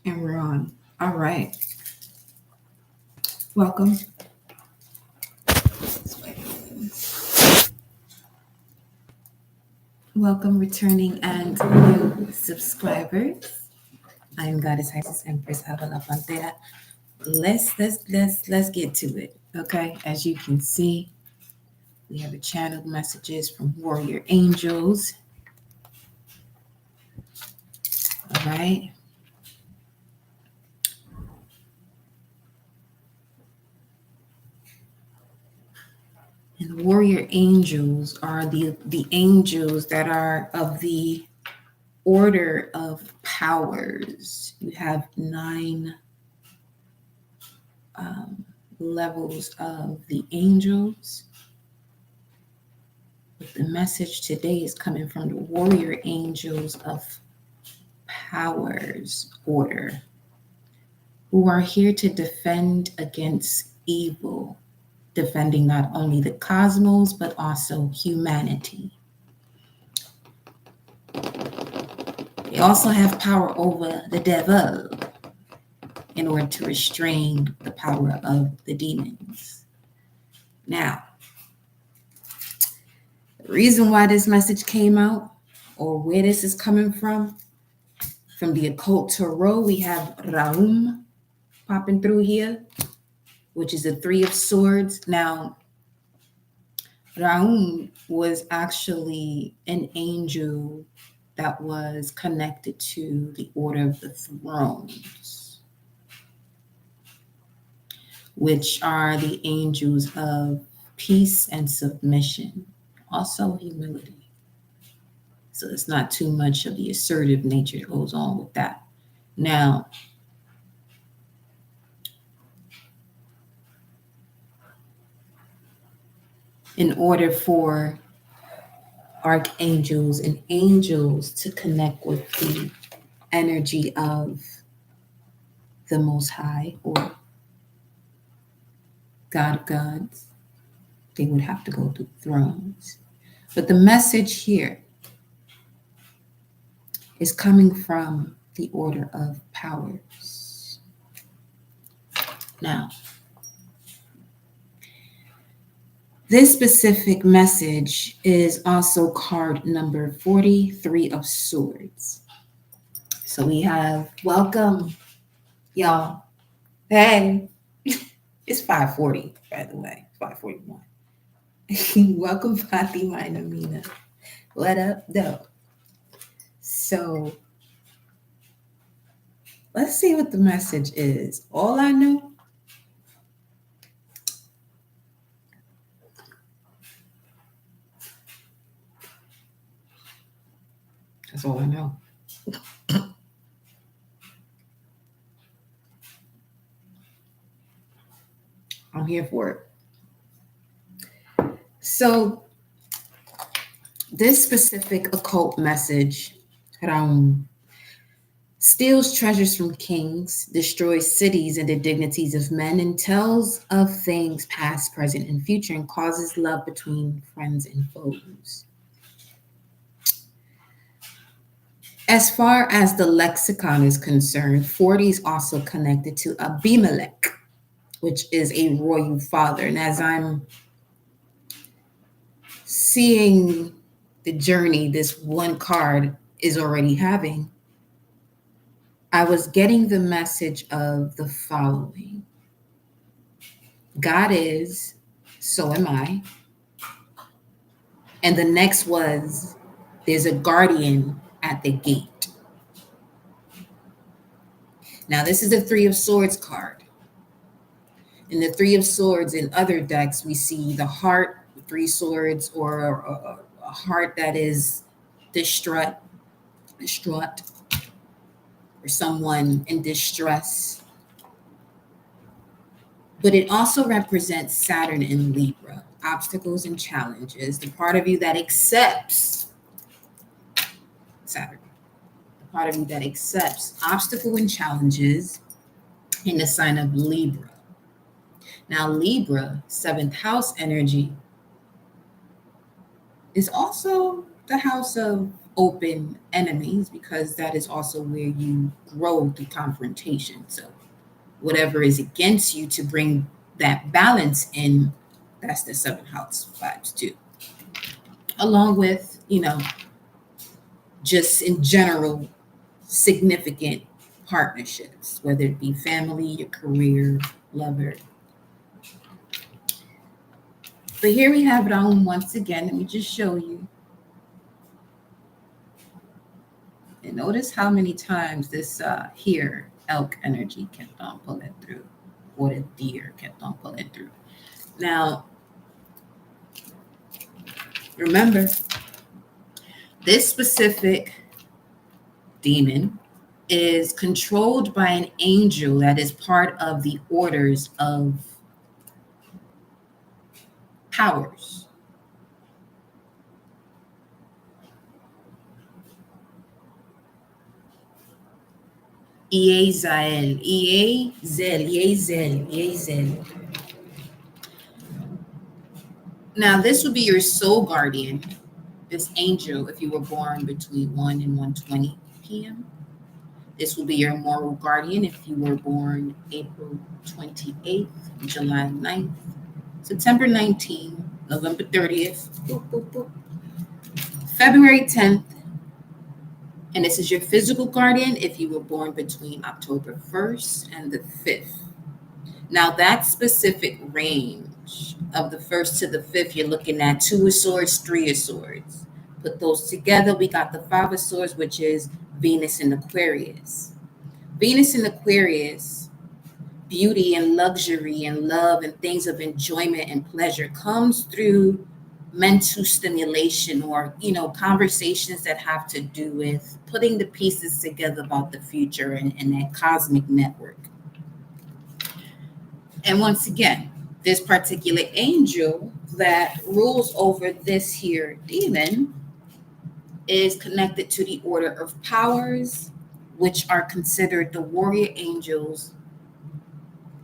And we're on. All right. Welcome. Welcome, returning and new subscribers. I'm Goddess Isis Empress Havala Pantera. Let's get to it. Okay. As you can see, we have a channeled messages from warrior angels. All right. And warrior angels are the angels that are of the order of powers. You have 9 levels of the angels. But the message today is coming from the warrior angels of powers order, who are here to defend against evil, defending not only the cosmos, but also humanity. They also have power over the devil in order to restrain the power of the demons. Now, the reason why this message came out, or where this is coming from the occult tarot, we have Raum popping through here, which is a 3 of Swords. Now, Raum was actually an angel that was connected to the Order of the Thrones, which are the angels of peace and submission, also humility. So it's not too much of the assertive nature that goes on with that. Now, in order for archangels and angels to connect with the energy of the Most High or God of Gods, they would have to go through thrones. But the message here is coming from the order of powers. Now, this specific message is also card number 43 of Swords. So we have, welcome, y'all. Hey, it's 5:40, by the way, 5:41. Welcome, Fatima and Amina. What up, though? So let's see what the message is. All I know, that's all I know. I'm here for it. So this specific occult message, Raum, steals treasures from kings, destroys cities and the dignities of men, and tells of things past, present, and future, and causes love between friends and foes. As far as the lexicon is concerned, 40 is also connected to Abimelech, which is a royal father. And as I'm seeing the journey this one card is already having, I was getting the message of the following: God is, so am I. And the next was, there's a guardian at the gate. Now, this is the 3 of Swords card. In the 3 of Swords in other decks, we see the heart, 3 swords, or a heart that is distraught, or someone in distress. But it also represents Saturn in Libra, obstacles and challenges, the part of you that accepts Saturn, the part of you that accepts obstacle and challenges in the sign of Libra. Now, Libra, 7th house energy, is also the house of open enemies, because that is also where you grow through confrontation. So whatever is against you, to bring that balance in, that's the seventh house vibes too. Along with, just in general, significant partnerships, whether it be family, your career, lover. But here we have it on once again. Let me just show you. And notice how many times this here elk energy kept on pulling through, or the deer kept on pulling through. Now, remember, this specific demon is controlled by an angel that is part of the orders of powers. Iezael. Now, this would be your soul guardian, this angel, if you were born between 1 and 1:20 p.m. This will be your moral guardian if you were born April 28th, July 9th, September 19th, November 30th, February 10th. And this is your physical guardian if you were born between October 1st and the 5th. Now, that specific range of the 1st to the 5th, you're looking at 2 of Swords, 3 of Swords. Put those together, we got the 5 of Swords, which is Venus in Aquarius. Venus in Aquarius, beauty and luxury and love and things of enjoyment and pleasure comes through mental stimulation, or conversations that have to do with putting the pieces together about the future and that cosmic network. And once again, this particular angel that rules over this here demon is connected to the order of powers, which are considered the warrior angels,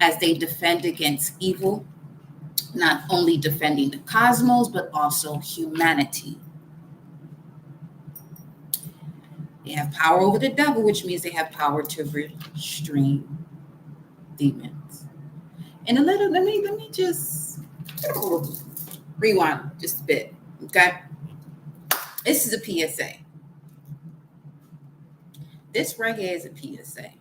as they defend against evil, not only defending the cosmos, but also humanity. They have power over the devil, which means they have power to restrain demons. And let me just rewind just a bit, okay? This is a PSA. This right here is a PSA.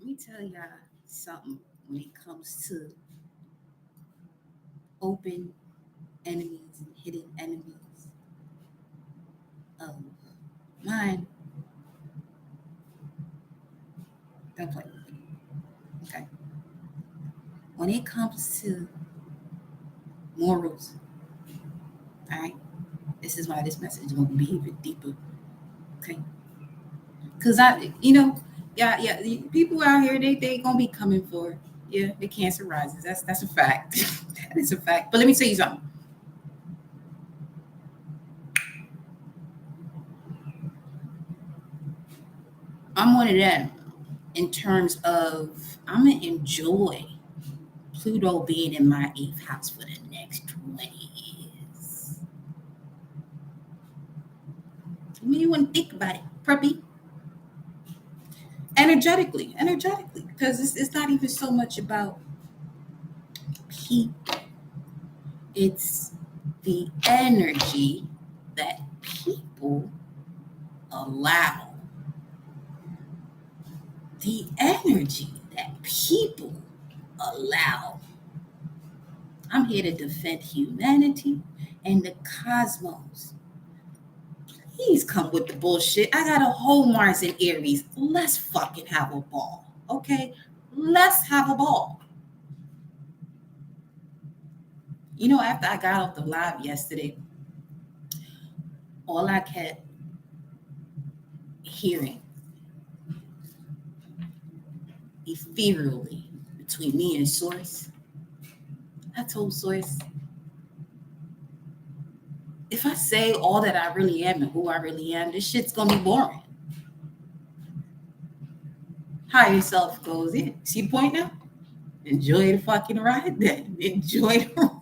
Let me tell y'all something when it comes to open enemies and hidden enemies of mine. Don't play with me, okay? When it comes to morals, all right, this is why this message is going to be even deeper, okay? Because yeah, people out here, they going to be coming for, the Cancer rises. That's a fact. That is a fact. But let me tell you something. I'm one of them in terms of I'm going to enjoy Pluto being in my 8th house for the next 20 years. I mean, you wouldn't think about it, preppy. Energetically, because it's not even so much about people. It's the energy that people allow. The energy that people allow. I'm here to defend humanity and the cosmos. Please come with the bullshit. I got a whole Mars in Aries. Let's fucking have a ball, okay? Let's have a ball. After I got off the live yesterday, all I kept hearing ethereally between me and Source, I told Source, if I say all that I really am and who I really am, this shit's gonna be boring. Higher self goes in. See the point now? Enjoy the fucking ride then. Enjoy the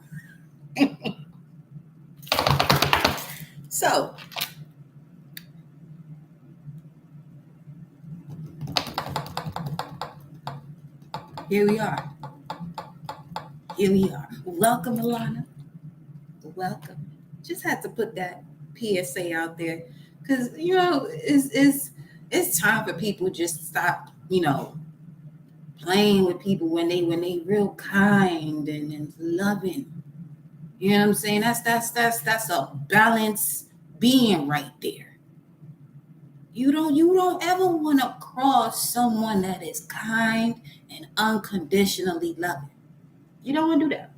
So, here we are. Here we are. Welcome, Alana. Welcome. Just had to put that PSA out there because it's time for people just to stop, playing with people when they real kind and loving. You know what I'm saying? That's a balanced being right there. You don't ever want to cross someone that is kind and unconditionally loving. You don't want to do that.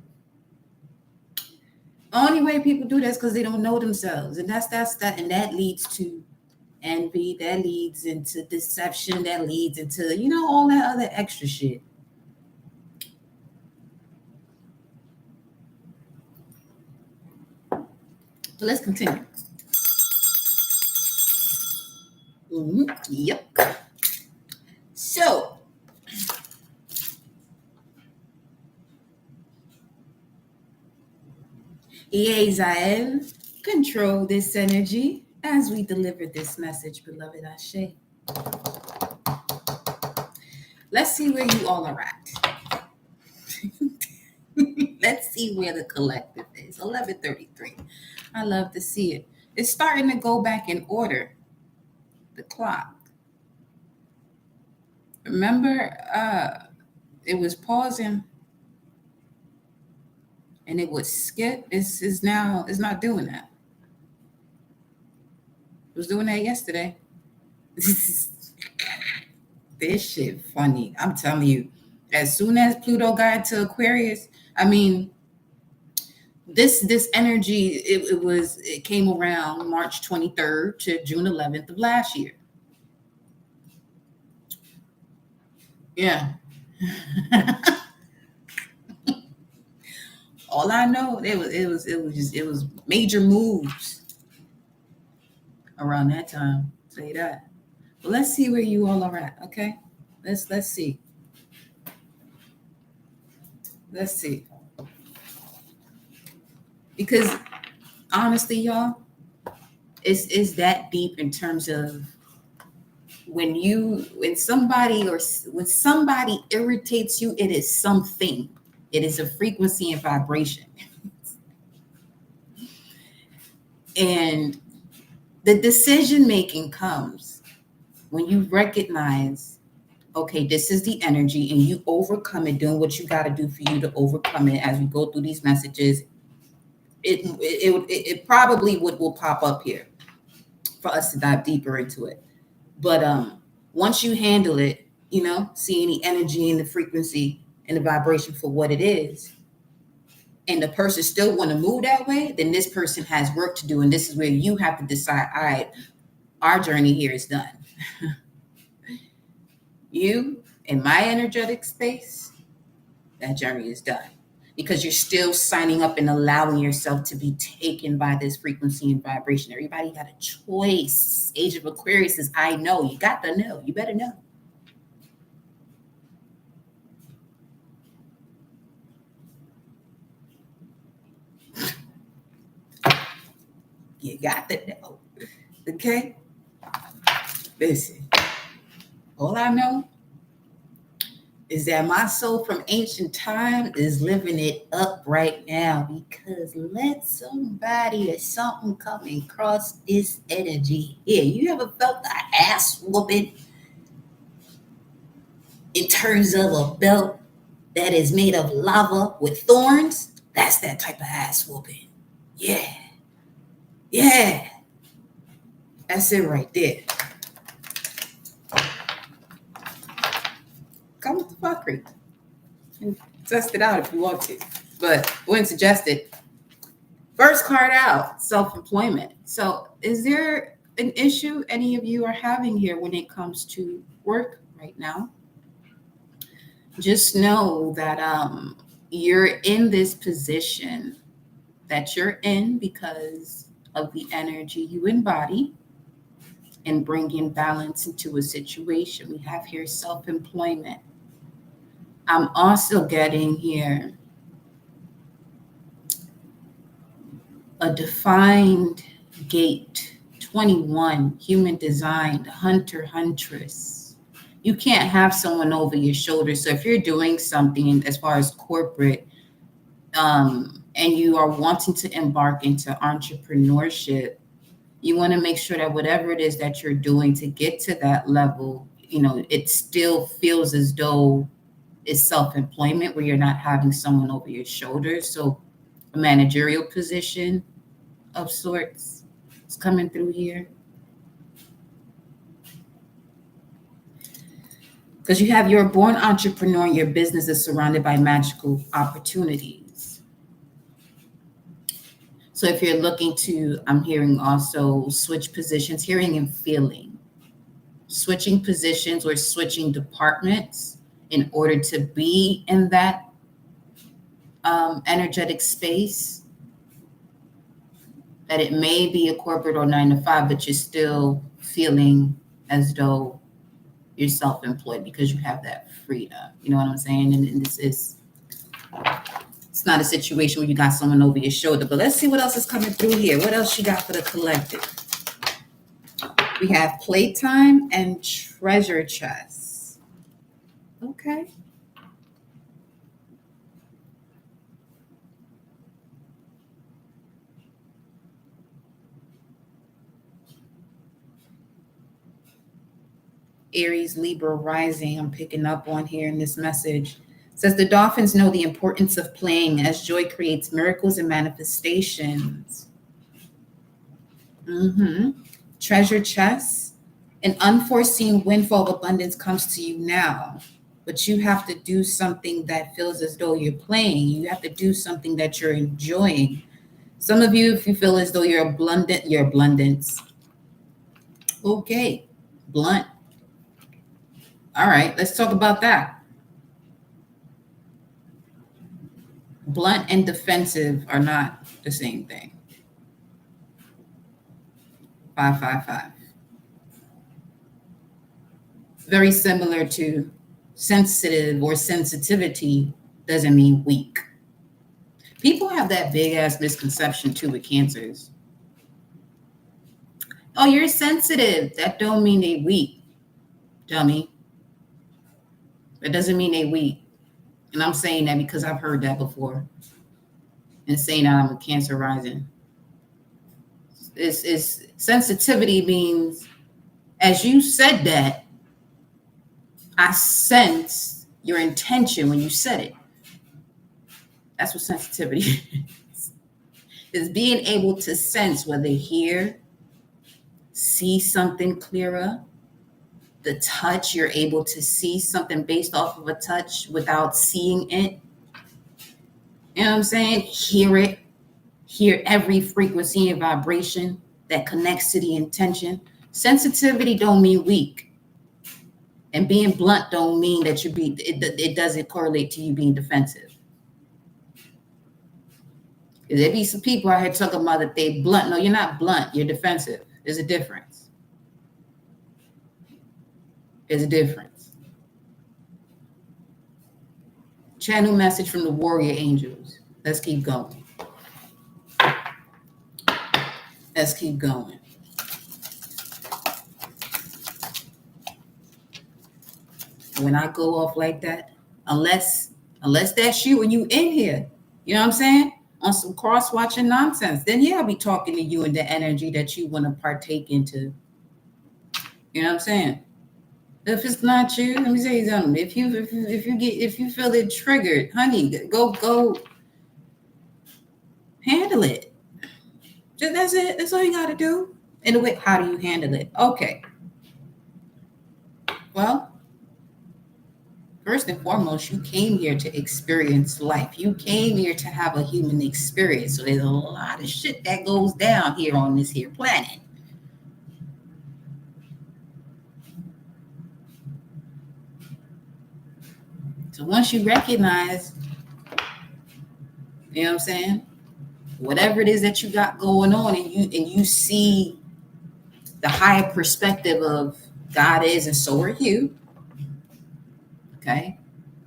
Only way people do that is because they don't know themselves, and and that leads to envy. That leads into deception. That leads into all that other extra shit. So let's continue. Yep. So, Yezael, control this energy as we deliver this message, beloved Ashe. Let's see where you all are at. Let's see where the collective is. 11:33. I love to see it. It's starting to go back in order. The clock. Remember, it was pausing and it would skip. It's not doing that. It was doing that yesterday. This shit funny. I'm telling you. As soon as Pluto got into Aquarius, I mean, this energy it came around March 23rd to June 11th of last year. Yeah. All I know, it was major moves around that time. I'll say that. But let's see where you all are at, okay? Let's see. Let's see. Because honestly, y'all, it's that deep in terms of when somebody irritates you, it is something. It is a frequency and vibration. And the decision making comes when you recognize, okay, this is the energy, and you overcome it, doing what you got to do for you to overcome it. As we go through these messages, it probably will pop up here for us to dive deeper into it. But once you handle it, seeing the energy and the frequency and the vibration for what it is, and the person still want to move that way, then this person has work to do. And this is where you have to decide, all right, our journey here is done. You, in my energetic space, that journey is done. Because you're still signing up and allowing yourself to be taken by this frequency and vibration. Everybody got a choice. Age of Aquarius is, I know. You got to know. You better know. You got to know. Okay? Listen. All I know is that my soul from ancient time is living it up right now, because let somebody or something come and cross this energy here. You ever felt the ass whooping in terms of a belt that is made of lava with thorns? That's that type of ass whooping. Yeah. Yeah. That's it right there. Come with the fuckery. And test it out if you want to. But wouldn't suggest it. First card out, self-employment. So is there an issue any of you are having here when it comes to work right now? Just know that you're in this position that you're in because of the energy you embody and bringing balance into a situation. We have here self-employment. I'm also getting here a defined gate, 21, human design, hunter, huntress. You can't have someone over your shoulder. So if you're doing something as far as corporate, and you are wanting to embark into entrepreneurship, you want to make sure that whatever it is that you're doing to get to that level, it still feels as though it's self-employment where you're not having someone over your shoulders. So a managerial position of sorts is coming through here. Because you have, you're a born entrepreneur, your business is surrounded by magical opportunities. So if you're looking to, I'm hearing also switch positions, hearing and feeling, switching positions or switching departments in order to be in that energetic space, that it may be a corporate or 9 to 5, but you're still feeling as though you're self-employed because you have that freedom. You know what I'm saying? And this is, it's not a situation where you got someone over your shoulder. But let's see what else is coming through here. What else you got for the collective? We have playtime and treasure chest. Okay. Aries, Libra rising, I'm picking up on here in this message. It says the dolphins know the importance of playing as joy creates miracles and manifestations. Treasure chest, an unforeseen windfall of abundance comes to you now, but you have to do something that feels as though you're playing. You have to do something that you're enjoying. Some of you, if you feel as though you're abundance. Okay, blunt. All right, let's talk about that. Blunt and defensive are not the same thing. 555. Very similar to sensitive or sensitivity doesn't mean weak. People have that big ass misconception too with cancers. Oh, you're sensitive. That don't mean they weak, dummy. That doesn't mean they weak. And I'm saying that because I've heard that before. And saying that I'm a Cancer rising. It's sensitivity means, as you said that, I sense your intention when you said it. That's what sensitivity is. Is being able to sense, whether hear, see something clearer. The touch, you're able to see something based off of a touch without seeing it. You know what I'm saying? Hear it. Hear every frequency and vibration that connects to the intention. Sensitivity don't mean weak. And being blunt don't mean that it doesn't correlate to you being defensive. There be some people out here talking about that they blunt. No, you're not blunt. You're defensive. There's a difference. There's a difference. Channel message from the warrior angels. Let's keep going. Let's keep going. When I go off like that, unless that's you and you in here, you know what I'm saying? On some cross-watching nonsense, then yeah, I'll be talking to you in the energy that you want to partake into. You know what I'm saying? If it's not you, let me say something. If you feel it triggered, honey, go handle it. Just that's it. That's all you got to do. And the way, how do you handle it? Okay. Well, first and foremost, you came here to experience life. You came here to have a human experience. So there's a lot of shit that goes down here on this here planet. So once you recognize, you know what I'm saying, whatever it is that you got going on, and you see the higher perspective of God is, and so are you. Okay?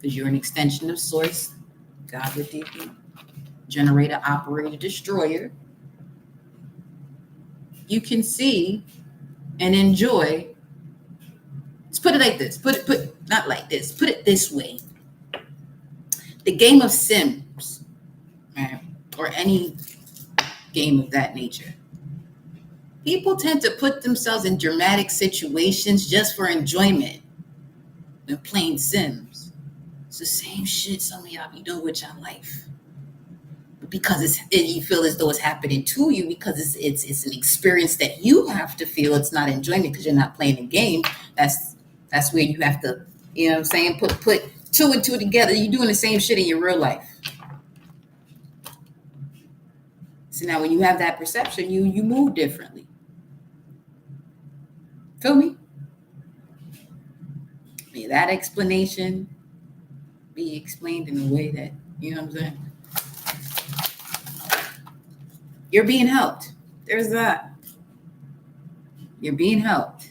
Because you're an extension of source. God with you, generator, operator, destroyer. You can see and enjoy. Let's put it like this. Put not like this. Put it this way. The game of Sims, right? Or any game of that nature. People tend to put themselves in dramatic situations just for enjoyment when playing Sims. It's the same shit some of y'all be doing with your life. Because you feel as though it's happening to you, because it's an experience that you have to feel. It's not enjoyment because you're not playing the game. That's where you have to, you know what I'm saying, put two and two together. You're doing the same shit in your real life. So now when you have that perception, you move differently. Feel me? May that explanation be explained in a way that, you know what I'm saying? You're being helped. There's that. You're being helped.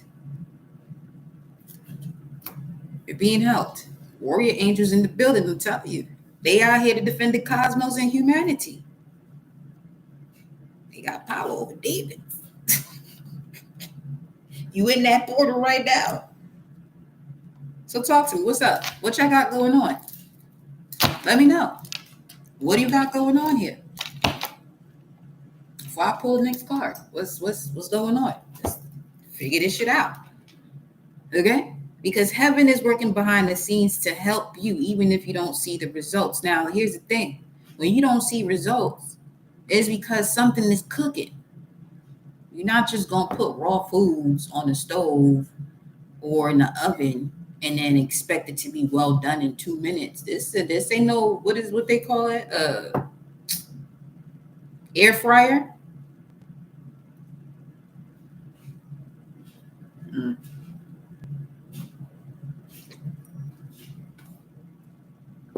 You're being helped. Warrior angels in the building will tell you. They are here to defend the cosmos and humanity. They got power over David. You in that portal right now. So talk to me. What's up? What y'all got going on? Let me know. What do you got going on here? Before I pull the next card, what's going on? Just figure this shit out. Okay? Because heaven is working behind the scenes to help you, even if you don't see the results. Now, here's the thing. When you don't see results, it's because something is cooking. You're not just going to put raw foods on the stove or in the oven and then expect it to be well done in 2 minutes. This ain't no, what they call it? Air fryer.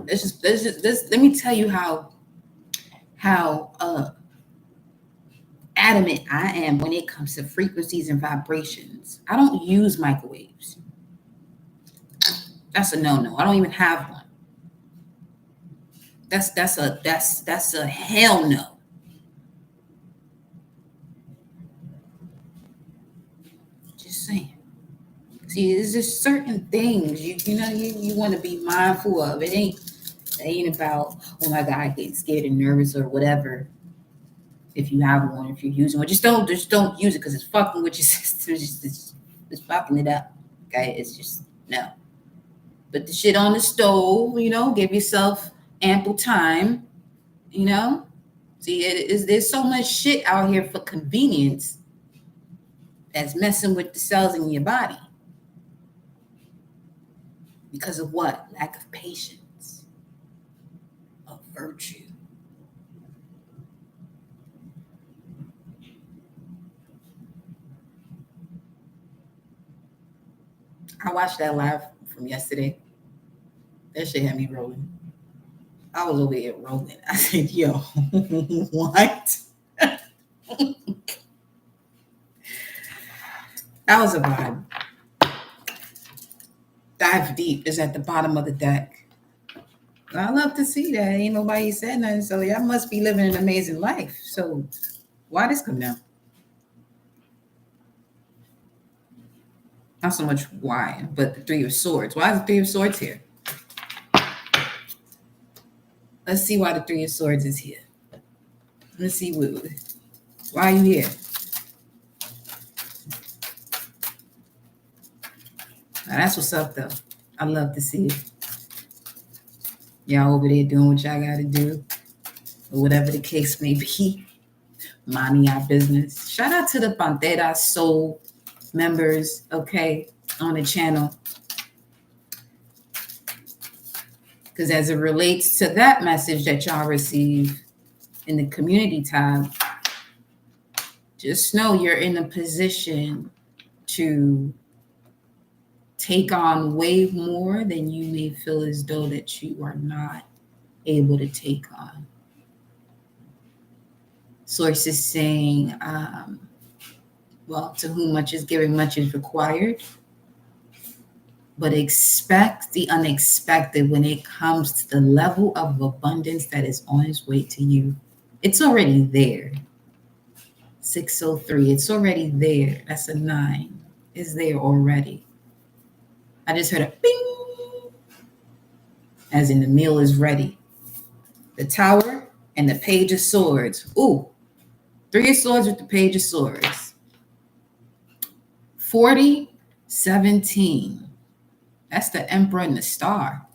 Let me tell you how adamant I am when it comes to frequencies and vibrations. I don't use microwaves. That's a no-no. I don't even have one. That's a hell no. Just saying. See, there's just certain things you want to be mindful of. It ain't about, oh my God, getting scared and nervous or whatever. If you have one, if you're using one, just don't use it because it's fucking with your system. It's fucking it up. Okay, it's just no. Put the shit on the stove. Give yourself ample time. See, there's so much shit out here for convenience that's messing with the cells in your body. Because of what? Lack of patience, of virtue. I watched that live from yesterday. That shit had me rolling. I was over here rolling. I said, yo, what? That was a vibe. Dive deep is at the bottom of the deck. I love to see that. Ain't nobody said nothing. So y'all must be living an amazing life. So why this come down? Not so much why, but the Three of Swords. Why is the Three of Swords here? Let's see why the Three of Swords is here. Let's see why are you here? Now, that's what's up, though. I love to see it. Y'all over there doing what y'all got to do, or whatever the case may be. Minding our business. Shout out to the Pantera Soul members, okay, on the channel. Because as it relates to that message that y'all receive in the community tab, just know you're in a position to take on way more than you may feel as though that you are not able to take on. Source is saying, Well, to whom much is given, much is required. But expect the unexpected when it comes to the level of abundance that is on its way to you. It's already there. 603, it's already there. That's a 9. It's there already. I just heard a bing, as in the meal is ready. The Tower and the Page of Swords. Ooh, 3 of Swords with the Page of Swords. 40, 17. That's the Emperor and the Star.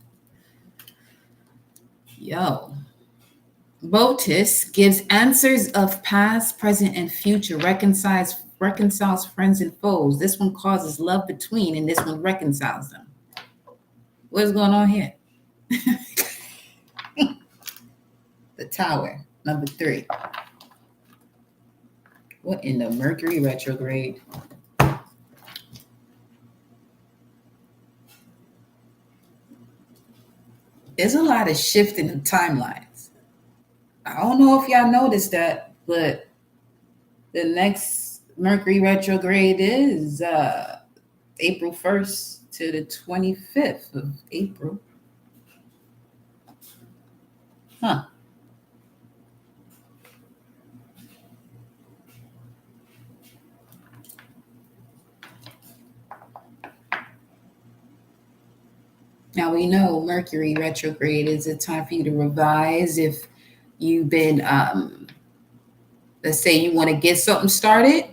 Yo. Botus gives answers of past, present, and future, reconciles friends and foes. This one causes love between, and this one reconciles them. What's going on here? The Tower, number 3. What in the Mercury retrograde? There's a lot of shifting of timelines. I don't know if y'all noticed that, but the next Mercury retrograde is April 1st to the 25th of April. Huh. Now we know Mercury retrograde is a time for you to revise if you've been, let's say you want to get something started.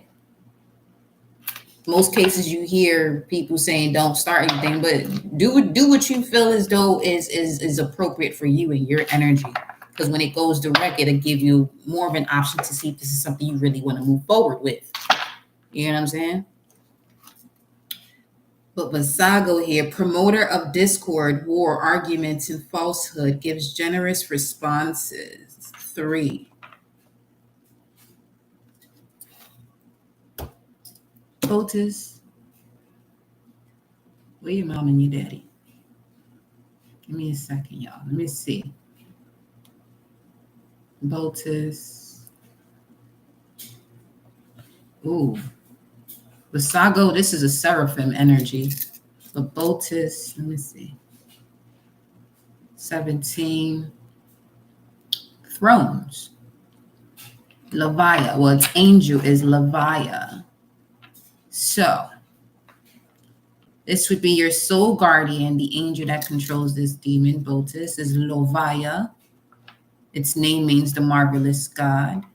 Most cases you hear people saying don't start anything, but do what you feel as though is appropriate for you and your energy. Because when it goes direct, it'll give you more of an option to see if this is something you really want to move forward with. You know what I'm saying? But Vasago here, promoter of discord, war, arguments, and falsehood, gives generous responses. 3. Otis, where your mom and your daddy? Give me a second, y'all. Let me see. Botus. Ooh. Vasago, this is a seraphim energy. But Botus, let me see. 17. Thrones. Levia. Well, its angel is Levia. So, this would be your soul guardian, the angel that controls this demon. Botus is Lovaya. Its name means the marvelous God.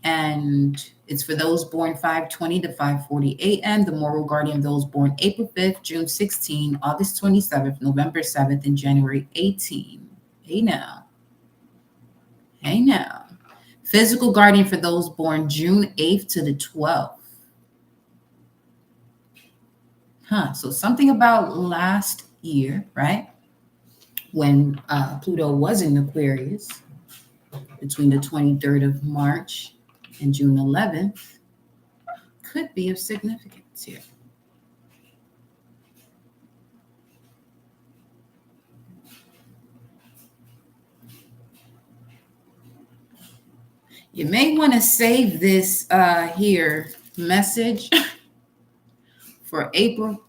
And it's for those born 5:20 to 5:40 a.m., the moral guardian of those born April 5th, June 16, August 27th, November 7th, and January 18. Hey now. Hey now. Physical guardian for those born June 8th to the 12th. So something about last year, right? When Pluto was in Aquarius, between the 23rd of March and June 11th, could be of significance here. You may want to save this here message for April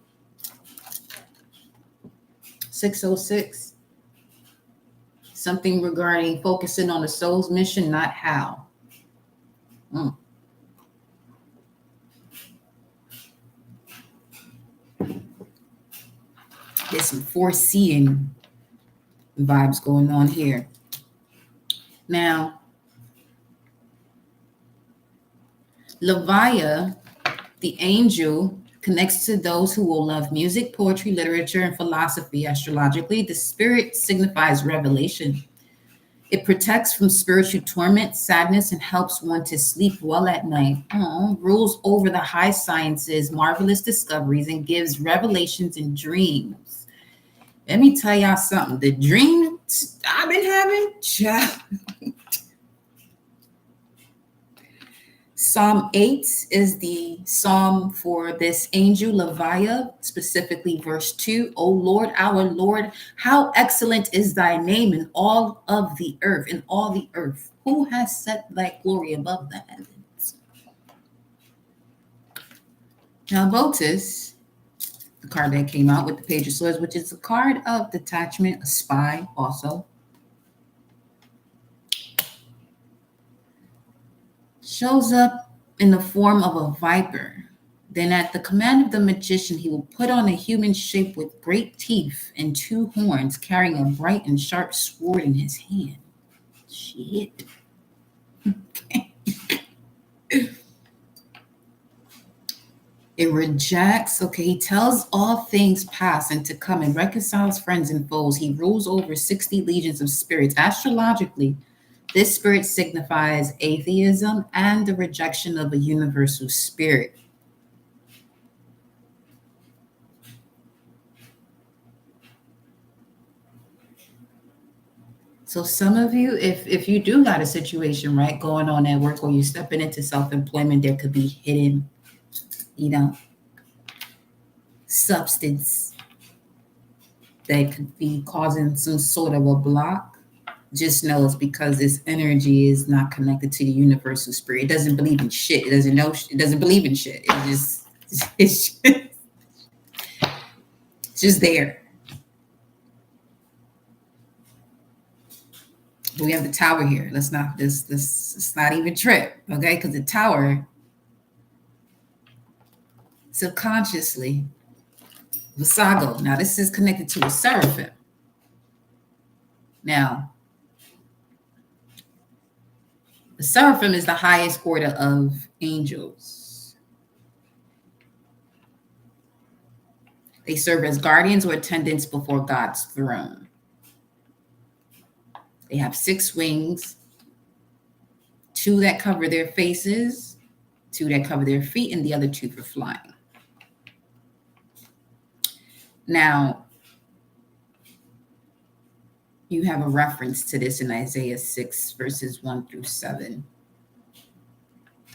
606. Something regarding focusing on the soul's mission, not how. There's some foreseeing vibes going on here. Now, Levia, the angel, connects to those who will love music, poetry, literature, and philosophy. Astrologically, the spirit signifies revelation. It protects from spiritual torment, sadness, and helps one to sleep well at night. Rules over the high sciences, marvelous discoveries, and gives revelations and dreams. Let me tell y'all something. The dreams I've been having, Psalm 8 is the psalm for this angel, Levia, specifically verse 2. O Lord, our Lord, how excellent is thy name in all of the earth, in all the earth. Who has set thy glory above the heavens? Now, Lotus, the card that came out with the Page of Swords, which is a card of detachment, a spy also, shows up in the form of a viper. Then, at the command of the magician, he will put on a human shape with great teeth and two horns, carrying a bright and sharp sword in his hand. Shit. Okay. It rejects, okay, he tells all things past and to come and reconciles friends and foes. He rules over 60 legions of spirits. Astrologically, this spirit signifies atheism and the rejection of a universal spirit. So some of you, if you do got a situation, right, going on at work or you're stepping into self-employment, there could be hidden, substance that could be causing some sort of a block. Just know it's because this energy is not connected to the universal spirit. It doesn't believe in shit. It doesn't know. It doesn't believe in shit. It's just there. But we have the tower here. Let's not this. It's not even trip, okay? Because the tower subconsciously, Vasago. Now this is connected to a seraphim. Now, the seraphim is the highest order of angels. They serve as guardians or attendants before God's throne. They have 6 wings, 2 that cover their faces, 2 that cover their feet, and the other 2 for flying. Now, you have a reference to this in Isaiah 6, verses 1 through 7.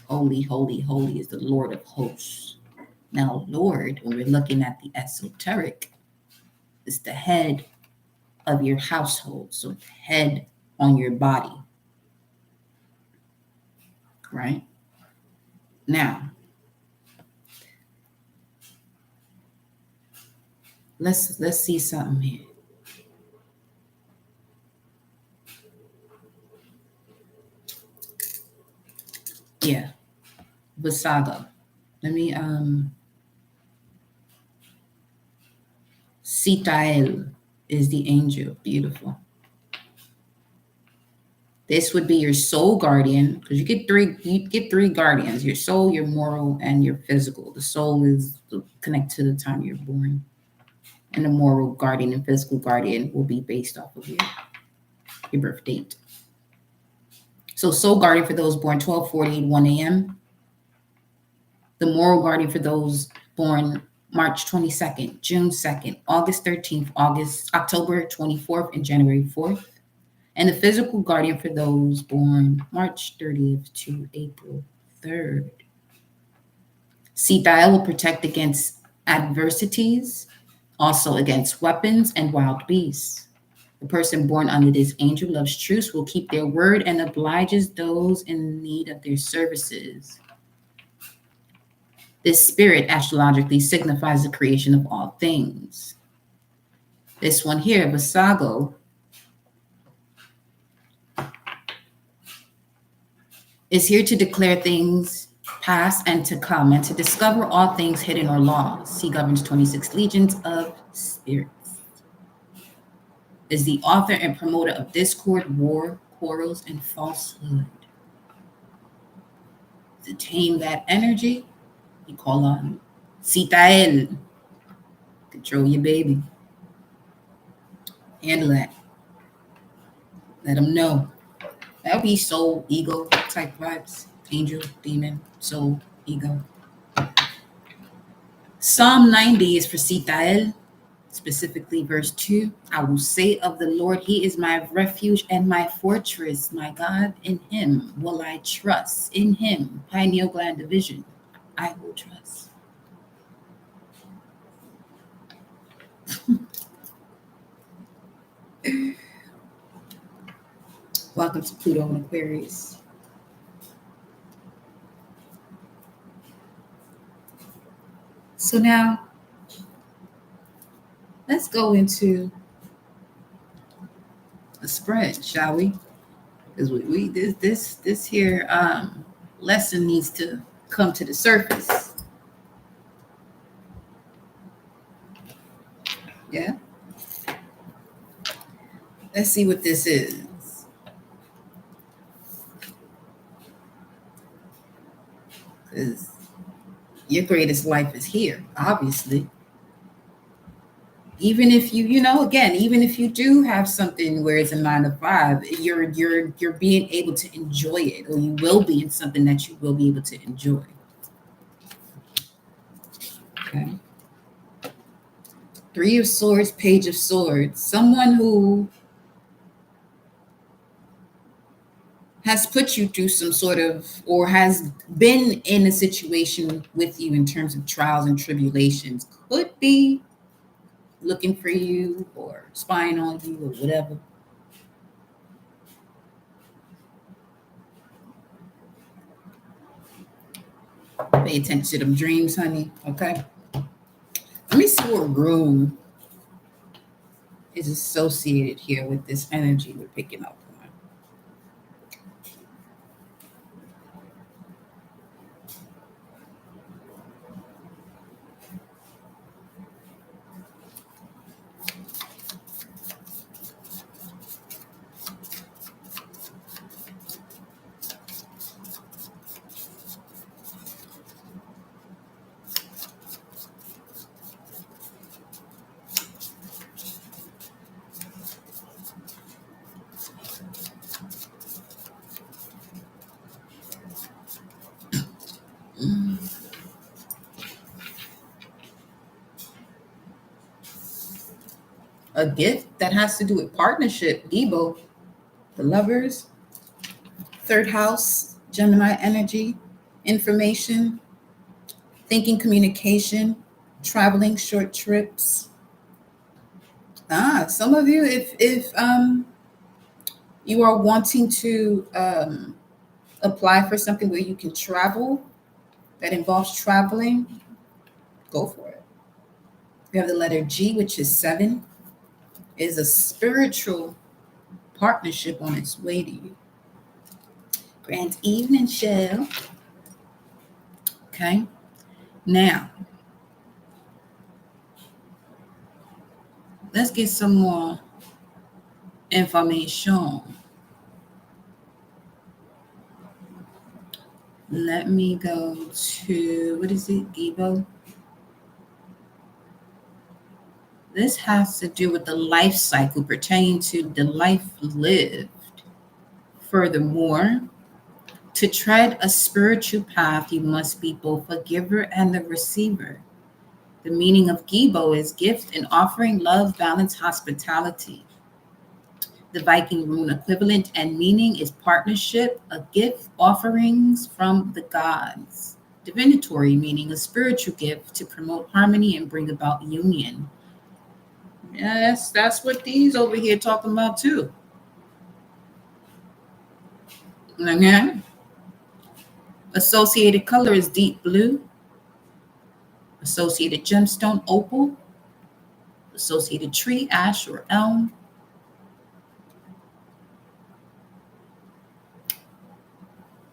Holy, holy, holy is the Lord of hosts. Now, Lord, when we're looking at the esoteric, is the head of your household, so the head on your body, right? Now, let's see something here. Yeah, Vasago. Let me Sitael is the angel. Beautiful. This would be your soul guardian, because you get 3 guardians: your soul, your moral, and your physical. The soul is connected to the time you're born, and the moral guardian and physical guardian will be based off of your birth date. So soul guardian for those born 12:40, 1 a.m. The moral guardian for those born March 22nd, June 2nd, August 13th, October 24th, and January 4th. And the physical guardian for those born March 30th to April 3rd. Sitael will protect against adversities, also against weapons and wild beasts. The person born under this angel loves truth, will keep their word, and obliges those in need of their services. This spirit astrologically signifies the creation of all things. This one here, Vasago, is here to declare things past and to come, and to discover all things hidden or lost. He governs 26 legions of spirits. Is the author and promoter of discord, war, quarrels, and falsehood. To tame that energy, you call on Sitael. Control your baby. Handle that. Let them know. That would be soul, ego type vibes. Angel, demon, soul, ego. Psalm 90 is for Sitael, specifically verse 2. I will say of the Lord, he is my refuge and my fortress, my God, in him will I trust. In him, pineal gland division, I will trust. Welcome to Pluto and Aquarius. So now let's go into a spread, shall we? Because we this here lesson needs to come to the surface. Yeah. Let's see what this is. Because your greatest life is here, obviously. Even if again, even if you do have something where it's a 9 to 5, you're being able to enjoy it, or you will be in something that you will be able to enjoy. Okay. 3 of Swords, Page of Swords. Someone who has put you through some sort of, or has been in a situation with you in terms of trials and tribulations, could be looking for you or spying on you or whatever. Pay attention to them dreams, honey. Okay. Let me see what room is associated here with this energy we're picking up on. A gift that has to do with partnership, Debo, the lovers, third house, Gemini energy, information, thinking, communication, traveling, short trips. Some of you, if you are wanting to apply for something where you can travel, that involves traveling, go for it. We have the letter G, which is 7, is a spiritual partnership on its way to you. Grand evening, Shell. Okay. Now, let's get some more information. Let me go to, what is it, Gibo? This has to do with the life cycle pertaining to the life lived. Furthermore, to tread a spiritual path, you must be both a giver and a receiver. The meaning of Gibo is gift and offering, love, balance, hospitality. The Viking rune equivalent and meaning is partnership, a gift, offerings from the gods. Divinatory meaning, a spiritual gift to promote harmony and bring about union. Yes, that's what these over here talking about too. Again, associated color is deep blue. Associated gemstone, opal. Associated tree, ash or elm.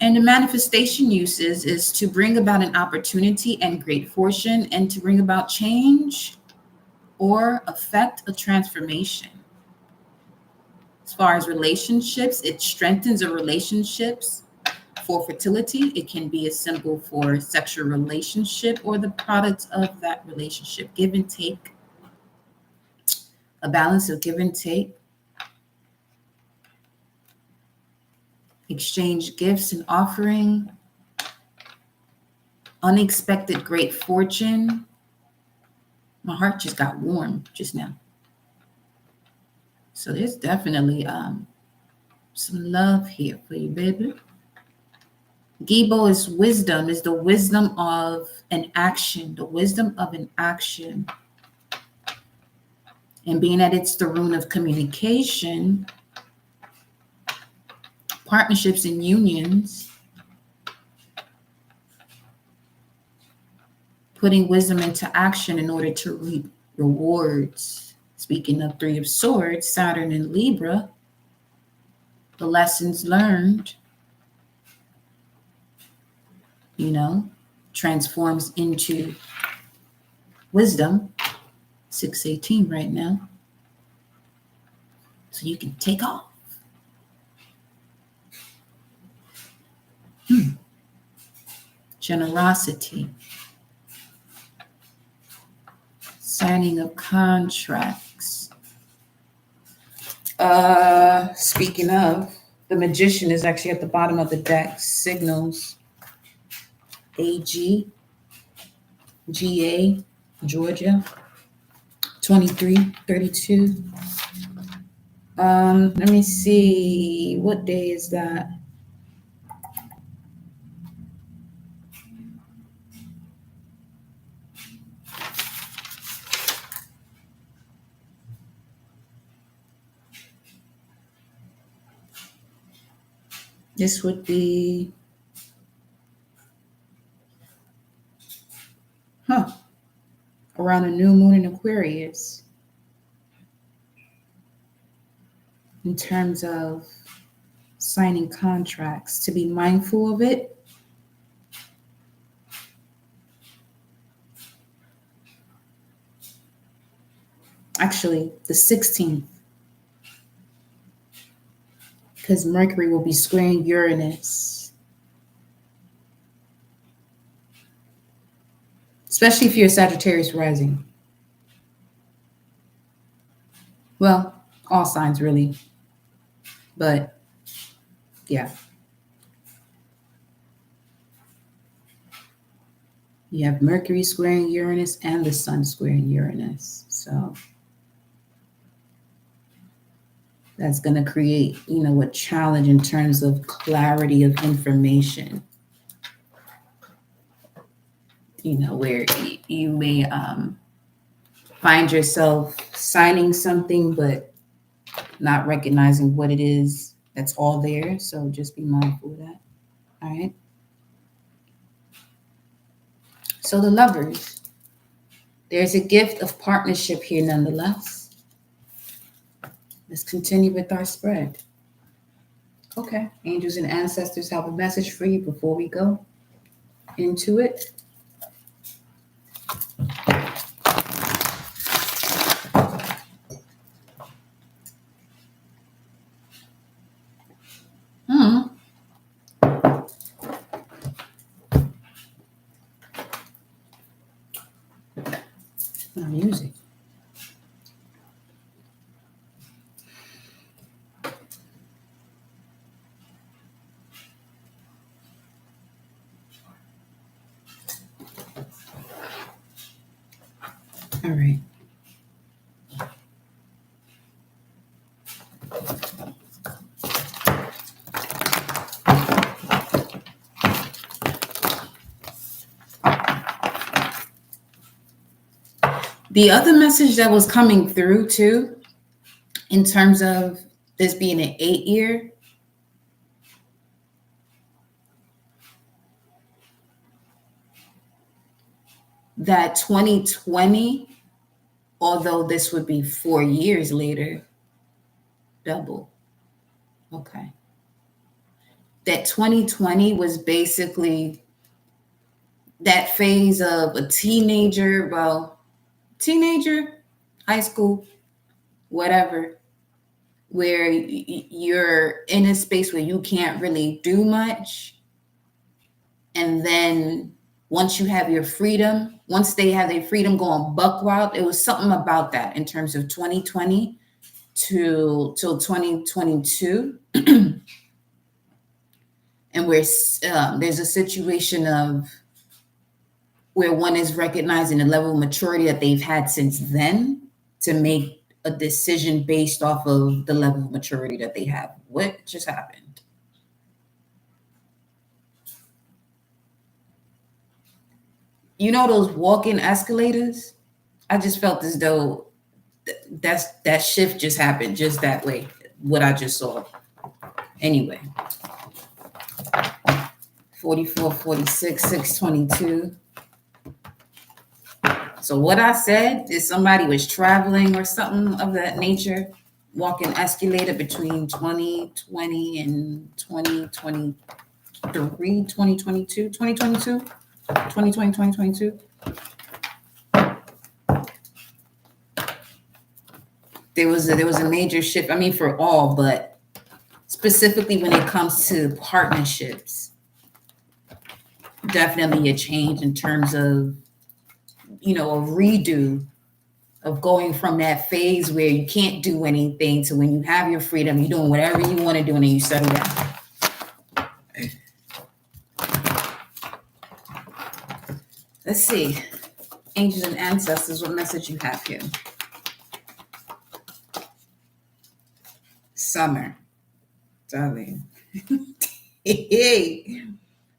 And the manifestation uses is to bring about an opportunity and great fortune, and to bring about change or affect a transformation. As far as relationships, it strengthens a relationships. For fertility, it can be a symbol for sexual relationship or the product of that relationship. Give and take, a balance of give and take. Exchange gifts and offering. Unexpected great fortune. My heart just got warm just now. So there's definitely some love here for you, baby. Gibo is wisdom, is the wisdom of an action, the wisdom of an action. And being that it's the rune of communication, partnerships and unions, putting wisdom into action in order to reap rewards. Speaking of Three of Swords, Saturn in Libra, the lessons learned, transforms into wisdom. 618 right now. So you can take off. Generosity. Signing of contracts. Speaking of, the Magician is actually at the bottom of the deck. Signals. AG. GA. Georgia. 2332. Let me see. What day is that? This would be, around a new moon in Aquarius. In terms of signing contracts, to be mindful of it. Actually, the 16th. Because Mercury will be squaring Uranus. Especially if you're a Sagittarius rising. Well, all signs really. But, yeah. You have Mercury squaring Uranus and the Sun squaring Uranus. So that's going to create, a challenge in terms of clarity of information. Where you may find yourself signing something, but not recognizing what it is that's all there. So just be mindful of that. All right. So the Lovers, there's a gift of partnership here nonetheless. Let's continue with our spread. Okay. Angels and ancestors have a message for you before we go into it. Music. All right. The other message that was coming through too, in terms of this being an 8-year, that 2020, although this would be 4 years later, double. Okay. That 2020 was basically that phase of a teenager, high school, whatever, where you're in a space where you can't really do much. And then once you have your freedom, once they have their freedom going buck wild, it was something about that in terms of 2020 till 2022. And where there's a situation of where one is recognizing the level of maturity that they've had since then to make a decision based off of the level of maturity that they have. What just happened? Those walk-in escalators? I just felt as though that shift just happened just that way, what I just saw. Anyway. 44, 46, 622. So what I said is somebody was traveling or something of that nature, walking escalator between 2020 and 2023, 2022, 2022, 2020, 2022. There was a major shift. I mean, for all, but specifically when it comes to partnerships, definitely a change in terms of, a redo of going from that phase where you can't do anything to when you have your freedom, you're doing whatever you want to do, and then you settle down. Let's see. Angels and ancestors, what message you have here? Summer. Darling. Hey.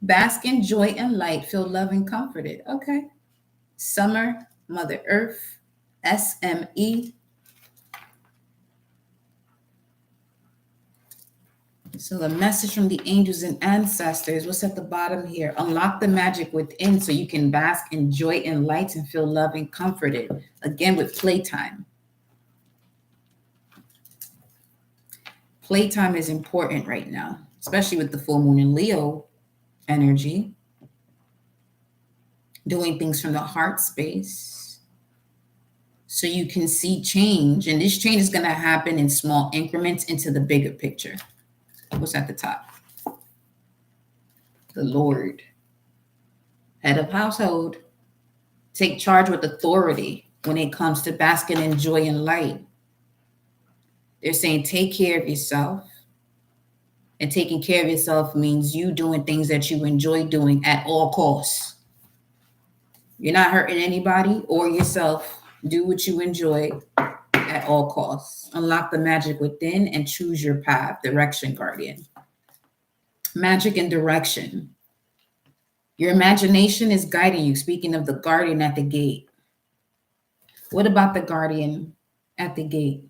Bask in joy and light, feel loved and comforted. Okay. Summer, Mother Earth, SME. So the message from the angels and ancestors, what's at the bottom here? Unlock the magic within so you can bask in joy and light and feel loved and comforted. Again, with playtime. Playtime is important right now, especially with the full moon in Leo energy. Doing things from the heart space so you can see change. And this change is going to happen in small increments into the bigger picture. What's at the top? The Lord. Head of household. Take charge with authority when it comes to basking in joy and light. They're saying take care of yourself. And taking care of yourself means you doing things that you enjoy doing at all costs. You're not hurting anybody or yourself. Do what you enjoy at all costs. Unlock the magic within and choose your path. Direction, guardian. Magic and direction. Your imagination is guiding you. Speaking of the guardian at the gate. What about the guardian at the gate?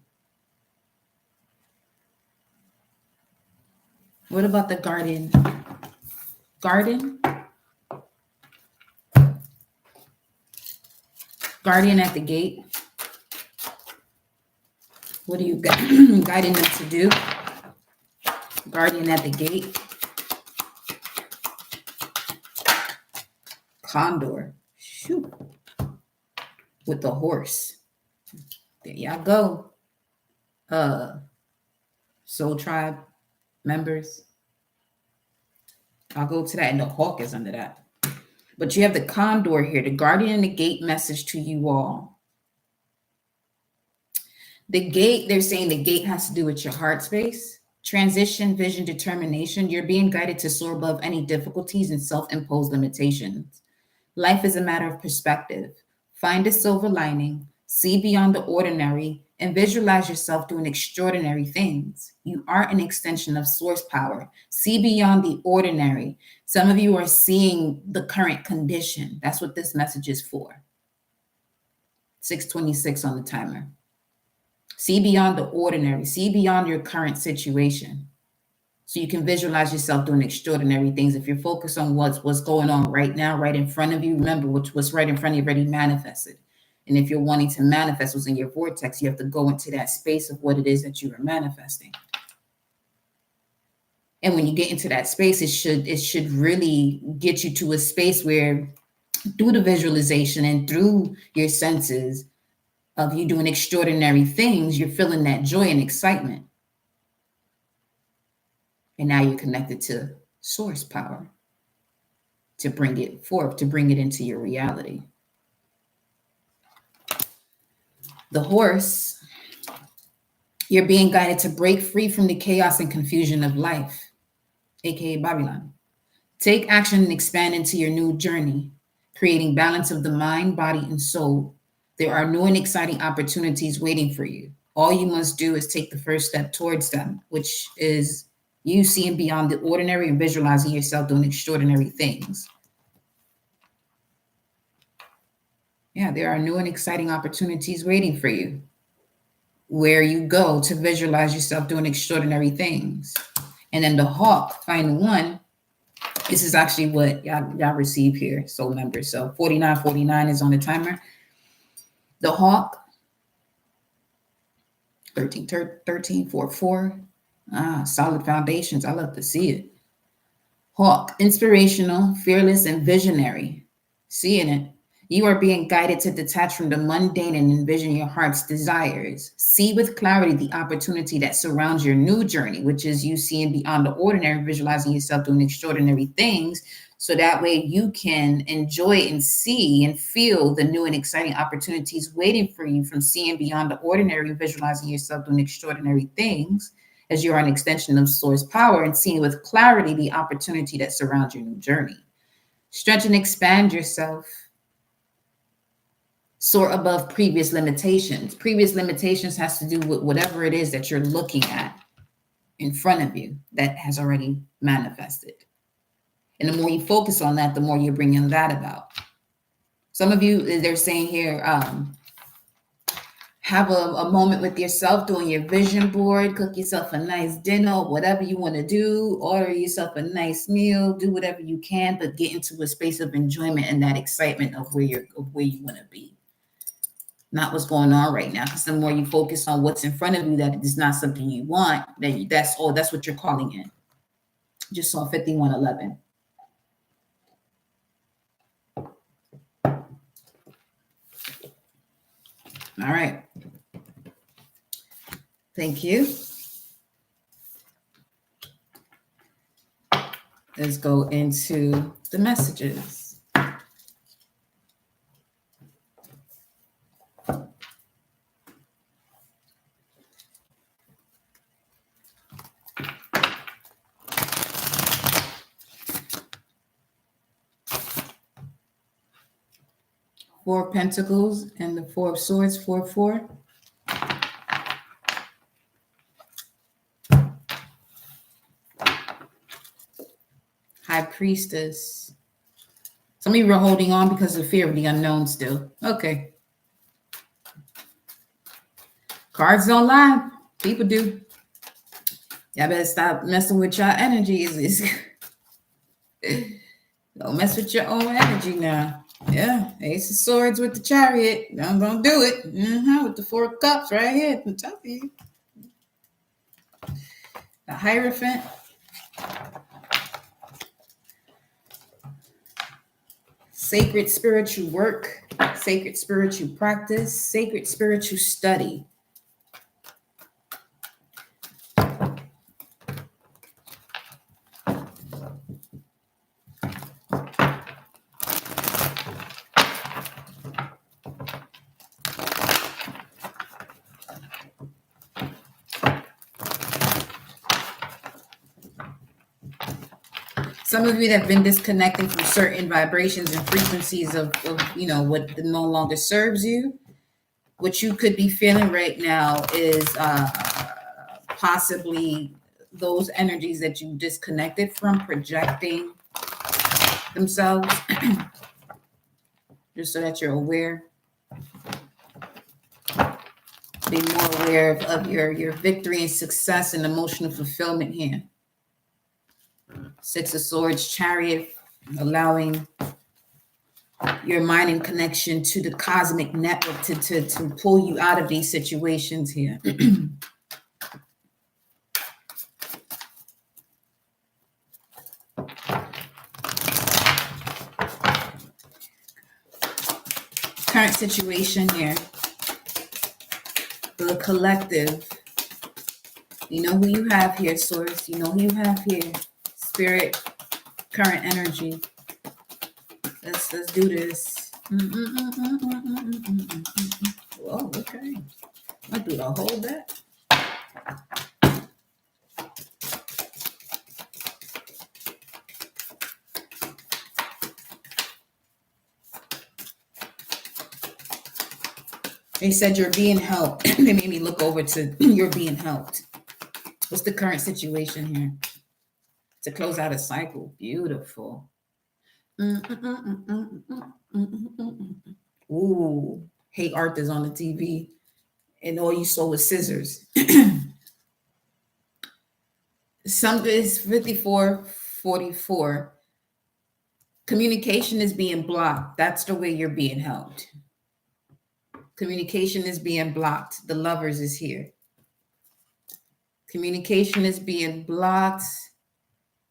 What about the guardian? Guardian? Guardian at the gate. What are you guiding them to do? Guardian at the gate. Condor. Shoot. With the horse. There y'all go. Soul Tribe members. I'll go to that, and the hawk is under that. But you have the condor here, the guardian and the gate message to you all. The gate, they're saying the gate has to do with your heart space, transition, vision, determination. You're being guided to soar above any difficulties and self-imposed limitations. Life is a matter of perspective. Find a silver lining, see beyond the ordinary, and visualize yourself doing extraordinary things. You are an extension of source power. See beyond the ordinary. Some of you are seeing the current condition. That's what this message is for. 6:26 on the timer. See beyond the ordinary. See beyond your current situation. So you can visualize yourself doing extraordinary things. If you're focused on what's going on right now, right in front of you, remember what's right in front of you already manifested. And if you're wanting to manifest what's in your vortex, you have to go into that space of what it is that you are manifesting. And when you get into that space, it should really get you to a space where through the visualization and through your senses of you doing extraordinary things, you're feeling that joy and excitement. And now you're connected to source power to bring it forth, to bring it into your reality. The horse, you're being guided to break free from the chaos and confusion of life, aka Babylon. Take action and expand into your new journey, creating balance of the mind, body, and soul. There are new and exciting opportunities waiting for you. All you must do is take the first step towards them, which is you seeing beyond the ordinary and visualizing yourself doing extraordinary things. Yeah, there are new and exciting opportunities waiting for you. Where you go to visualize yourself doing extraordinary things. And then the hawk, find one. This is actually what y'all receive here, soul members. So 4949 is on the timer. The hawk, 1344. Solid foundations. I love to see it. Hawk, inspirational, fearless, and visionary. Seeing it. You are being guided to detach from the mundane and envision your heart's desires. See with clarity the opportunity that surrounds your new journey, which is you seeing beyond the ordinary, visualizing yourself doing extraordinary things. So that way you can enjoy and see and feel the new and exciting opportunities waiting for you from seeing beyond the ordinary, visualizing yourself doing extraordinary things as you're an extension of source power and seeing with clarity the opportunity that surrounds your new journey. Stretch and expand yourself. Soar above previous limitations. Previous limitations has to do with whatever it is that you're looking at in front of you that has already manifested. And the more you focus on that, the more you're bringing that about. Some of you, they're saying here, have a moment with yourself, doing your vision board, cook yourself a nice dinner, whatever you want to do, order yourself a nice meal, do whatever you can, but get into a space of enjoyment and that excitement of where you want to be. Not what's going on right now. Because the more you focus on what's in front of you, that is not something you want, then that's what you're calling in. Just saw 5111. All right. Thank you. Let's go into the messages. Four of Pentacles and the Four of Swords, 4-4. High Priestess. Some of you were holding on because of fear of the unknown still. Okay. Cards don't lie. People do. Y'all better stop messing with your energies. Don't mess with your own energy now. Yeah, Ace of Swords with the Chariot. Don't do it. With the Four of Cups right here. I'm telling you. The Hierophant. Sacred spiritual work. Sacred spiritual practice. Sacred spiritual study. Some of you that have been disconnected from certain vibrations and frequencies of what no longer serves you. What you could be feeling right now is possibly those energies that you disconnected from projecting themselves. Just so that you're aware. Be more aware of your victory and success and emotional fulfillment here. Six of Swords, Chariot, allowing your mind and connection to the cosmic network to pull you out of these situations here. Current situation here. The collective. You know who you have here, Source. You know who you have here. Spirit, current energy. Let's do this. Whoa, okay. I'll do the whole deck. They said you're being helped. They made me look over to you're being helped. What's the current situation here? To close out a cycle. Beautiful. Ooh, Hey Arthur's on the TV, and all you saw was scissors. Something is 5444. Communication is being blocked. That's the way you're being helped. Communication is being blocked. The Lovers is here. Communication is being blocked.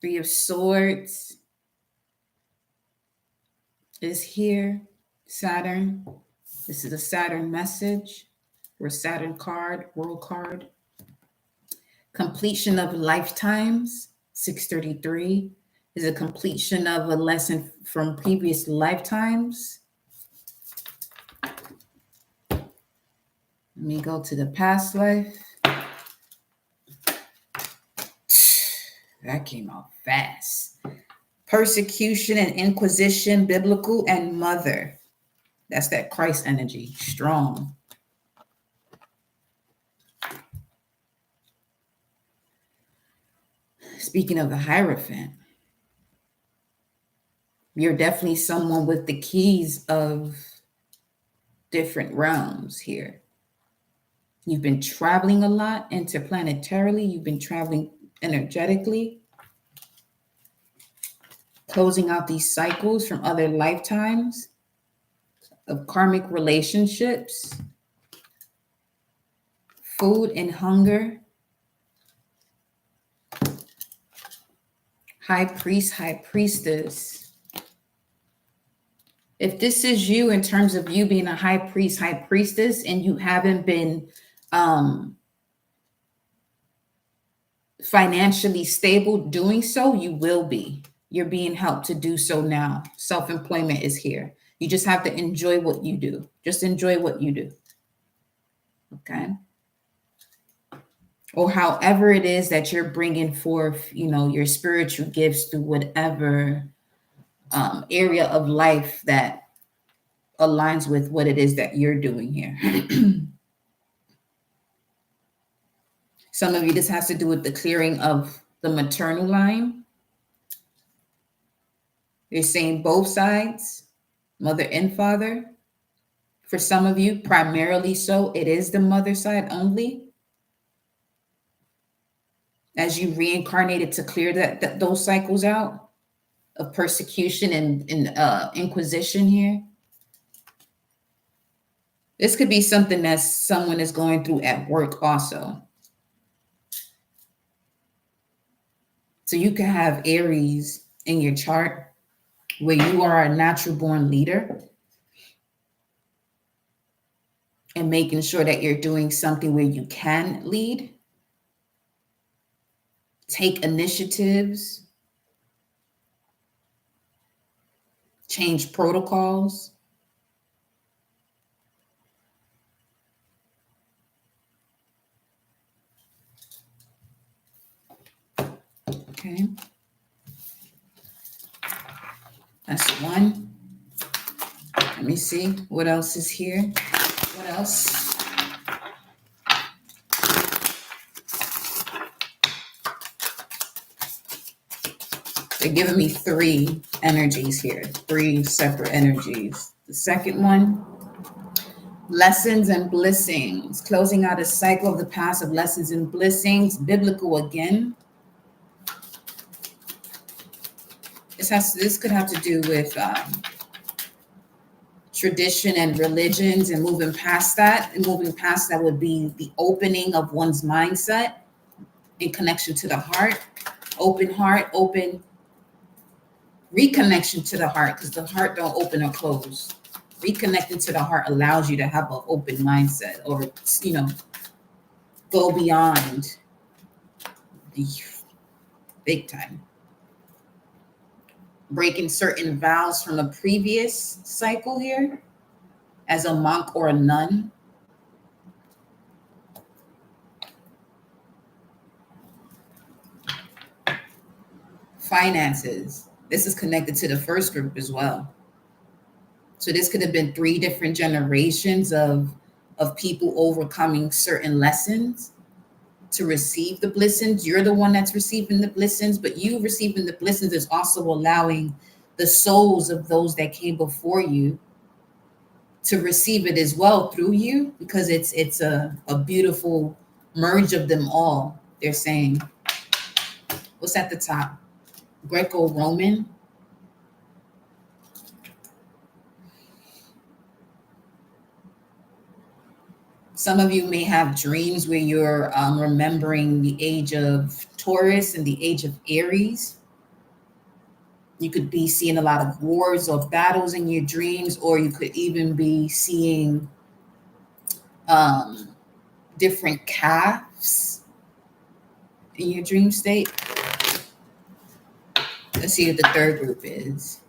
Three of Swords is here. Saturn. This is a Saturn message or Saturn card, world card. Completion of lifetimes, 633, is a completion of a lesson from previous lifetimes. Let me go to the past life. That came out fast. Persecution and inquisition, biblical, and mother. That's that Christ energy, strong. Speaking of the Hierophant, you're definitely someone with the keys of different realms here. You've been traveling a lot interplanetarily. You've been traveling energetically, closing out these cycles from other lifetimes of karmic relationships, food and hunger. High priest, high priestess. If this is you in terms of you being a high priest, high priestess, and you haven't been financially stable doing so, you will be. You're being helped to do so now. Self-employment is here. You just have to enjoy what you do. Just enjoy what you do. Okay. Or however it is that you're bringing forth, your spiritual gifts through whatever area of life that aligns with what it is that you're doing here. Some of you, this has to do with the clearing of the maternal line. You're saying both sides, mother and father. For some of you, primarily so, it is the mother side only. As you reincarnated to clear those cycles out of persecution and inquisition here. This could be something that someone is going through at work also. So you can have Aries in your chart where you are a natural born leader and making sure that you're doing something where you can lead, take initiatives, change protocols. Okay. That's one. Let me see what else is here. What else? They're giving me three energies here, three separate energies. The second one, lessons and blessings, closing out a cycle of the past of lessons and blessings, biblical again. This could have to do with tradition and religions and moving past that. And moving past that would be the opening of one's mindset in connection to the heart, open reconnection to the heart, because the heart don't open or close. Reconnecting to the heart allows you to have an open mindset, or go beyond the big time. Breaking certain vows from a previous cycle here as a monk or a nun. Finances. This is connected to the first group as well. So this could have been three different generations of people overcoming certain lessons to receive the blessings. You're the one that's receiving the blessings, but you receiving the blessings is also allowing the souls of those that came before you to receive it as well through you, because it's a beautiful merge of them all. They're saying, what's at the top? Greco-Roman. Some of you may have dreams where you're remembering the age of Taurus and the age of Aries. You could be seeing a lot of wars or battles in your dreams, or you could even be seeing um, different calves in your dream state. Let's see what the third group is.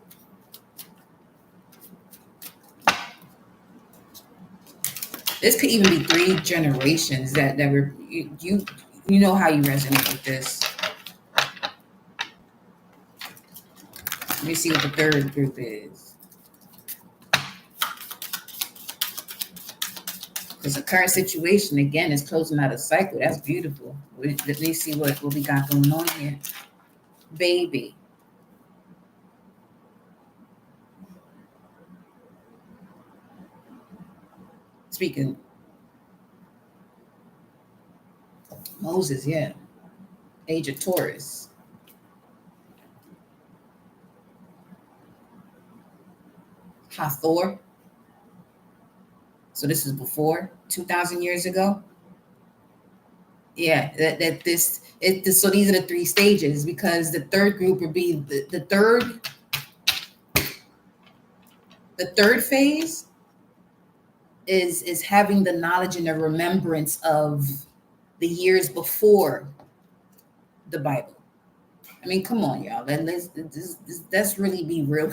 This could even be 3 generations that were you know how you resonate with this. Let me see what the third group is. Because the current situation again is closing out a cycle. That's beautiful. Let me see what we got going on here. Baby. Speaking Moses, yeah. Age of Taurus. Hathor. So this is before 2,000 years ago. Yeah, that this it. So these are the 3 stages, because the third group would be the third phase is having the knowledge and the remembrance of the years before the Bible. I mean, come on, y'all. Let's really be real.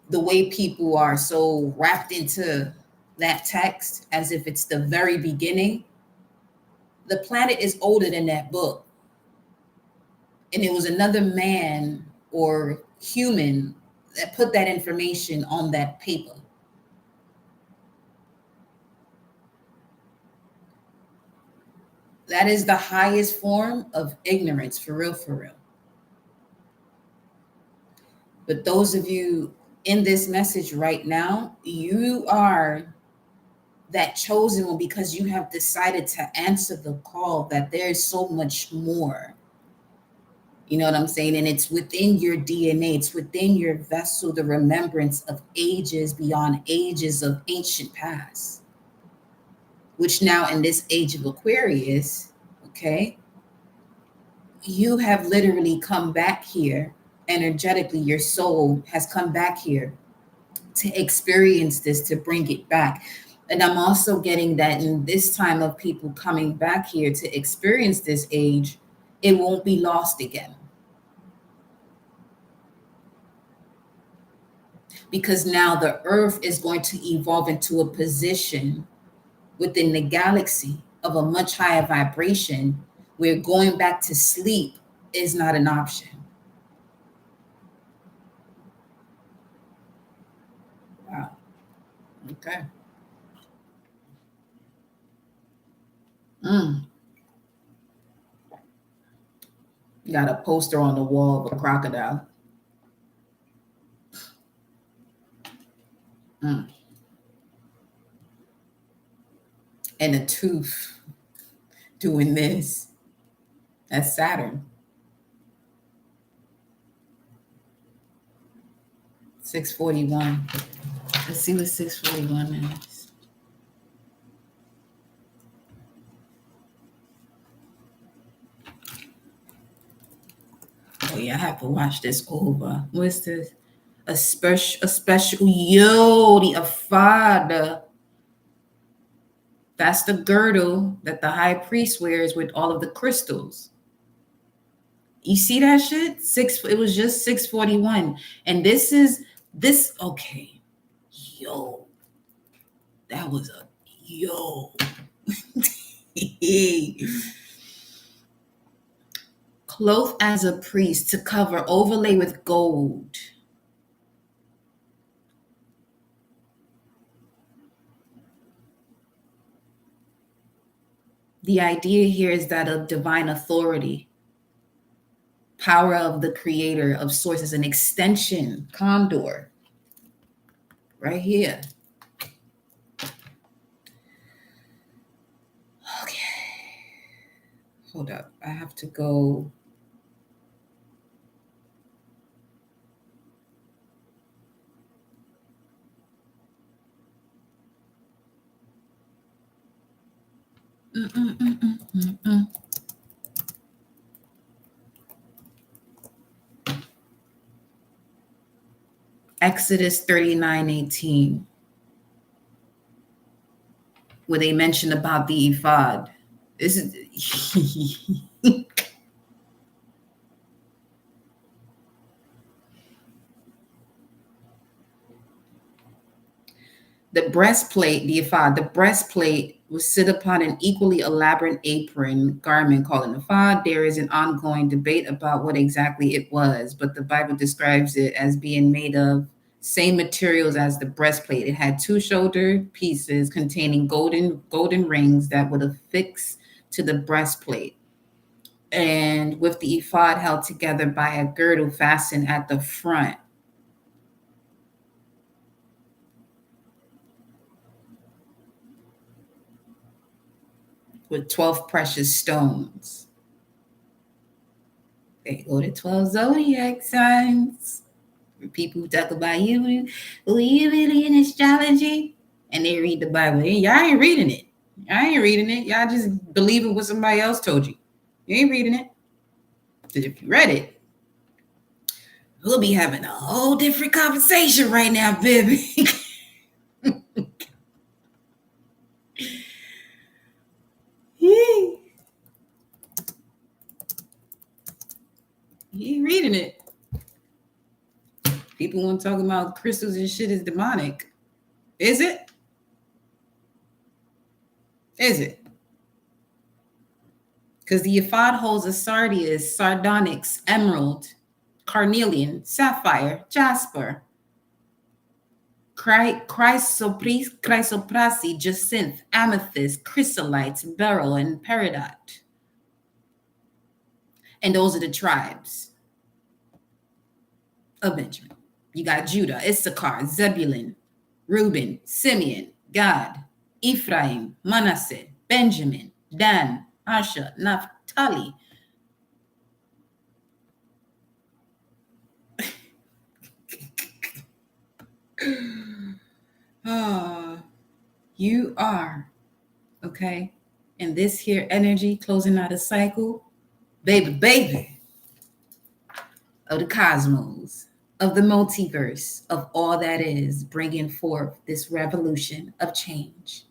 The way people are so wrapped into that text as if it's the very beginning. The planet is older than that book. And it was another man or human that put that information on that paper. That is the highest form of ignorance, for real, for real. But those of you in this message right now, you are that chosen one because you have decided to answer the call that there is so much more. You know what I'm saying? And it's within your DNA, it's within your vessel, the remembrance of ages beyond ages of ancient past, which now in this age of Aquarius, okay, you have literally come back here energetically. Your soul has come back here to experience this, to bring it back. And I'm also getting that in this time of people coming back here to experience this age, it won't be lost again. Because now the earth is going to evolve into a position within the galaxy of a much higher vibration where going back to sleep is not an option. Wow. Okay. Mm. You got a poster on the wall of a crocodile. Mm. And a tooth doing this. That's Saturn. 641. Let's see what 641 is. Oh yeah, I have to watch this over. What's this? A special, yo, the Afada. That's the girdle that the high priest wears with all of the crystals. You see that shit? It was just 641. And this, okay. Yo, that was a yo. Clothed as a priest, to cover, overlay with gold. The idea here is that of divine authority, power of the creator, of source, is an extension, condor, right here. Okay. Hold up. I have to go. Exodus 39:18, where they mention about the ephod. This is the breastplate, the ephod. The breastplate was sit upon an equally elaborate apron garment called an ephod. There is an ongoing debate about what exactly it was, but the Bible describes it as being made of same materials as the breastplate. It had two shoulder pieces containing golden rings that would affix to the breastplate, and with the ephod held together by a girdle fastened at the front. With 12 precious stones. They go to 12 zodiac signs. For people who talk about you really in astrology, and they read the Bible. Y'all ain't reading it. Y'all ain't reading it. Y'all just believing what somebody else told you. You ain't reading it. Because if you read it, we'll be having a whole different conversation right now, baby. You ain't reading it. People want to talk about crystals and shit is demonic. Is it? Is it? Because the ephod holds a sardius, sardonyx, emerald, carnelian, sapphire, jasper, chrysoprase, jacinth, amethyst, chrysolites, beryl, and peridot. And those are the tribes of Benjamin. You got Judah, Issachar, Zebulun, Reuben, Simeon, Gad, Ephraim, Manasseh, Benjamin, Dan, Asher, Naphtali. You are, okay, in this here energy, closing out a cycle, baby, of the cosmos, of the multiverse, of all that is, bringing forth this revolution of change.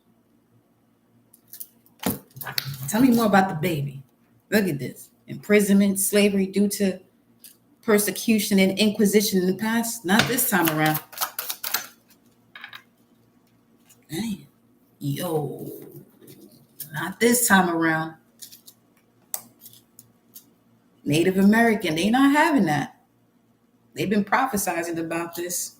Tell me more about the baby. Look at this. Imprisonment, slavery due to persecution and inquisition in the past. Not this time around. Man. Yo. Not this time around. Native American, they not having that. They've been prophesizing about this.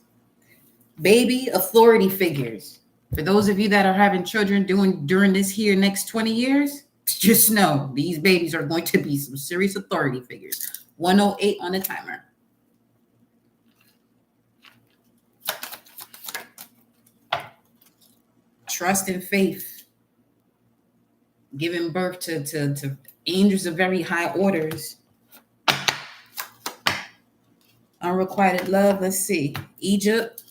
Baby authority figures. For those of you that are having children during this here next 20 years, just know these babies are going to be some serious authority figures. 108 on the timer. Trust and faith. Giving birth to angels of very high orders. Unrequited love. Let's see. Egypt.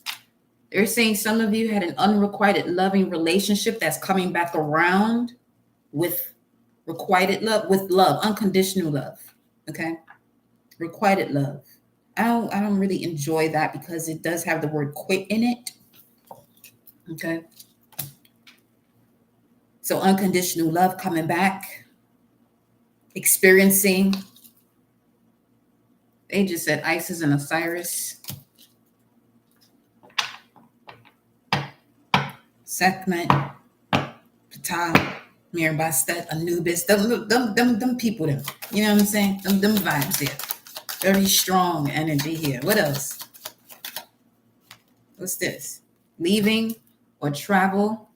They're saying some of you had an unrequited loving relationship that's coming back around with requited love, with love, unconditional love. Okay. Requited love. I don't really enjoy that because it does have the word quit in it. Okay. So unconditional love coming back, experiencing. They just said Isis and Osiris. Sekhmet, Ptah, Mirabastet, Anubis, them people them. You know what I'm saying? Them vibes here. Very strong energy here. What else? What's this? Leaving or travel.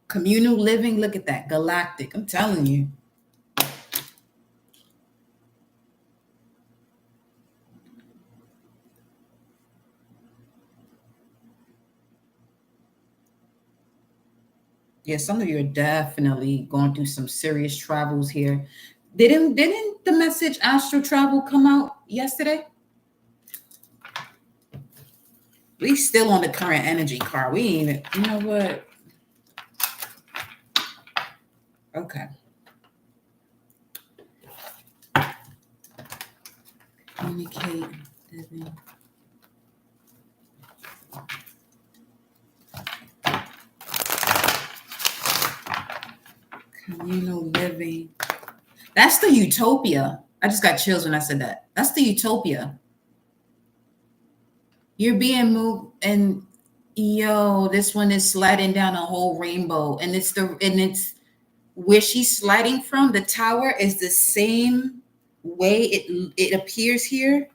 Communal living. Look at that. Galactic. I'm telling you. Yeah, some of you are definitely going through some serious travels here. Didn't the message astral travel come out yesterday? We still on the current energy card. We ain't, you know what? Okay. Communicate, living. Communal living. That's the utopia. I just got chills when I said that. That's the utopia. You're being moved, and yo, this one is sliding down a whole rainbow, and it's where she's sliding from. The tower is the same way it appears here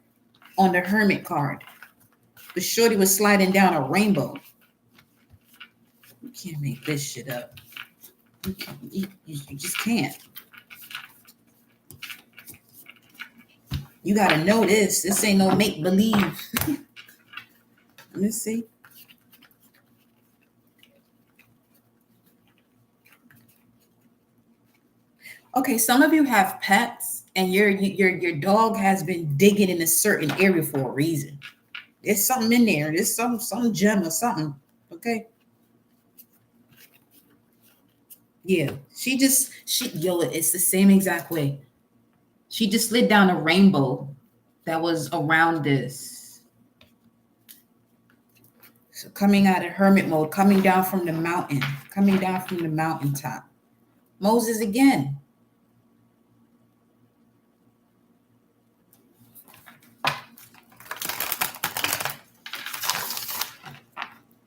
on the hermit card. The shorty was sliding down a rainbow. You can't make this shit up. You just can't. You gotta know this. This ain't no make believe. Let me see. Okay, some of you have pets, and your dog has been digging in a certain area for a reason. There's something in there. There's some gem or something. Okay. Yeah. Yo, it's the same exact way. She just slid down a rainbow that was around this. So coming out of hermit mode, coming down from the mountain, coming down from the mountaintop. Moses again.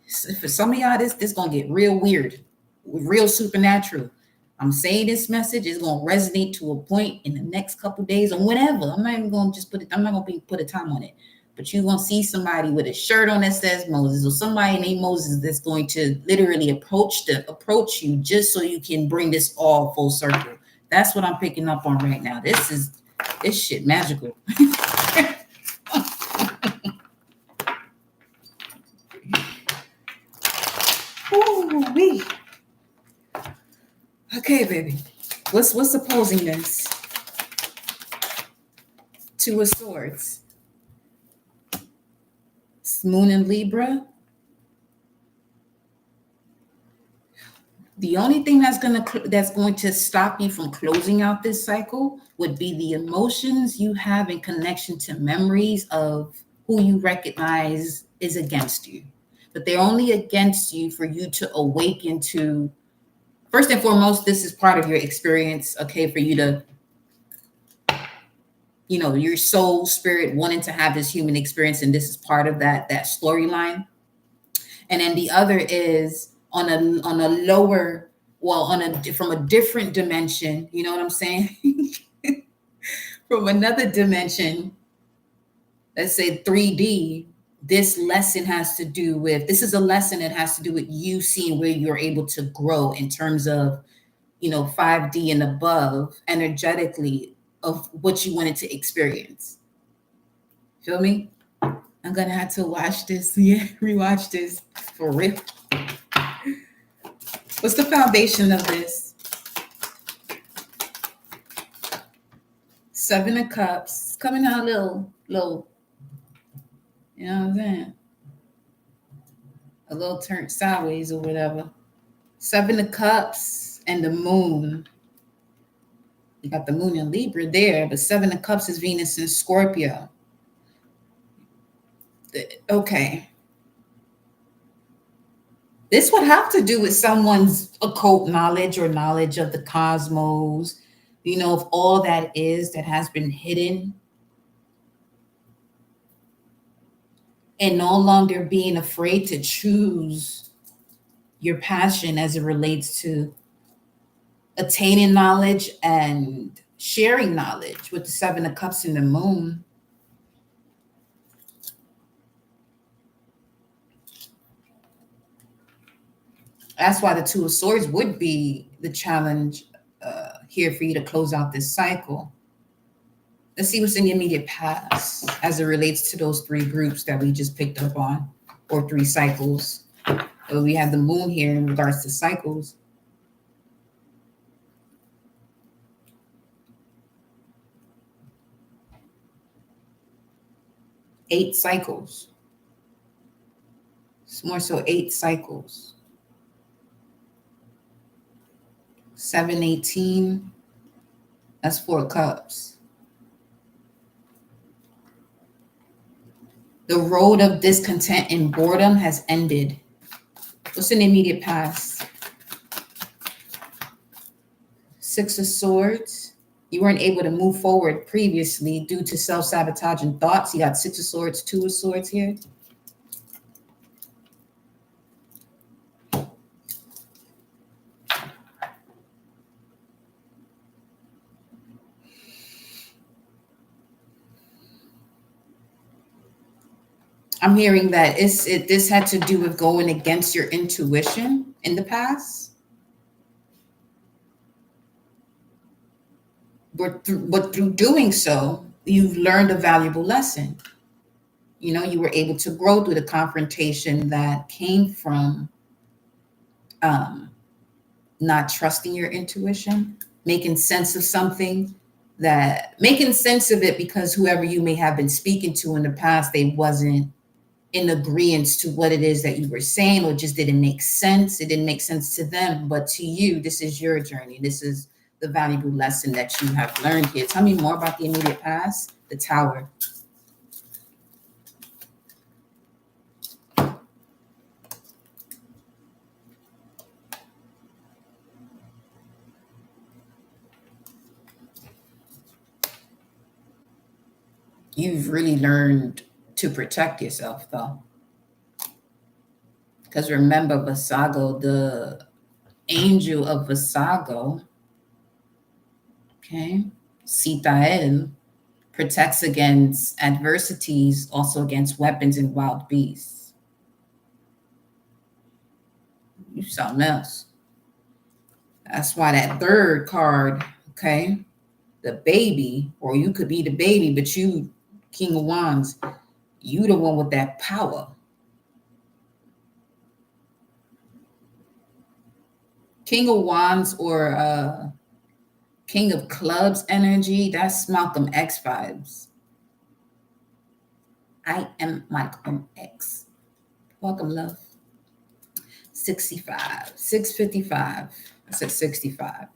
So for some of y'all, this gonna get real weird, real supernatural. I'm saying this message is gonna resonate to a point in the next couple days or whenever. I'm not even gonna just I'm not gonna put a time on it. But you're gonna see somebody with a shirt on that says Moses, or somebody named Moses that's going to literally approach you just so you can bring this all full circle. That's what I'm picking up on right now. This shit magical. Ooh-wee. Okay, baby. What's opposing this? Two of Swords. Moon in Libra. The only thing that's going to stop you from closing out this cycle would be the emotions you have in connection to memories of who you recognize is against you. But they're only against you for you to awaken to. First and foremost, this is part of your experience, okay, for you to, your soul, spirit wanting to have this human experience, and this is part of that storyline. And then the other is on a lower, from a different dimension, you know what I'm saying? From another dimension, let's say 3D, this is a lesson that has to do with you seeing where you're able to grow in terms of, 5D and above energetically of what you wanted to experience. Feel me? I'm gonna have to watch this. Yeah, rewatch this for real. What's the foundation of this? Seven of Cups. Coming out a little, you know what I'm saying? A little turned sideways or whatever. Seven of Cups and the Moon. You got the Moon in Libra there, but Seven of Cups is Venus in Scorpio. Okay. This would have to do with someone's occult knowledge or knowledge of the cosmos, of all that is that has been hidden, and no longer being afraid to choose your passion as it relates to attaining knowledge and sharing knowledge with the Seven of Cups and the Moon. That's why the Two of Swords would be the challenge here for you to close out this cycle. Let's see what's in the immediate past as it relates to those three groups that we just picked up on, or three cycles. So we have the Moon here in regards to cycles. Eight cycles. It's more so 8 cycles. 718. That's 4 cups. The road of discontent and boredom has ended. What's in the immediate past? 6 of Swords. You weren't able to move forward previously due to self-sabotaging thoughts. You got 6 of Swords, 2 of Swords here. I'm hearing that this had to do with going against your intuition in the past. But through doing so, you've learned a valuable lesson. You were able to grow through the confrontation that came from not trusting your intuition, making sense of something, making sense of it because whoever you may have been speaking to in the past, they wasn't in agreement to what it is that you were saying, or just didn't make sense. It didn't make sense to them, but to you, this is your journey. This is the valuable lesson that you have learned here. Tell me more about the immediate past. The Tower. You've really learned to protect yourself, though. Because remember, Vasago, the angel of Vasago, okay, Sitael, protects against adversities, also against weapons and wild beasts. You something else. That's why that third card, okay, the baby, or you could be the baby, but you, King of Wands, you the one with that power. King of Wands or King of Clubs energy, that's Malcolm X vibes. I am Malcolm X. Welcome, love. 65, 655. I said 65.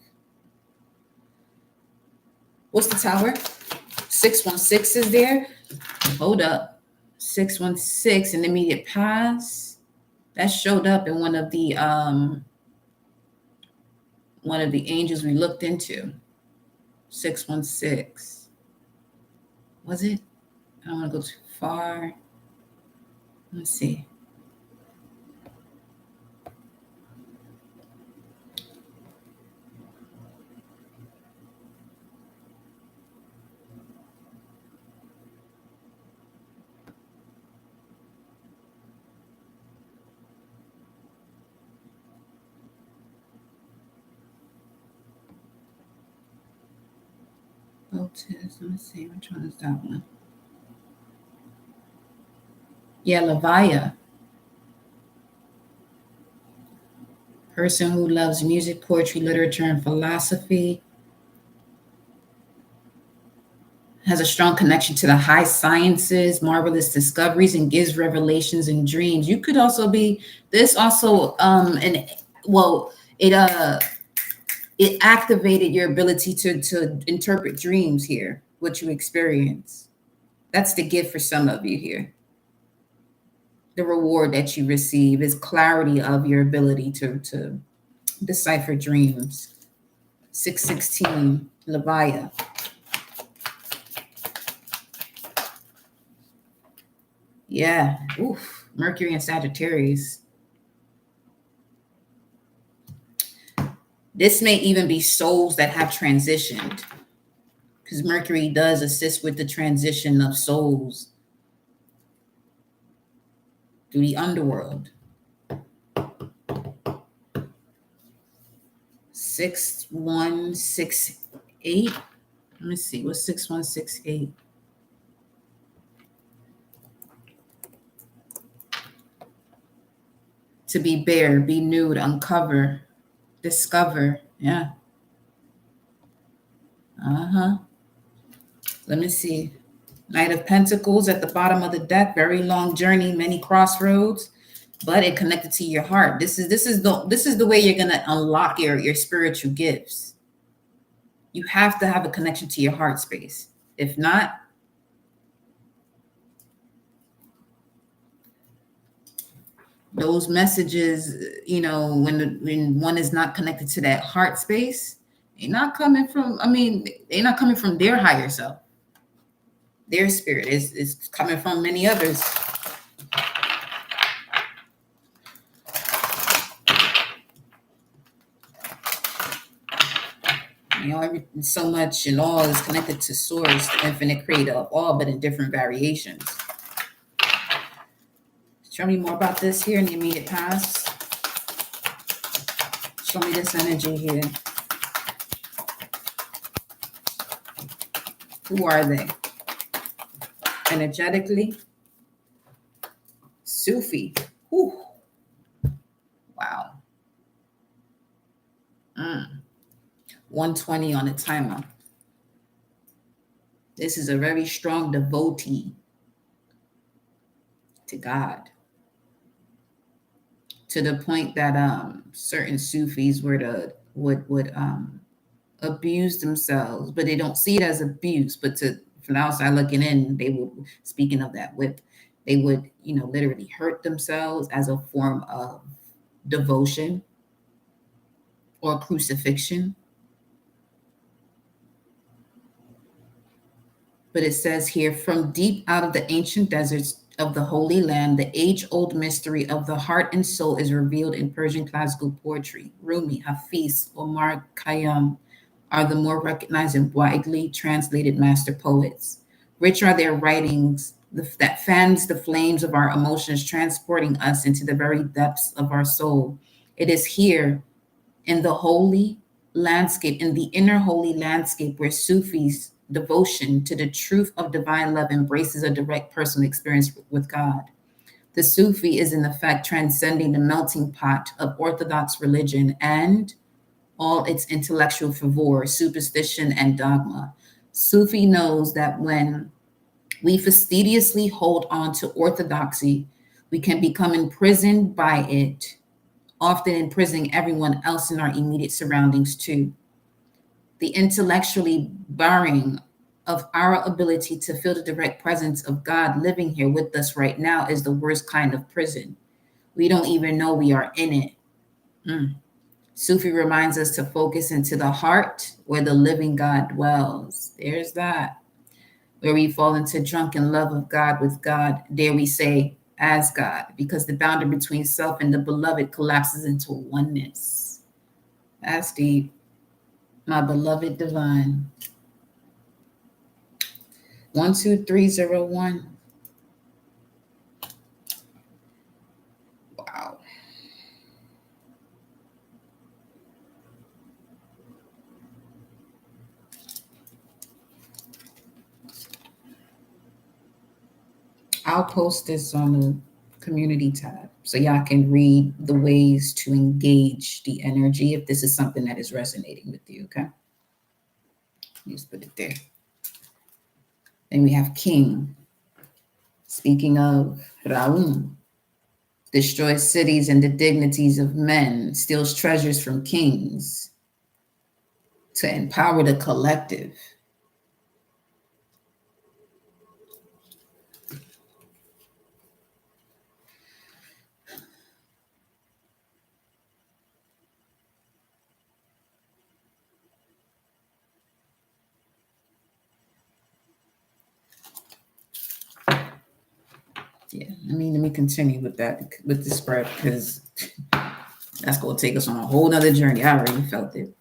What's the Tower? 616 is there. Hold up. 616 in the immediate past. That showed up in one of the angels we looked into. 616. Was it? I don't want to go too far. Let's see. Lotus. Let me see. Which one is that one? Yeah, Levia. Person who loves music, poetry, literature, and philosophy. Has a strong connection to the high sciences, marvelous discoveries, and gives revelations and dreams. You could also be this also it activated your ability to interpret dreams here, what you experience. That's the gift for some of you here. The reward that you receive is clarity of your ability to decipher dreams. 616, Levia. Yeah. Oof. Mercury and Sagittarius. This may even be souls that have transitioned, because Mercury does assist with the transition of souls through the underworld. 6168. Let me see. What's 6168? To be bare, be nude, uncover, discover. Yeah. Let me see. Knight of Pentacles at the bottom of the deck. Very long journey, many crossroads. but it connected to your heart. This is the way you're gonna unlock your spiritual gifts. You have to have a connection to your heart space. If not, those messages, when one is not connected to that heart space, they're not coming from. I mean, they're not coming from their higher self. Their spirit is coming from many others. So much and all is connected to source, the infinite creator of all, but in different variations. Show me more about this here in the immediate past. Show me this energy here. Who are they? Energetically? Sufi. Whew. Wow. 120 on the timer. This is a very strong devotee to God, to the point that certain Sufis would abuse themselves, but they don't see it as abuse. But from the outside looking in, they would, speaking of that whip, they would literally hurt themselves as a form of devotion or crucifixion. But it says here, from deep out of the ancient deserts of the Holy Land, the age-old mystery of the heart and soul is revealed in Persian classical poetry. Rumi, Hafiz, Omar Khayyam are the more recognized and widely translated master poets. Rich are their writings that fans the flames of our emotions, transporting us into the very depths of our soul. It is here in the holy landscape, in the inner holy landscape, where Sufis' devotion to the truth of divine love embraces a direct personal experience with God. The Sufi is, in effect, transcending the melting pot of Orthodox religion and all its intellectual fervor, superstition, and dogma. Sufi knows that when we fastidiously hold on to orthodoxy, we can become imprisoned by it, often imprisoning everyone else in our immediate surroundings too. The intellectually barring of our ability to feel the direct presence of God living here with us right now is the worst kind of prison. We don't even know we are in it. Sufi reminds us to focus into the heart where the living God dwells. There's that. Where we fall into drunken love of God with God, dare we say, as God, because the boundary between self and the beloved collapses into oneness. That's deep. My beloved divine. 12301. Wow. I'll post this on the community tab so y'all can read the ways to engage the energy if this is something that is resonating with you, okay? Just put it there. Then we have King. Speaking of Raun, destroys cities and the dignities of men, steals treasures from kings to empower the collective. Yeah, let me continue with that, with the spread, because that's going to take us on a whole nother journey. I already felt it.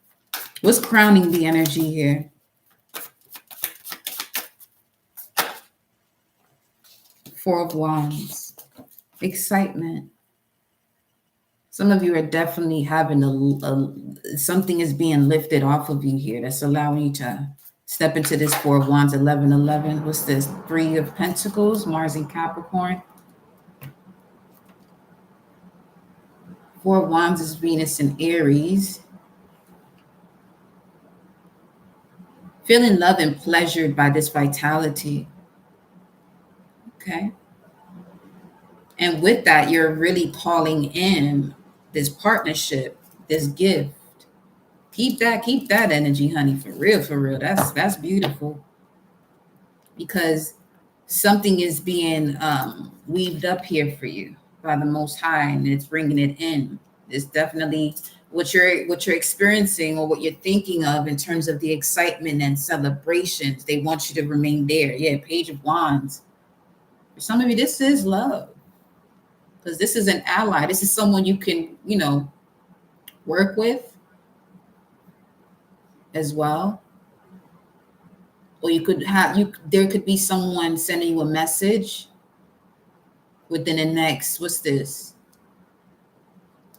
What's crowning the energy here? Four of Wands. Excitement. Some of you are definitely having something is being lifted off of you here that's allowing you to step into this Four of Wands, 1111. What's this? Three of Pentacles, Mars and Capricorn. Four of Wands is Venus and Aries. Feeling love and pleasured by this vitality. Okay. And with that, you're really calling in this partnership, this gift. Keep that energy, honey, for real, for real. That's beautiful because something is being weaved up here for you by the Most High, and it's bringing it in. It's definitely what you're experiencing or what you're thinking of in terms of the excitement and celebrations. They want you to remain there. Yeah, Page of Wands. For some of you, this is love because this is an ally. This is someone you can, work with as well. Or you could have you. There could be someone sending you a message within the next, what's this,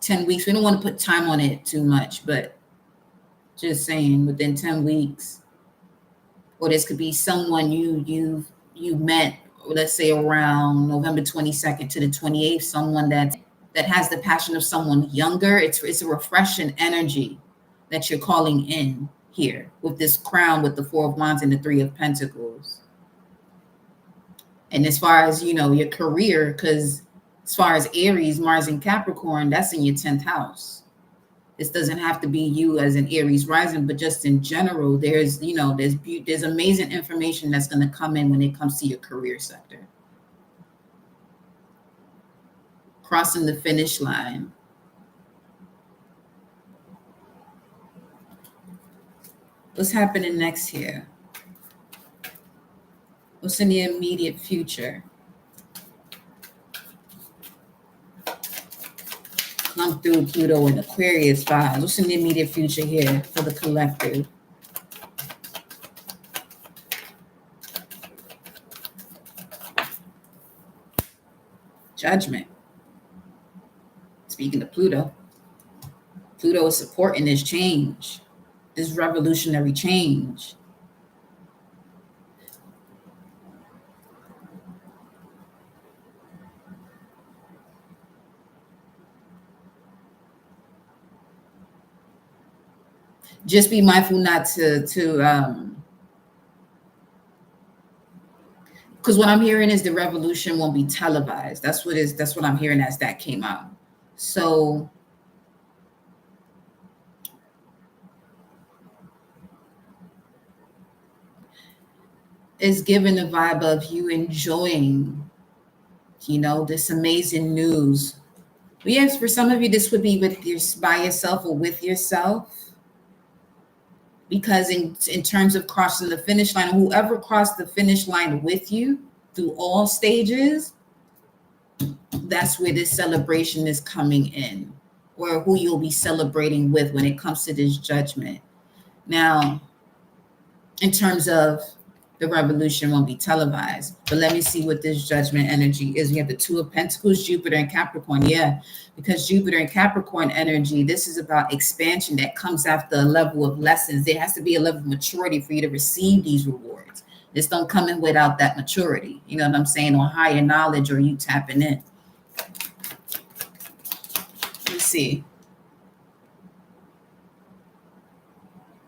10 weeks. We don't want to put time on it too much, but just saying within 10 weeks. Or this could be someone you met, let's say around November 22nd to the 28th, someone that has the passion of someone younger. It's a refreshing energy that you're calling in here with this crown with the Four of Wands and the Three of Pentacles. And as far as your career, because as far as Aries, Mars, and Capricorn, that's in your 10th house. This doesn't have to be you as an Aries rising, but just in general, there's amazing information that's going to come in when it comes to your career sector. Crossing the finish line. What's happening next here? What's in the immediate future? Come through Pluto and Aquarius vibes. What's in the immediate future here for the collective? Judgment. Speaking of Pluto, Pluto is supporting this change, this revolutionary change. Just be mindful not to because what I'm hearing is the revolution won't be televised. That's what I'm hearing as that came out. So it's giving the vibe of you enjoying, this amazing news. But yes, for some of you, this would be by yourself or with yourself. Because in terms of crossing the finish line, whoever crossed the finish line with you through all stages, that's where this celebration is coming in, or who you'll be celebrating with when it comes to this judgment. Now, in terms of the revolution won't be televised, but let me see what this judgment energy is. We have the Two of Pentacles, Jupiter and Capricorn. Yeah, because Jupiter and Capricorn energy, this is about expansion that comes after a level of lessons. There has to be a level of maturity for you to receive these rewards. This don't come in without that maturity. You know what I'm saying? Or higher knowledge, or you tapping in. Let's see.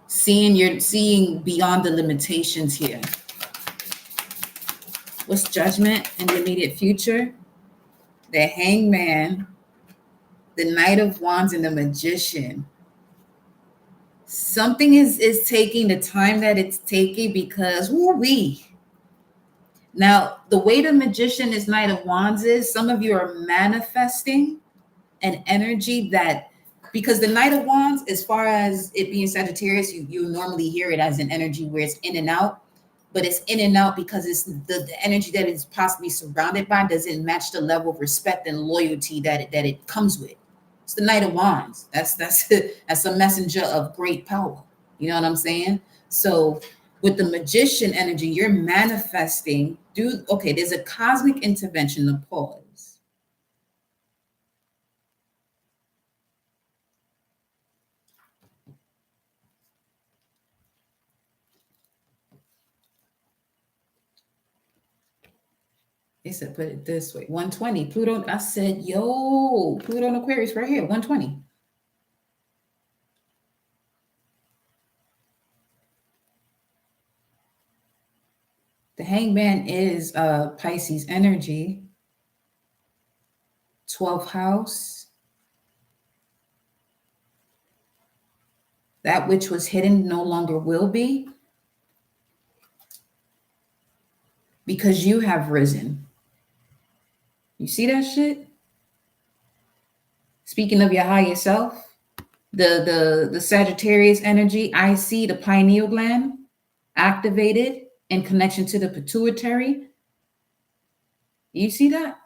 Seeing beyond the limitations here. What's judgment in the immediate future? The Hangman, the Knight of Wands, and the Magician. Something is taking the time that it's taking because woo-wee. Now, the way the Magician is Knight of Wands is, some of you are manifesting an energy that, because the Knight of Wands, as far as it being Sagittarius, you normally hear it as an energy where it's in and out. But it's in and out because it's the energy that it's possibly surrounded by doesn't match the level of respect and loyalty that it comes with. It's the Knight of Wands. That's a messenger of great power. You know what I'm saying? So with the Magician energy, you're manifesting there's a cosmic intervention to pause. They said, put it this way, 120. Pluto, I said, yo, Pluto and Aquarius right here, 120. The Hangman is Pisces energy. 12th house. That which was hidden no longer will be, because you have risen. You see that shit? Speaking of your higher self, the Sagittarius energy, I see the pineal gland activated in connection to the pituitary. You see that?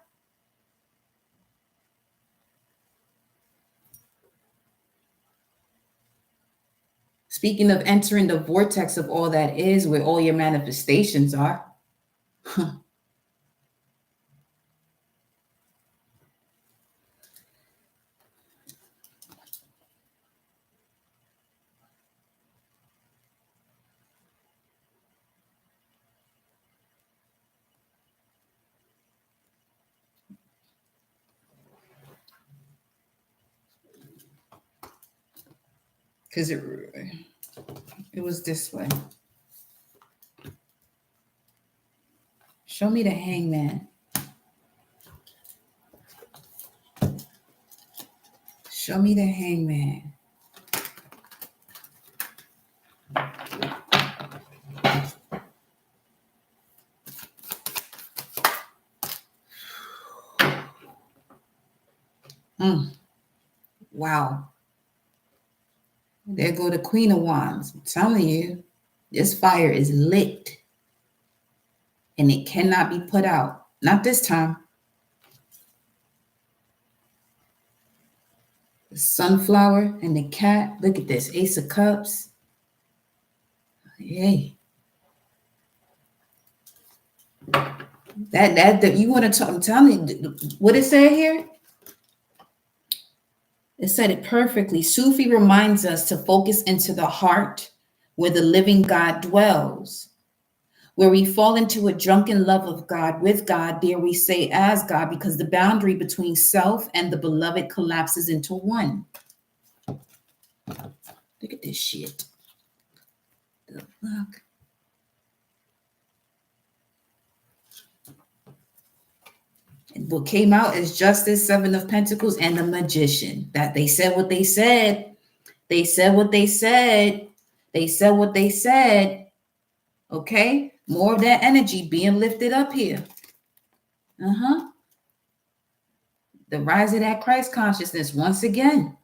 Speaking of entering the vortex of all that is, where all your manifestations are. Because it was this way. Show me the hangman. Show me the hangman. Wow. There go the Queen of Wands. I'm telling you, this fire is lit. And it cannot be put out. Not this time. The sunflower and the cat. Look at this. Ace of Cups. Yay. That you want to talk, I'm telling you, what it said here? It said it perfectly. Sufi reminds us to focus into the heart where the living God dwells. Where we fall into a drunken love of God, with God, dare we say as God, because the boundary between self and the beloved collapses into one. Look at this shit. The fuck? And what came out is Justice, Seven of Pentacles, and the Magician. That they said what they said. They said what they said. They said what they said. Okay? More of that energy being lifted up here. The rise of that Christ consciousness once again.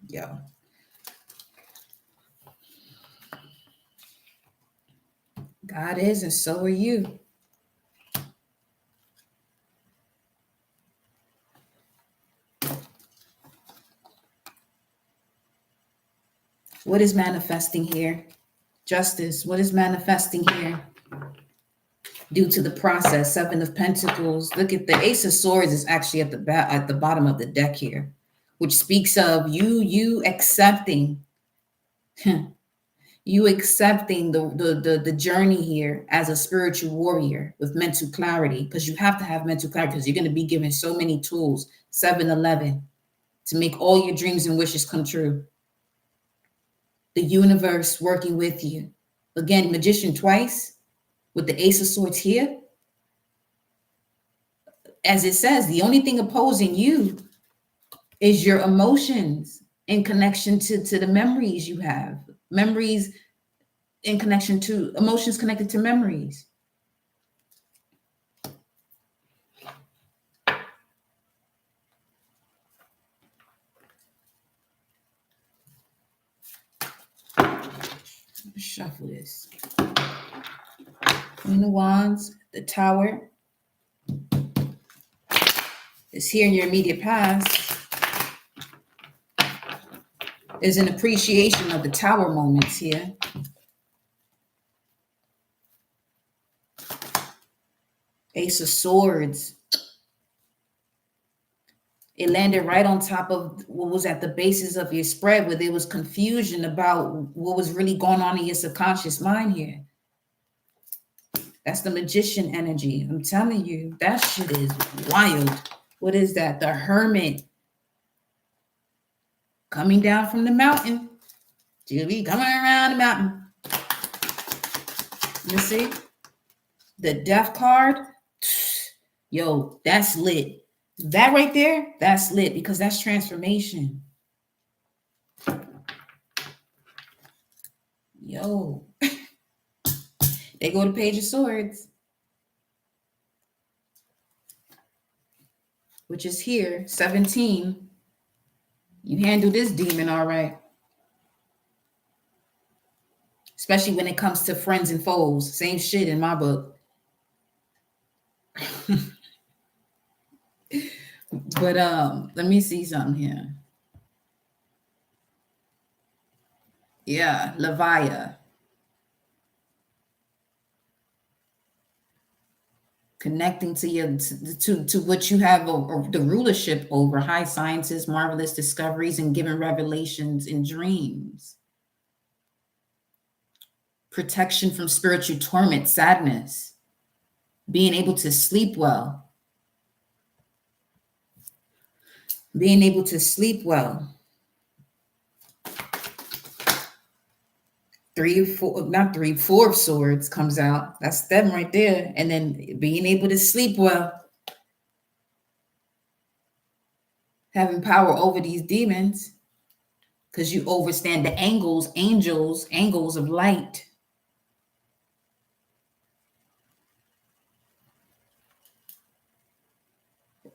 Yo. God is, and so are you. What is manifesting here? Justice. What is manifesting here? Due to the process, Seven of Pentacles. Look at the Ace of Swords is actually at the bottom of the deck here, which speaks of you accepting, you accepting the journey here as a spiritual warrior with mental clarity, because you have to have mental clarity, because you're going to be given so many tools. 7-11 to make all your dreams and wishes come true. The universe working with you. Again, Magician twice with the Ace of Swords here. As it says, the only thing opposing you is your emotions in connection to the memories you have. Memories in connection to emotions connected to memories. Shuffle this. Queen of Wands, the Tower is here in your immediate past. There's an appreciation of the Tower moments here. Ace of Swords. It landed right on top of what was at the basis of your spread, where there was confusion about what was really going on in your subconscious mind here. That's the Magician energy. I'm telling you, that shit is wild. What is that? The Hermit coming down from the mountain. She'll be coming around the mountain. You see? The death card, yo, that's lit. That right there, that's lit because that's transformation. Yo, they go to Page of Swords, which is here, 17. You handle this demon all right. Especially when it comes to friends and foes. Same shit in my book. But let me see something here. Yeah, Levia. Connecting to your to what you have or the rulership over, high sciences, marvelous discoveries, and given revelations in dreams. Protection from spiritual torment, sadness, being able to sleep well. Being able to sleep well. 4 of swords comes out. That's them right there. And then being able to sleep well. Having power over these demons. Because you overstand the angles of light.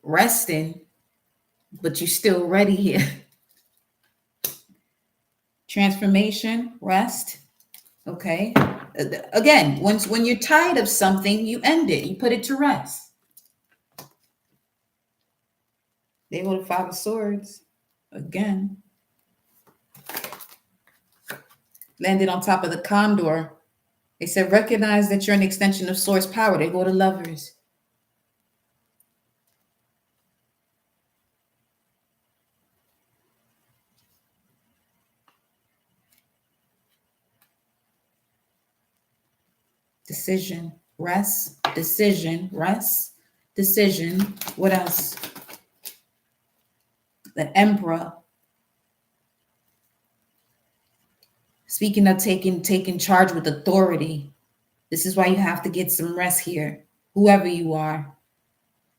Resting, but you still ready here. Transformation, rest. Okay. Again, when you're tired of something, you end it. You put it to rest. They go to 5 of Swords again. Landed on top of the Condor. They said, recognize that you're an extension of source power. They go to Lovers. Decision, rest, decision, rest, decision. What else? The Emperor. Speaking of taking charge with authority. This is why you have to get some rest here, whoever you are.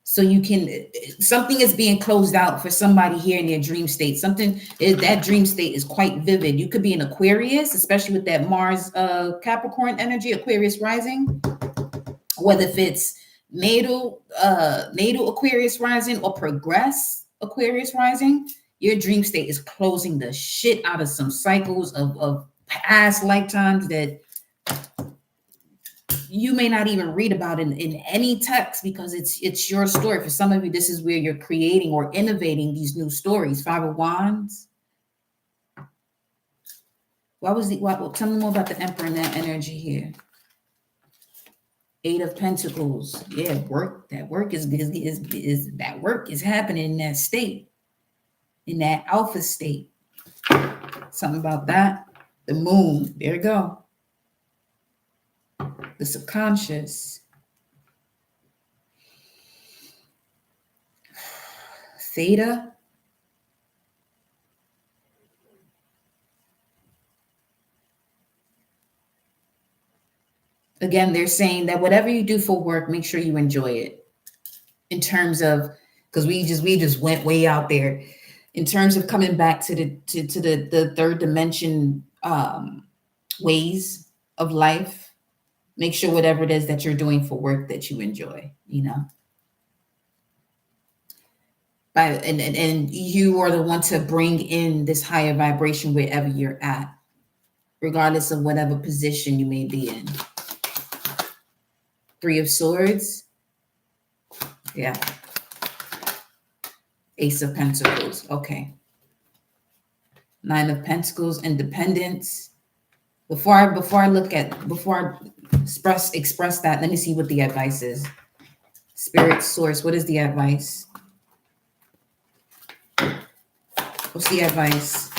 So you can, something is being closed out for somebody here in their dream state. That dream state is quite vivid. You could be an Aquarius, especially with that Mars Capricorn energy, Aquarius rising, whether if it's natal Aquarius rising or progress Aquarius rising, your dream state is closing the shit out of some cycles of past lifetimes that you may not even read about in any text because it's your story. For some of you, this is where you're creating or innovating these new stories. 5 of Wands. Tell me more about the Emperor and that energy here. 8 of Pentacles. Yeah, work. That work is happening in that state, in that alpha state. Something about that. The Moon. There you go. The subconscious. Theta. Again, they're saying that whatever you do for work, make sure you enjoy it. In terms of, because we just went way out there. In terms of coming back to the third dimension ways of life, make sure whatever it is that you're doing for work that you enjoy, and you are the one to bring in this higher vibration wherever you're at, regardless of whatever position you may be in. 3 of Swords. Yeah. Ace of Pentacles. Okay. 9 of Pentacles, independence. Before I express that, let me see what the advice is. Spirit source, what is the advice? What's the advice?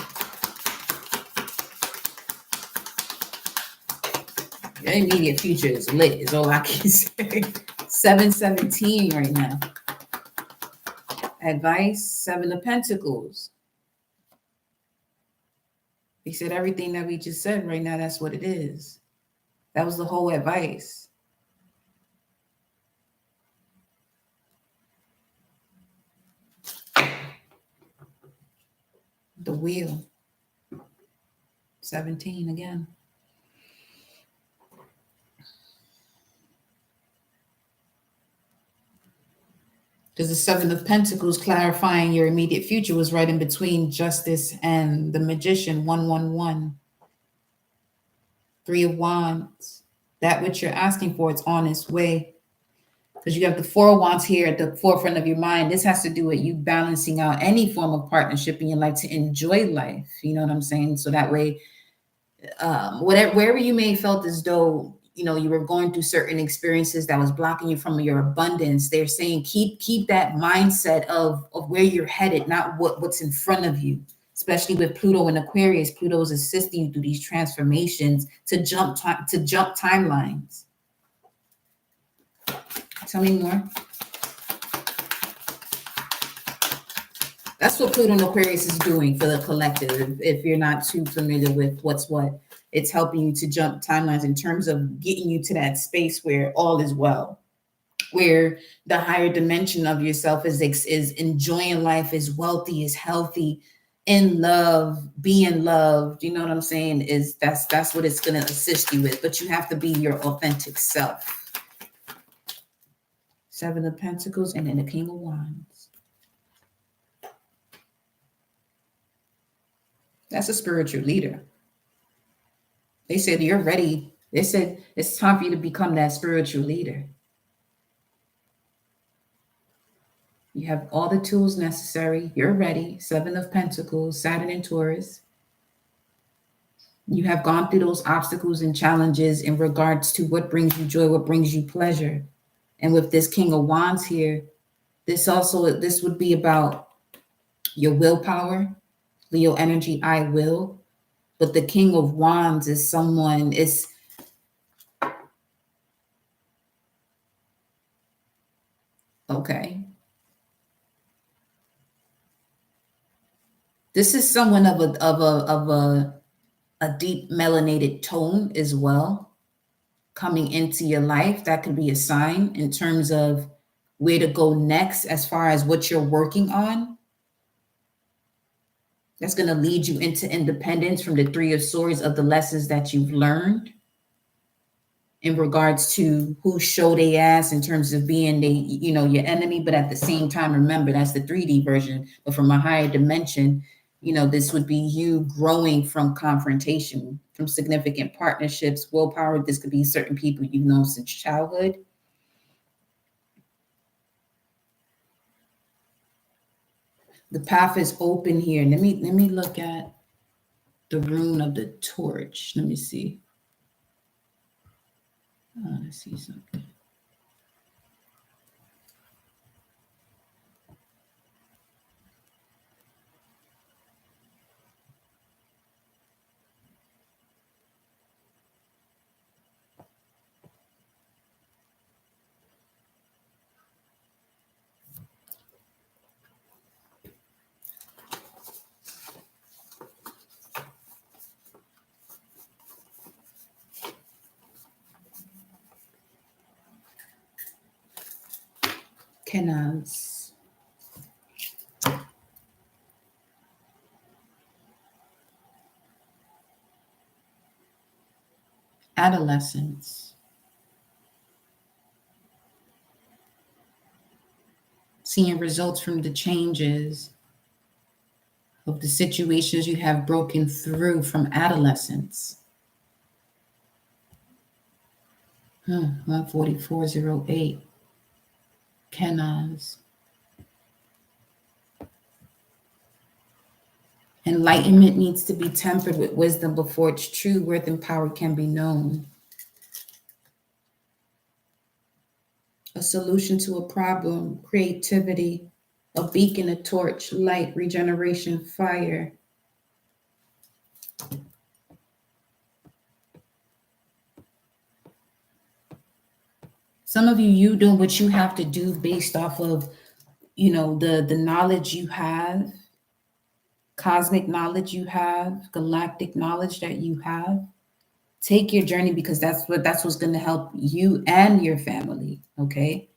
Your immediate future is lit, is all I can say. 717 right now. Advice, 7 of Pentacles. He said everything that we just said right now, that's what it is. That was the whole advice. The wheel. 17 again. Because the Seven of Pentacles clarifying your immediate future was right in between Justice and the Magician, 111. Three of Wands. That which you're asking for, it's on its way. Because you have the Four of Wands here at the forefront of your mind. This has to do with you balancing out any form of partnership in your life to enjoy life. You know what I'm saying? So that way, wherever you may have felt as though you were going through certain experiences that was blocking you from your abundance, they're saying keep that mindset of where you're headed, not what's in front of you. Especially with Pluto and Aquarius, Pluto is assisting you through these transformations to jump timelines. Tell me more. That's what Pluto and Aquarius is doing for the collective. If you're not too familiar with what's what, it's helping you to jump timelines in terms of getting you to that space where all is well, where the higher dimension of yourself is enjoying life, is wealthy, is healthy, in love, being loved. You know what I'm saying? That's what it's going to assist you with. But you have to be your authentic self. Seven of Pentacles and then the King of Wands. That's a spiritual leader. They said you're ready. They said it's time for you to become that spiritual leader. You have all the tools necessary. You're ready. Seven of Pentacles, Saturn and Taurus. You have gone through those obstacles and challenges in regards to what brings you joy, what brings you pleasure. And with this King of Wands here, this would be about your willpower, Leo energy, I will. But the King of Wands is someone, okay. This is someone of a deep melanated tone as well coming into your life. That could be a sign in terms of where to go next as far as what you're working on. That's going to lead you into independence from the Three of Swords of the lessons that you've learned in regards to who show they ass in terms of being your enemy. But at the same time, remember, that's the 3D version. But from a higher dimension, this would be you growing from confrontation, from significant partnerships, willpower. This could be certain people you've known since childhood. The path is open here. Let me look at the rune of the torch. Let me see. Let's see something. Canals. Adolescence. Seeing results from the changes of the situations you have broken through from adolescence. 14408. Canals. Enlightenment needs to be tempered with wisdom before its true worth and power can be known. A solution to a problem, creativity, a beacon, a torch, light, regeneration, fire. Some of you doing what you have to do based off of, the knowledge you have, cosmic knowledge you have, galactic knowledge that you have. Take your journey because that's what's going to help you and your family. Okay.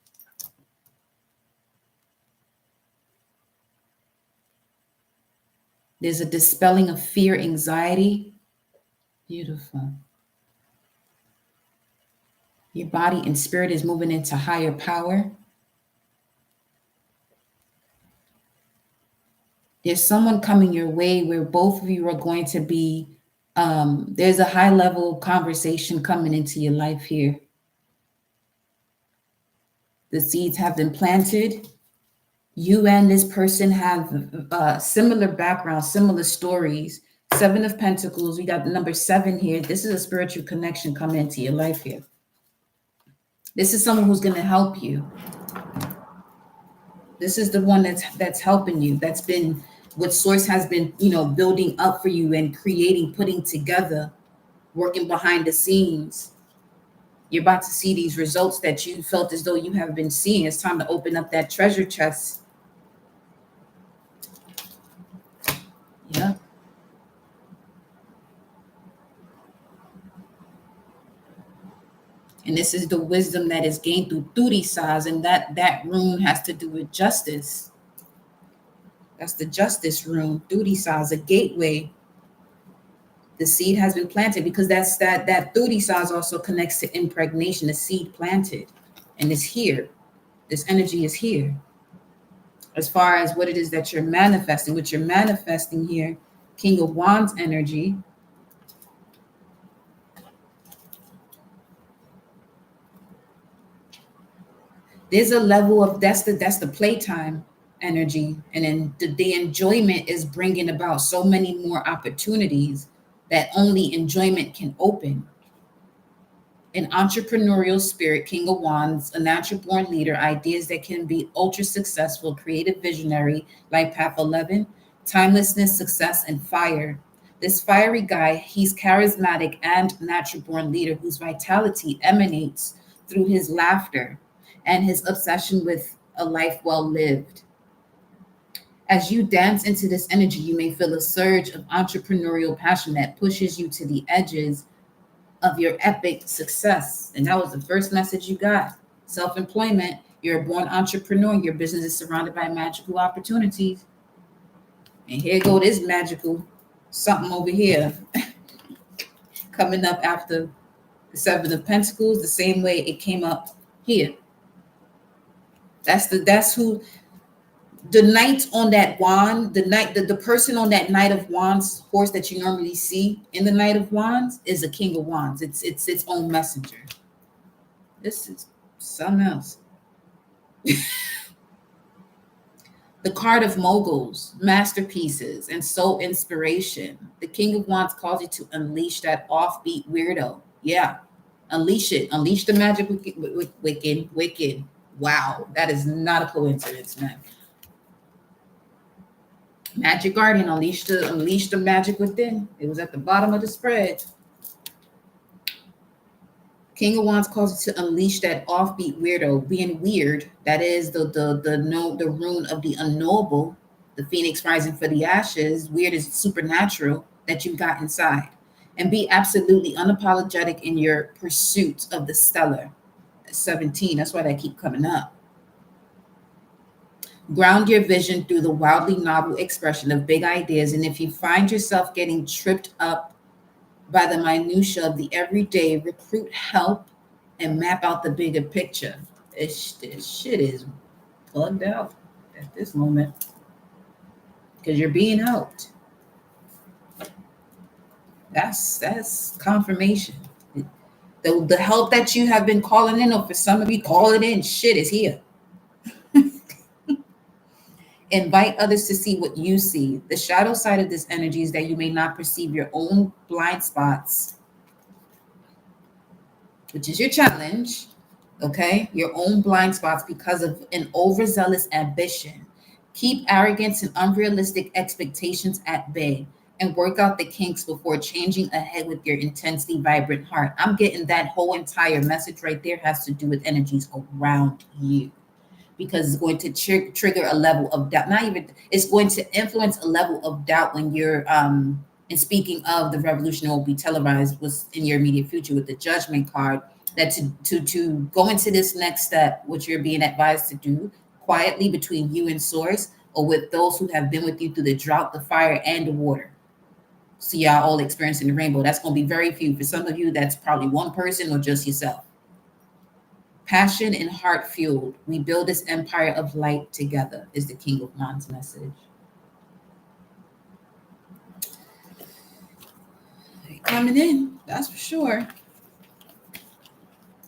There's a dispelling of fear, anxiety. Beautiful. Your body and spirit is moving into higher power. There's someone coming your way where both of you are going to be, there's a high level conversation coming into your life here. The seeds have been planted. You and this person have similar backgrounds, similar stories. Seven of Pentacles, we got the number 7 here. This is a spiritual connection coming into your life here. This is someone who's going to help you. This is the one that's helping you. That's been what source has been, building up for you and creating, putting together, working behind the scenes. You're about to see these results that you felt as though you have been seeing. It's time to open up that treasure chest. Yeah. And this is the wisdom that is gained through duty size, and that rune has to do with justice. That's the justice rune, duty size, a gateway. The seed has been planted because that duty size also connects to impregnation, the seed planted, and it's here. This energy is here. As far as what it is that you're manifesting, what you're manifesting here, King of Wands energy. There's a level of that's the playtime energy, and then the enjoyment is bringing about so many more opportunities that only enjoyment can open. An entrepreneurial spirit, King of Wands, a natural born leader, ideas that can be ultra successful, creative visionary, like Path 11, timelessness, success, and fire. This fiery guy, he's charismatic and natural born leader whose vitality emanates through his laughter and his obsession with a life well lived. As you dance into this energy, you may feel a surge of entrepreneurial passion that pushes you to the edges of your epic success. And that was the first message you got. Self-employment, you're a born entrepreneur, your business is surrounded by magical opportunities. And here go this magical something over here coming up after the 7 of Pentacles, the same way it came up here. That's who the knight on that wand, the person on that Knight of Wands horse that you normally see in the Knight of Wands is a King of Wands. It's its own messenger. This is something else. The card of moguls, masterpieces, and soul inspiration. The King of Wands calls you to unleash that offbeat weirdo. Yeah, unleash it. Unleash the magic wicked. Wow, that is not a coincidence, man. Magic Guardian, unleash the magic within. It was at the bottom of the spread. King of Wands calls you to unleash that offbeat weirdo, being weird. That is the rune of the unknowable, the phoenix rising for the ashes. Weird is supernatural that you got inside, and be absolutely unapologetic in your pursuit of the stellar. 17. That's why that keep coming up. Ground your vision through the wildly novel expression of big ideas. And if you find yourself getting tripped up by the minutia of the everyday, recruit help and map out the bigger picture. This shit is plugged out at this moment because you're being helped. That's confirmation. The help that you have been calling in, or for some of you calling in, shit is here. Invite others to see what you see. The shadow side of this energy is that you may not perceive your own blind spots, which is your challenge, okay? Your own blind spots because of an overzealous ambition. Keep arrogance and unrealistic expectations at bay and work out the kinks before changing ahead with your intensely vibrant heart. I'm getting that whole entire message right there has to do with energies around you, because it's going to trigger a level of doubt. Not even, it's going to influence a level of doubt when you're And speaking of the revolution that will be televised, was in your immediate future with the judgment card, that to go into this next step, which you're being advised to do quietly between you and source, or with those who have been with you through the drought, the fire, and the water. So y'all all experiencing the rainbow. That's going to be very few. For some of you, that's probably one person or just yourself. Passion and heart fueled, we build this empire of light together, is the King of Wands message. They coming in, that's for sure.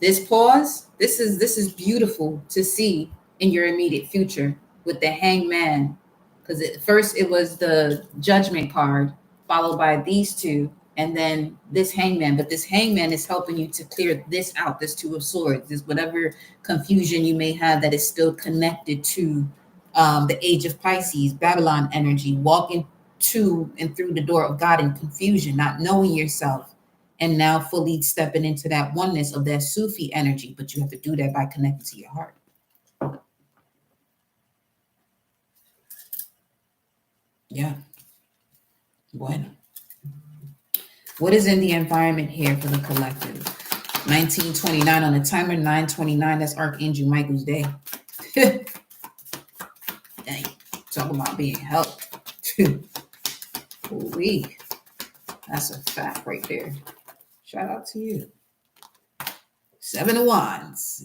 This pause, this is beautiful to see in your immediate future with the Hangman, because first it was the Judgment card, followed by these two, and then this Hangman. But this Hangman is helping you to clear this out, this Two of Swords, this whatever confusion you may have that is still connected to the Age of Pisces, Babylon energy, walking to and through the door of God in confusion, not knowing yourself, and now fully stepping into that oneness of that Sufi energy. But you have to do that by connecting to your heart. Yeah. Bueno. What is in the environment here for the collective? 1929 on the timer, 929. That's Archangel Michael's day. Dang. Talk about being helped. Ooh-wee. That's a fact right there. Shout out to you. Seven of Wands.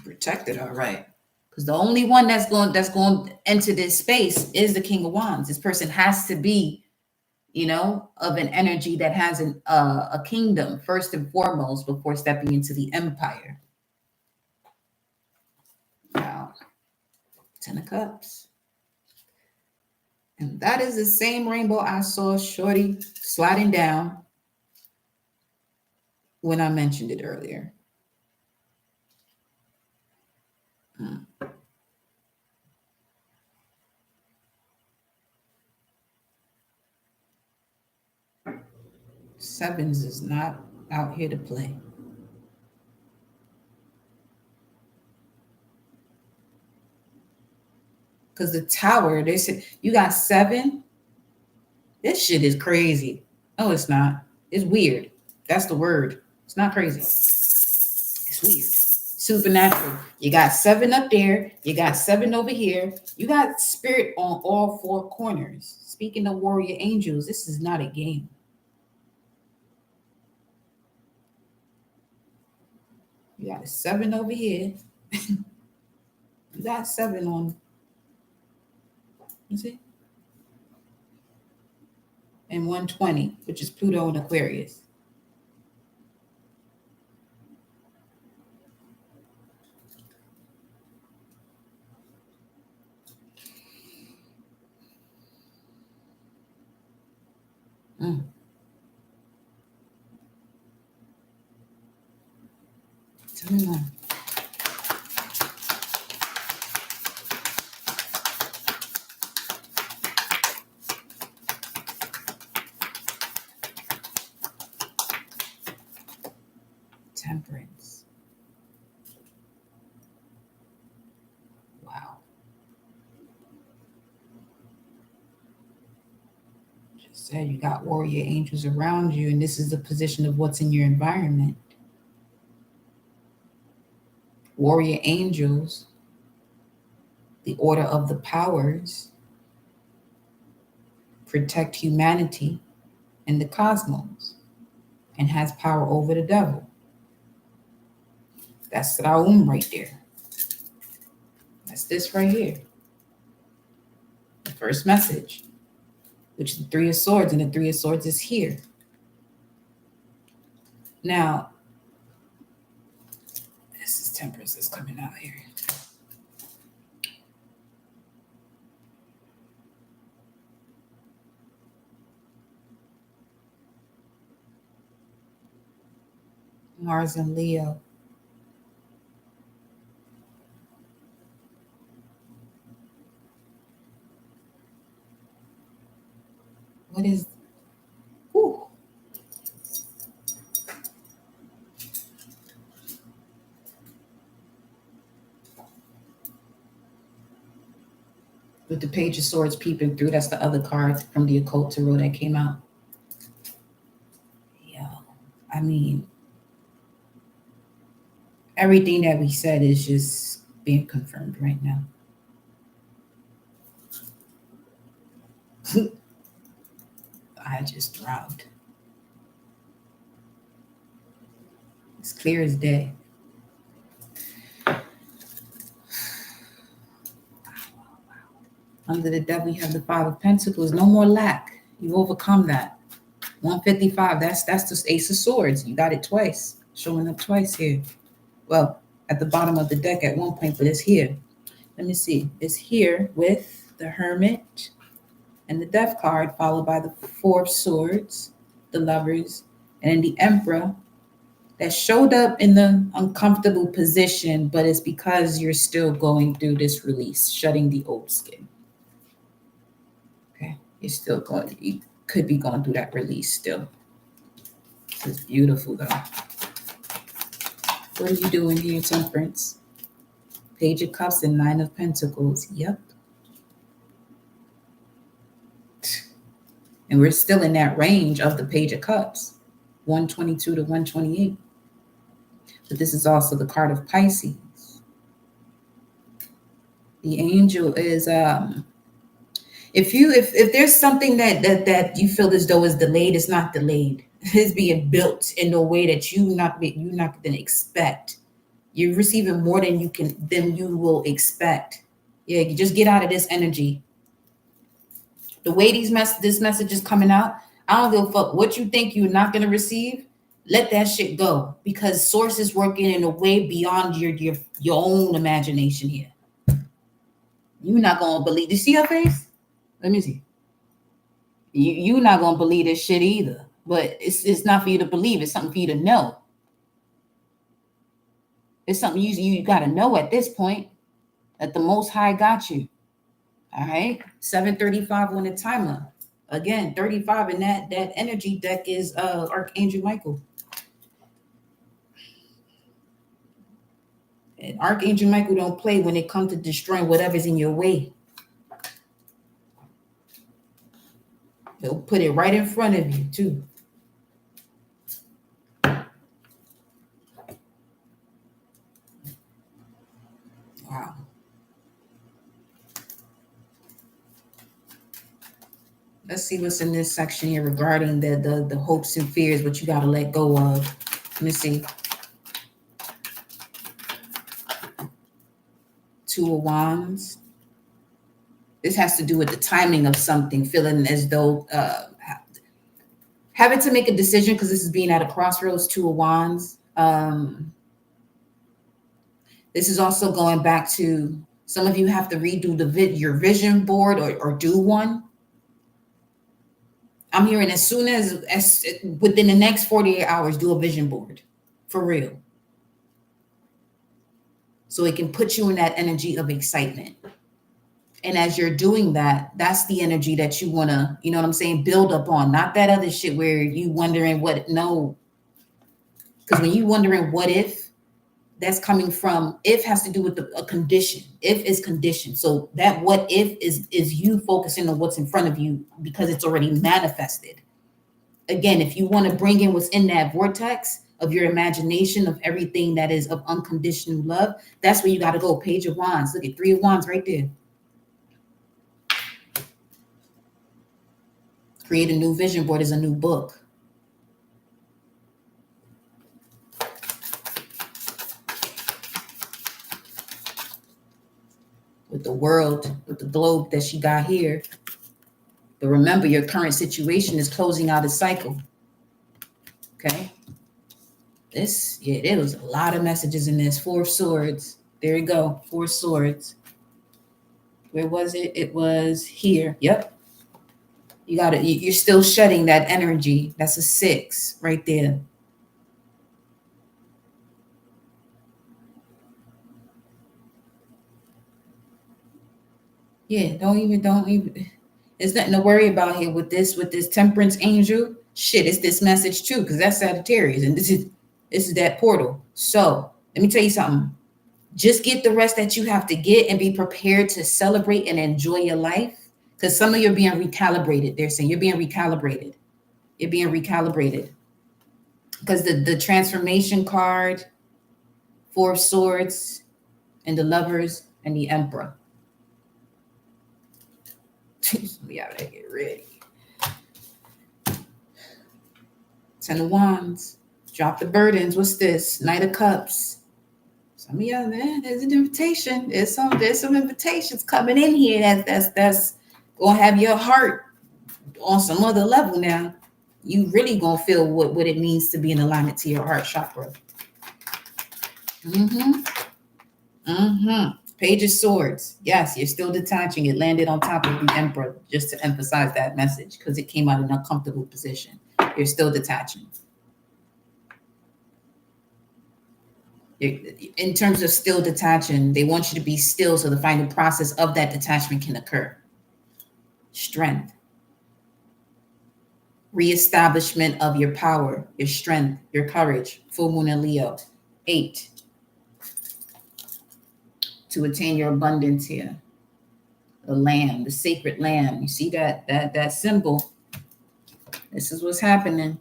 Protected, all right. Because the only one that's going to enter this space is the King of Wands. This person has to be, of an energy that has a kingdom first and foremost before stepping into the empire. Now, 10 of Cups. And that is the same rainbow I saw Shorty sliding down when I mentioned it earlier. Sevens is not out here to play. Because the Tower, they said, you got 7? This shit is crazy. No, it's not. It's weird. That's the word. It's not crazy. It's weird. Supernatural. You got 7 up there. You got 7 over here. You got spirit on all 4 corners. Speaking of warrior angels, this is not a game. You got a 7 over here. You got 7 on. You see? And 120, which is Pluto and Aquarius. Tell me more. Temperance. Wow. Just said you got warrior angels around you, and this is the position of what's in your environment. Warrior angels, the order of the powers, protect humanity and the cosmos, and has power over the devil. That's Raum right there. That's this right here. The first message, which is the 3 of Swords, and the 3 of Swords is here. Now, this is Temperance that's coming out here. Mars and Leo. What is, whew. with the Page of Swords peeping through. That's the other card from the Occult Tarot that came out. Yeah, I mean, everything that we said is just being confirmed right now. I just throbbed. It's clear as day. Under the Devil, you have the Five of Pentacles. No more lack. You overcome that. 155. That's the Ace of Swords. You got it twice. Showing up twice here. Well, at the bottom of the deck at one point, but it's here. Let me see. It's here with the Hermit and the Death card, followed by the Four of Swords, the Lovers, and then the Emperor that showed up in the uncomfortable position, but it's because you're still going through this release, shutting the old skin. Okay, you're still going, you could be going through that release still. It's beautiful though. What are you doing here, Temperance? Page of Cups and Nine of Pentacles. Yep. And we're still in that range of the Page of Cups, 122 to 128. But this is also the card of Pisces. The angel is if there's something that you feel as though is delayed, it's not delayed. It's being built in a way that you're not gonna expect. You're receiving more than you will expect. Yeah, you just get out of this energy. The way this message is coming out, I don't give a fuck what you think you're not gonna receive. Let that shit go, because source is working in a way beyond your own imagination here. You're not gonna believe. Do you see her face? Let me see. You're not gonna believe this shit either. But it's not for you to believe. It's something for you to know. It's something you gotta know at this point, that the Most High got you. All right, 735 on the timer. Again, 35 in that energy deck is Archangel Michael. And Archangel Michael don't play when it comes to destroying whatever's in your way. He'll put it right in front of you too. Wow. Let's see what's in this section here regarding the hopes and fears, what you got to let go of. Let me see. Two of Wands. This has to do with the timing of something, feeling as though having to make a decision because this is being at a crossroads. Two of Wands. This is also going back to some of you have to redo your vision board or do one. I'm hearing as soon as within the next 48 hours, do a vision board for real. So it can put you in that energy of excitement. And as you're doing that, that's the energy that you want to, you know what I'm saying, build up on. Not that other shit where you wondering what, no. Because when you wondering what if, that's coming from, if has to do with a condition. If is condition. So that what if is you focusing on what's in front of you because it's already manifested. Again, if you want to bring in what's in that vortex of your imagination of everything that is of unconditional love, that's where you got to go. Page of Wands. Look at Three of Wands right there. Create a new vision board is a new book. With the world, with the globe that she got here. But remember, your current situation is closing out a cycle. Okay. There was a lot of messages in this. Four of Swords. There you go. Four of Swords. Where was it? It was here. Yep. You got it. You're still shedding that energy. That's a 6 right there. Yeah, don't even. There's nothing to worry about here with this Temperance angel. Shit, it's this message too, because that's Sagittarius, and this is that portal. So let me tell you something. Just get the rest that you have to get and be prepared to celebrate and enjoy your life. Because some of you are being recalibrated. They're saying you're being recalibrated. You're being recalibrated. Because the transformation card, Four of Swords, and the Lovers, and the Emperor. We gotta get ready. Ten of Wands. Drop the burdens. What's this? Knight of Cups. Some of y'all, man, there's an invitation. There's some invitations coming in here that's gonna have your heart on some other level now. You really gonna feel what it means to be in alignment to your heart chakra. Page of Swords. Yes, you're still detaching. It landed on top of the Emperor, just to emphasize that message, because it came out in an uncomfortable position. You're still detaching. In terms of still detaching, they want you to be still so the final process of that detachment can occur. Strength. Reestablishment of your power, your strength, your courage. Full moon in Leo. 8. To attain your abundance here. The lamb, the sacred lamb. You see that symbol? This is what's happening.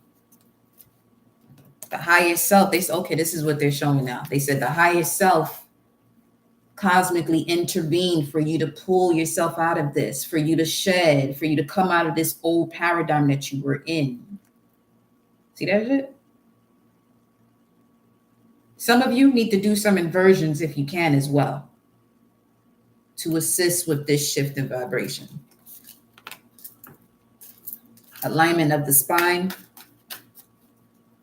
The higher self, they said, okay, this is what they're showing now. They said the higher self cosmically intervened for you to pull yourself out of this, for you to shed, for you to come out of this old paradigm that you were in. See that shit? Some of you need to do some inversions if you can as well, to assist with this shift in vibration. Alignment of the spine.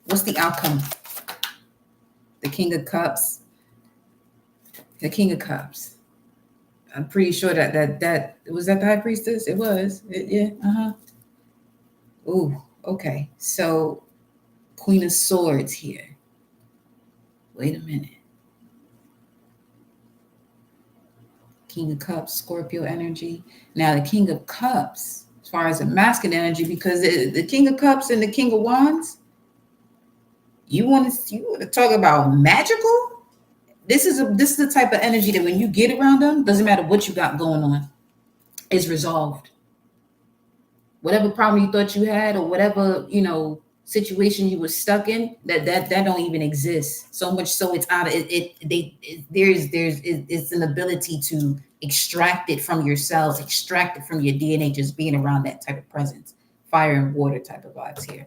What's the outcome? The King of Cups. The King of Cups. I'm pretty sure that was that the High Priestess? It was. Ooh, okay. So Queen of Swords here. Wait a minute. King of Cups, Scorpio energy. Now the King of Cups, as far as a masculine energy, because the King of Cups and the King of Wands, you want to talk about magical? This is the type of energy that when you get around them, doesn't matter what you got going on, is resolved. Whatever problem you thought you had, or whatever situation you were stuck in, that don't even exist. So much so it's out of it. It's an ability to extract it from yourselves, extract it from your DNA, just being around that type of presence. Fire and water type of vibes here.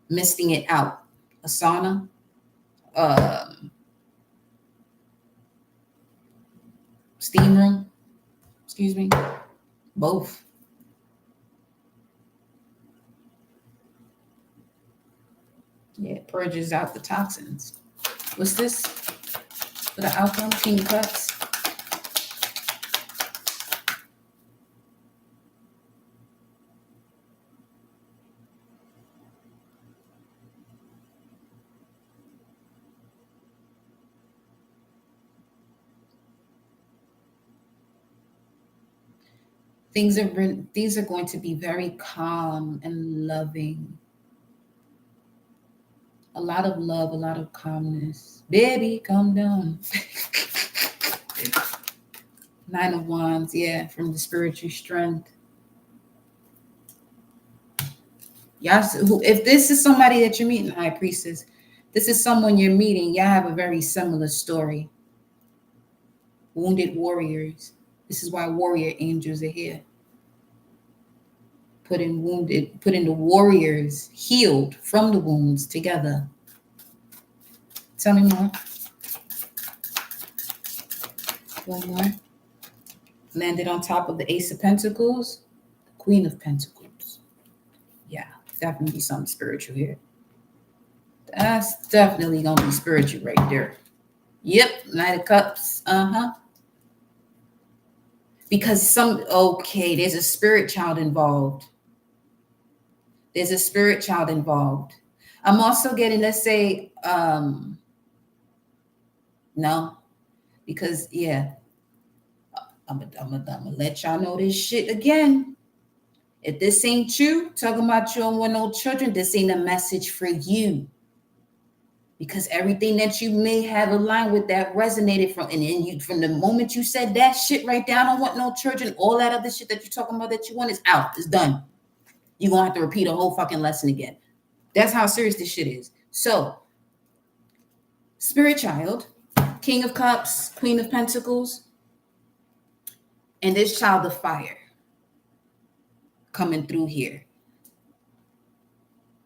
Misting it out. Asana. Steam room. Excuse me. Both. Yeah, it purges out the toxins. What's this for the outcome? King of Cups. Things are going to be very calm and loving. A lot of love, a lot of calmness. Baby, calm down. Nine of Wands, yeah, from the spiritual strength. Y'all, if this is somebody that you're meeting, High Priestess, this is someone you're meeting, y'all have a very similar story. Wounded warriors. This is why warrior angels are here. Putting the warriors healed from the wounds together. Tell me more. One more. Landed on top of the Ace of Pentacles, Queen of Pentacles. Yeah, definitely something spiritual here. That's definitely gonna be spiritual right there. Yep, Knight of Cups. Because there's a spirit child involved. There's a spirit child involved. I'm also getting, let's say, no, because yeah, I'm gonna let y'all know this shit again. If this ain't you, talking about you don't want no children, this ain't a message for you. because everything that you may have aligned with that resonated from, and then you, from the moment you said that shit right there, I don't want no children, all that other shit that you're talking about that you want is out, it's done. You're gonna have to repeat a whole fucking lesson again. That's how serious this shit is. So, Spirit Child, King of Cups, Queen of Pentacles, and this Child of Fire coming through here.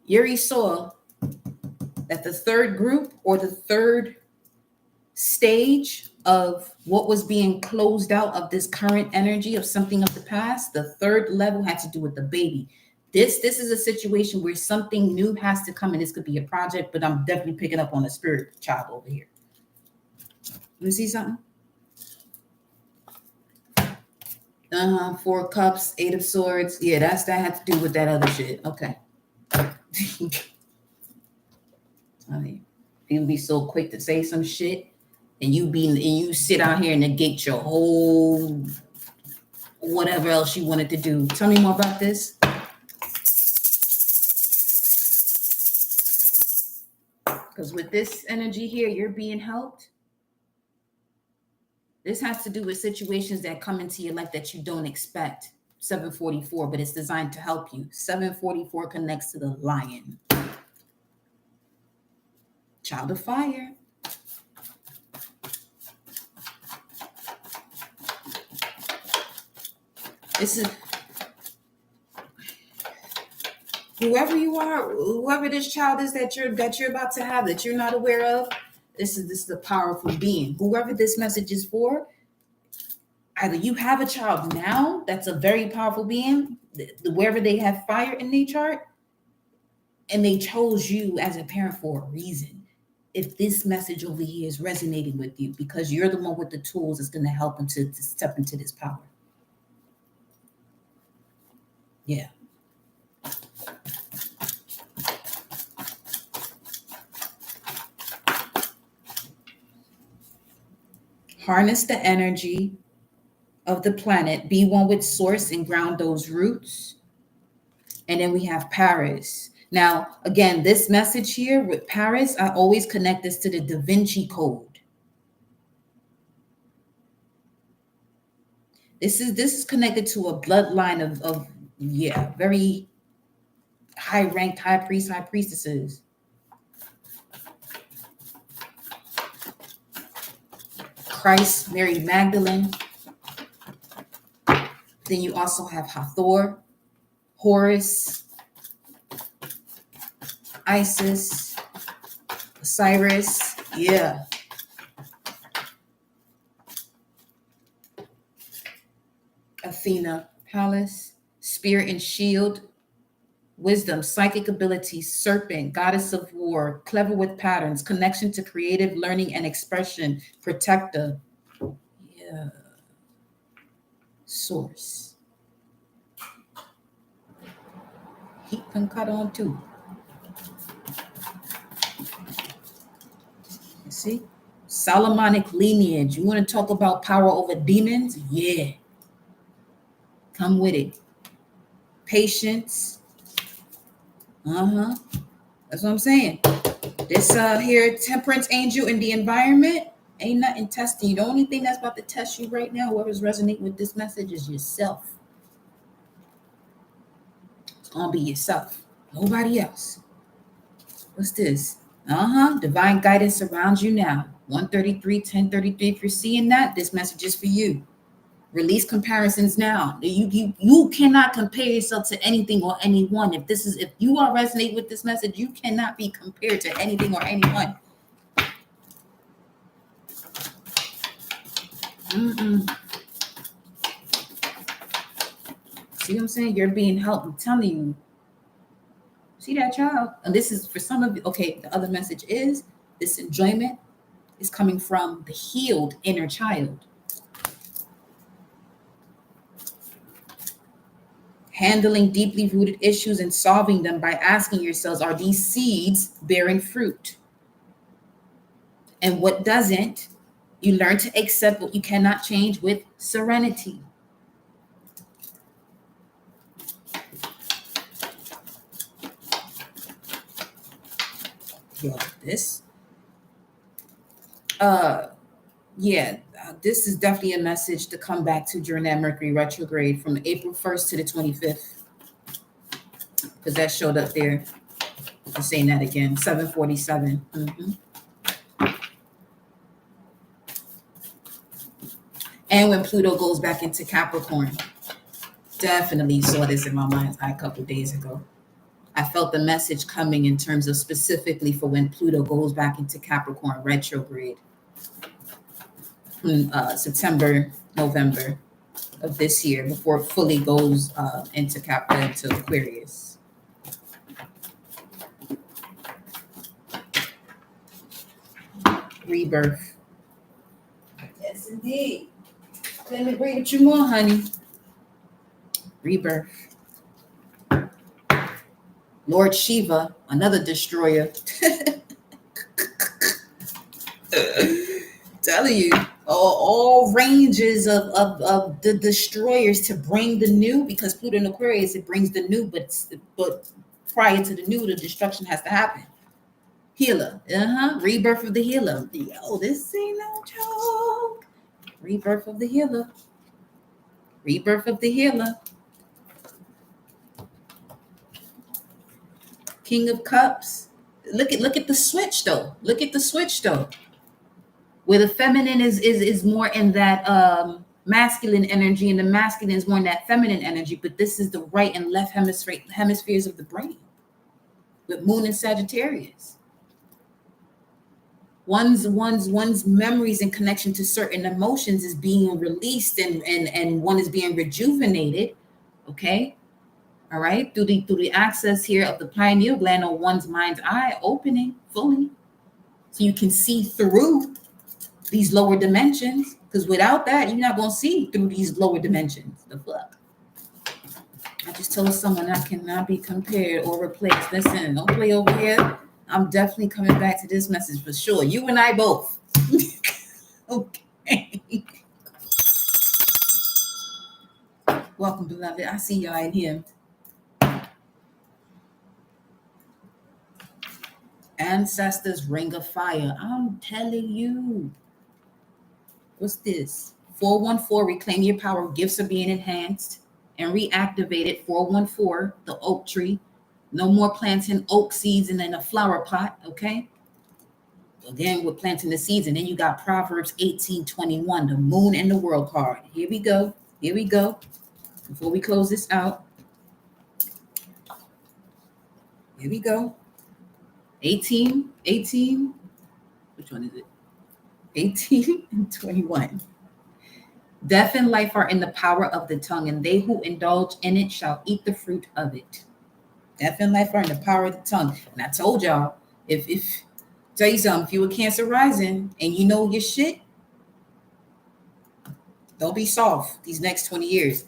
Yuri saw that the third group, or the third stage of what was being closed out of this current energy of something of the past, the third level had to do with the baby. This is a situation where something new has to come, and this could be a project, but I'm definitely picking up on a Spirit Child over here. Let me see something. Four Cups, Eight of Swords. Yeah, that had to do with that other shit. Okay. I mean, people be so quick to say some shit, and you sit out here and negate your whole whatever else you wanted to do. Tell me more about this. Because with this energy here, you're being helped. This has to do with situations that come into your life that you don't expect. 744, but it's designed to help you. 744 connects to the Lion. Child of Fire. This is whoever you are, whoever this child is that you're about to have that you're not aware of. This is a powerful being. Whoever this message is for, either you have a child now that's a very powerful being, wherever they have fire in their chart, and they chose you as a parent for a reason. If this message over here is resonating with you, because you're the one with the tools that's going to help them to step into this power. Yeah. Harness the energy of the planet, be one with source and ground those roots. And then we have Paris. Now, again, this message here with Paris, I always connect this to the Da Vinci Code. This is connected to a bloodline of very high-ranked high priests, high priestesses. Christ, Mary Magdalene. Then you also have Hathor, Horus, Isis, Osiris. Yeah. Athena, Pallas, Spirit and Shield, Wisdom, Psychic Abilities, Serpent, Goddess of War, Clever with Patterns, Connection to Creative Learning and Expression, Protector. Yeah. Source. Heat can cut on too. You see? Solomonic lineage. You want to talk about power over demons? Yeah. Come with it. Patience. That's what I'm saying. This here, temperance angel in the environment, ain't nothing testing you. The only thing that's about to test you right now, whoever's resonating with this message, is yourself. It's gonna be yourself. Nobody else. What's this? Divine guidance surrounds you now. 133, 1033. If you're seeing that, this message is for you. Release comparisons now. You cannot compare yourself to anything or anyone. If you are resonating with this message, you cannot be compared to anything or anyone. See what I'm saying? You're being helped. I'm telling you. See that, child? And this is for some of you. Okay, the other message is this enjoyment is coming from the healed inner child. Handling deeply rooted issues and solving them by asking yourselves, are these seeds bearing fruit? And what doesn't, you learn to accept what you cannot change with serenity. Yo, this Uh, yeah, this is definitely a message to come back to during that Mercury retrograde from April 1st to the 25th, because that showed up there. I'm saying that again, 747. And when Pluto goes back into Capricorn, definitely saw this in my mind's eye a couple of days ago. I felt the message coming in terms of specifically for when Pluto goes back into Capricorn retrograde, September, November of this year, before it fully goes into Aquarius. Rebirth. Yes, indeed. Let me bring you more, honey. Rebirth. Lord Shiva, another destroyer. Telling you, all ranges of the destroyers to bring the new, because Pluto in Aquarius, it brings the new, but prior to the new, the destruction has to happen. Healer, rebirth of the healer. Yo, this ain't no joke. Rebirth of the healer. Rebirth of the healer. King of Cups. Look at the switch though. Look at the switch though. Where the feminine is more in that masculine energy, and the masculine is more in that feminine energy. But this is the right and left hemispheres of the brain, with Moon and Sagittarius. One's memories and connection to certain emotions is being released, and one is being rejuvenated. Okay, all right, through the access here of the pineal gland, or one's mind's eye opening fully, so you can see through these lower dimensions. Because without that, you're not gonna see through these lower dimensions. The fuck. I just told someone I cannot be compared or replaced. Listen, don't play over here. I'm definitely coming back to this message for sure. You and I both. Okay. Welcome, beloved. I see y'all in here. Ancestors, ring of fire. I'm telling you. What's this? 414, reclaim your power. Gifts are being enhanced and reactivated. 414, the oak tree. No more planting oak seeds in a flower pot, okay? Again, we're planting the seeds. And then you got Proverbs 18:21, the moon and the world card. Here we go. Here we go. Before we close this out. Here we go. 18. Which one is it? 18 and 21. Death and life are in the power of the tongue, and they who indulge in it shall eat the fruit of it. Death and life are in the power of the tongue. And I told y'all, if tell you something, if you were Cancer rising and you know your shit, don't be soft these next 20 years.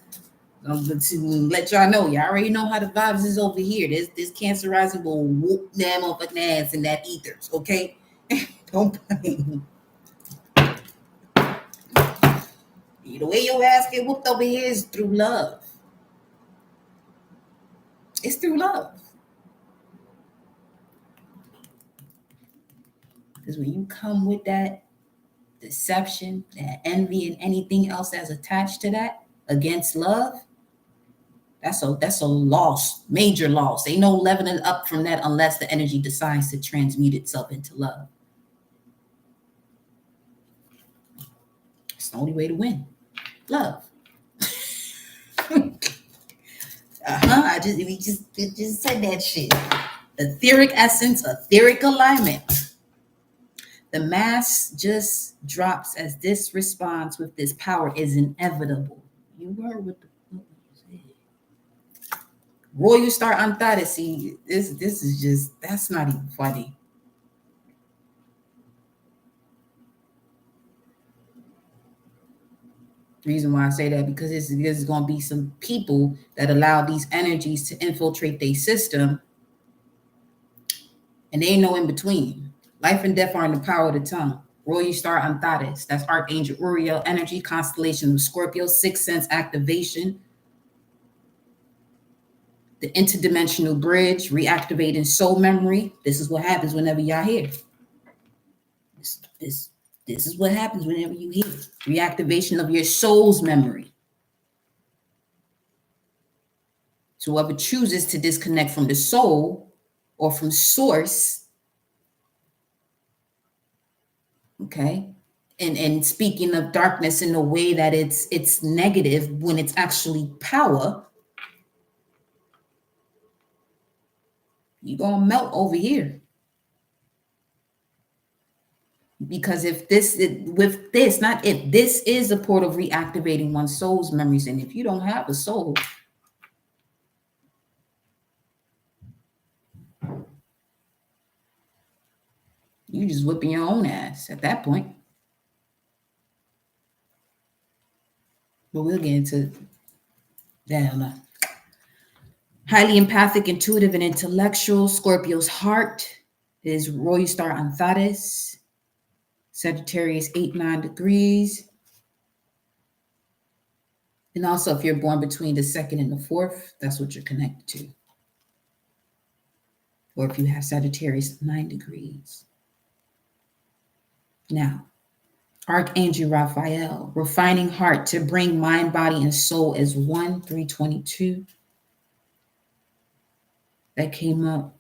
To let y'all know, y'all already know how the vibes is over here. This Cancer rising will whoop that motherfucking ass in that ethers, okay? Don't blame. The way your ass get whooped over here is through love. It's through love. Because when you come with that deception, that envy, and anything else that's attached to that against love, that's a loss, major loss. Ain't no leveling up from that unless the energy decides to transmute itself into love. It's the only way to win. Love. We just said that shit. Etheric essence, etheric alignment. The mass just drops as this response with this power is inevitable. You heard what the fuck you said. Royal Star Antares. See, this is just, that's not even funny. The reason why I say that, because there's going to be some people that allow these energies to infiltrate their system, and they ain't no in between. Life and death are in the power of the tongue. Royal Star Antares, that's Archangel Uriel energy, constellation of Scorpio, sixth sense activation. The interdimensional bridge, reactivating soul memory. This is what happens whenever y'all hear this This is what happens whenever you hear reactivation of your soul's memory. So whoever chooses to disconnect from the soul or from source, okay, and speaking of darkness in a way that it's negative when it's actually power, you're gonna melt over here. Because if this with this, not if this is a port of reactivating one's soul's memories, and if you don't have a soul, you just whipping your own ass at that point. But we'll get into that. Highly empathic, intuitive, and intellectual. Scorpio's heart is Royal Star Antares. Sagittarius 8-9 degrees. And also, if you're born between the 2nd and the 4th, that's what you're connected to. Or if you have Sagittarius 9 degrees. Now, Archangel Raphael, refining heart to bring mind, body, and soul as one, 322. That came up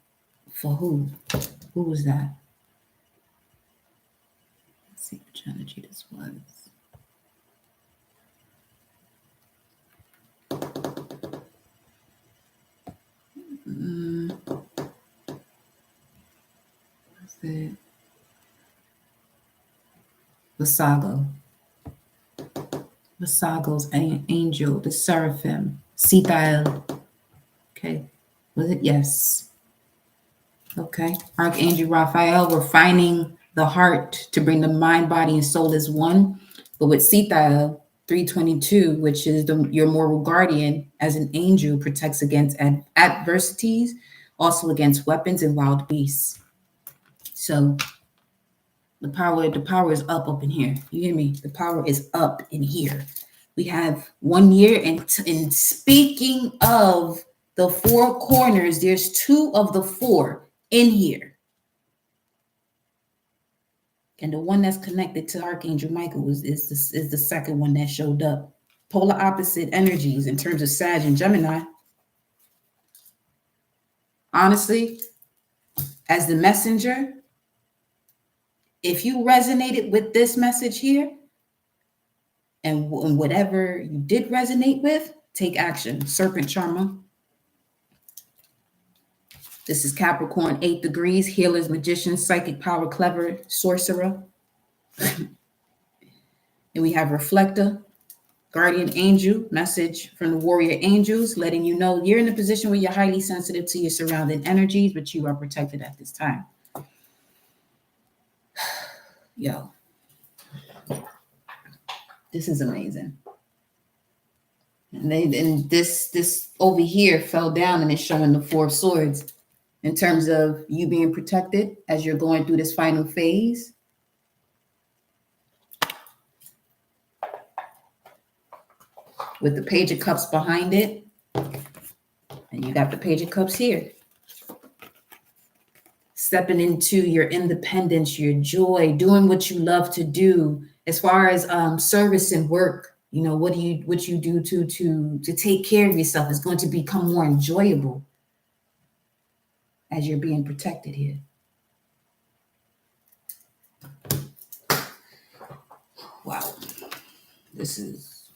for who? Who was that? Let's see which energy this was. What's it? Vasago's angel, the seraphim, Sitael. Okay. Was it? Yes. Okay. Archangel Raphael, refining the heart to bring the mind, body, and soul as one. But with Sitael, 322, which is your moral guardian as an angel, protects against adversities, also against weapons and wild beasts. So the power is up in here. You hear me? The power is up in here. We have 1 year, and speaking of the 4 corners, there's 2 of the 4 in here. And the one that's connected to Archangel Michael is the second one that showed up. Polar opposite energies in terms of Sag and Gemini. Honestly, as the messenger, if you resonated with this message here, and whatever you did resonate with, take action. Serpent Charmer. This is Capricorn, 8 degrees, healers, magicians, psychic power, clever, sorcerer. And we have Reflector, guardian angel, message from the warrior angels, letting you know you're in a position where you're highly sensitive to your surrounding energies, but you are protected at this time. Yo, this is amazing. And this over here fell down, and it's showing the 4 of swords in terms of you being protected as you're going through this final phase. With the Page of Cups behind it. And you got the Page of Cups here. Stepping into your independence, your joy, doing what you love to do. As far as service and work, you know, what you do to take care of yourself is going to become more enjoyable as you're being protected here. Wow. This is,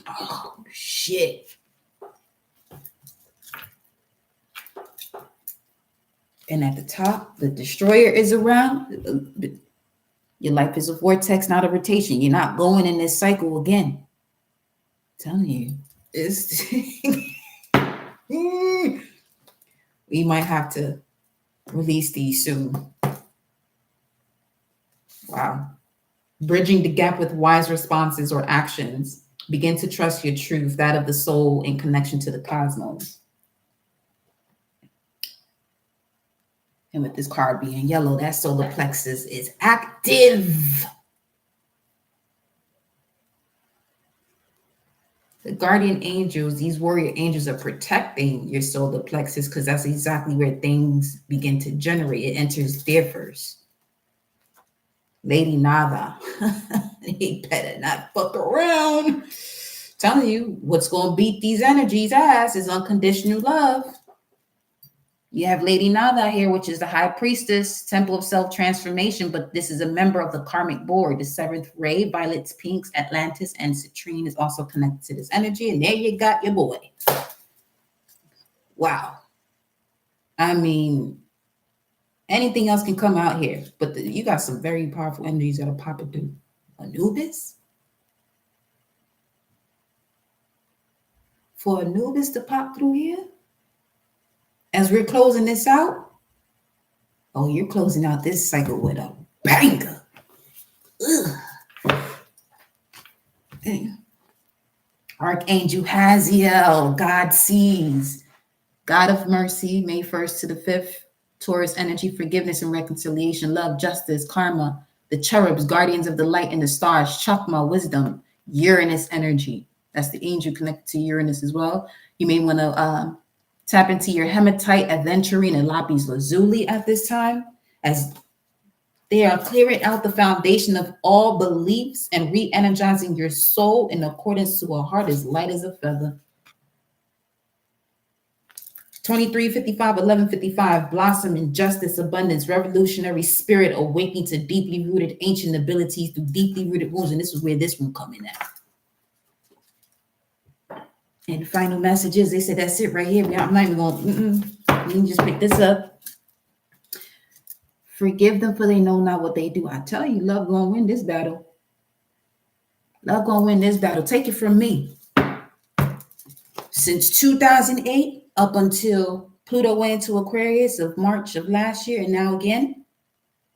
oh shit. And at the top, the destroyer is around. Your life is a vortex, not a rotation. You're not going in this cycle again. I'm telling you, it's we might have to release these soon. Wow. Bridging the gap with wise responses or actions. Begin to trust your truth, that of the soul in connection to the cosmos. And with this card being yellow, that solar plexus is active. The guardian angels, these warrior angels, are protecting your solar plexus because that's exactly where things begin to generate. It enters there first. Lady Nada. He better not fuck around. Telling you, what's going to beat these energies' ass is unconditional love. You have Lady Nada here, which is the High Priestess, Temple of Self-Transformation, but this is a member of the Karmic Board. The seventh ray, Violets, Pinks, Atlantis, and Citrine is also connected to this energy. And there you got your boy. Wow. I mean, anything else can come out here, but you got some very powerful energies that are popping through. Anubis? For Anubis to pop through here? As we're closing this out? Oh, you're closing out this cycle with a banger. Ugh. Archangel Haziel, God sees. God of mercy, May 1st to the 5th. Taurus energy, forgiveness and reconciliation, love, justice, karma, the cherubs, guardians of the light and the stars, chakma, wisdom, Uranus energy. That's the angel connected to Uranus as well. You may want to tap into your hematite, aventurine, and lapis lazuli at this time, as they are clearing out the foundation of all beliefs and re-energizing your soul in accordance to a heart as light as a feather. 2355, 1155, blossom in justice, abundance, revolutionary spirit, awakening to deeply rooted ancient abilities through deeply rooted wounds. And this is where this one coming at. And final messages, they said that's it right here. I'm not even going to, let me just pick this up. Forgive them for they know not what they do. I tell you, love going to win this battle. Love going to win this battle. Take it from me. Since 2008, up until Pluto went into Aquarius of March of last year, and now again,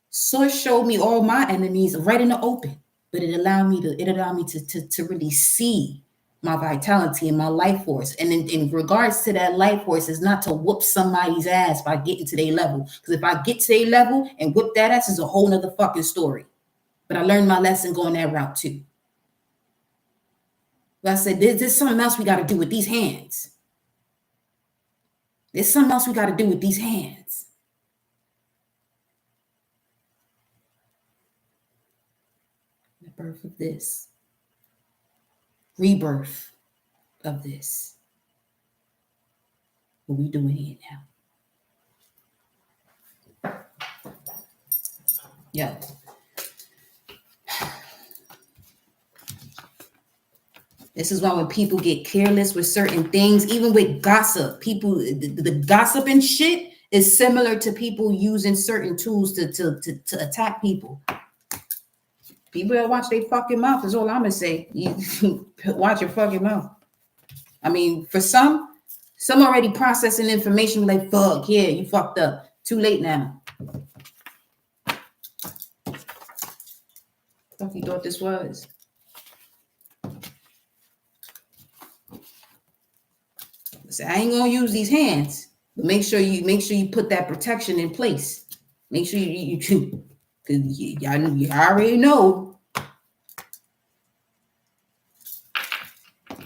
Source showed me all my enemies right in the open. But it allowed me to really see my vitality and my life force. And in regards to that life force, is not to whoop somebody's ass by getting to their level. Because if I get to their level and whip that ass, is a whole nother fucking story. But I learned my lesson going that route too. But I said, there's something else we got to do with these hands. There's something else we got to do with these hands. The birth of this. Rebirth of this. What we doing here now? Yeah. This is why when people get careless with certain things, even with gossip, people, the gossip and shit is similar to people using certain tools to attack people. People that watch their fucking mouth is all I'm gonna say. You watch your fucking mouth. I mean, for some already processing information like, fuck, yeah, you fucked up. Too late now. Fuck you thought this was? So I ain't gonna use these hands, but make sure you put that protection in place. Make sure you because you already know.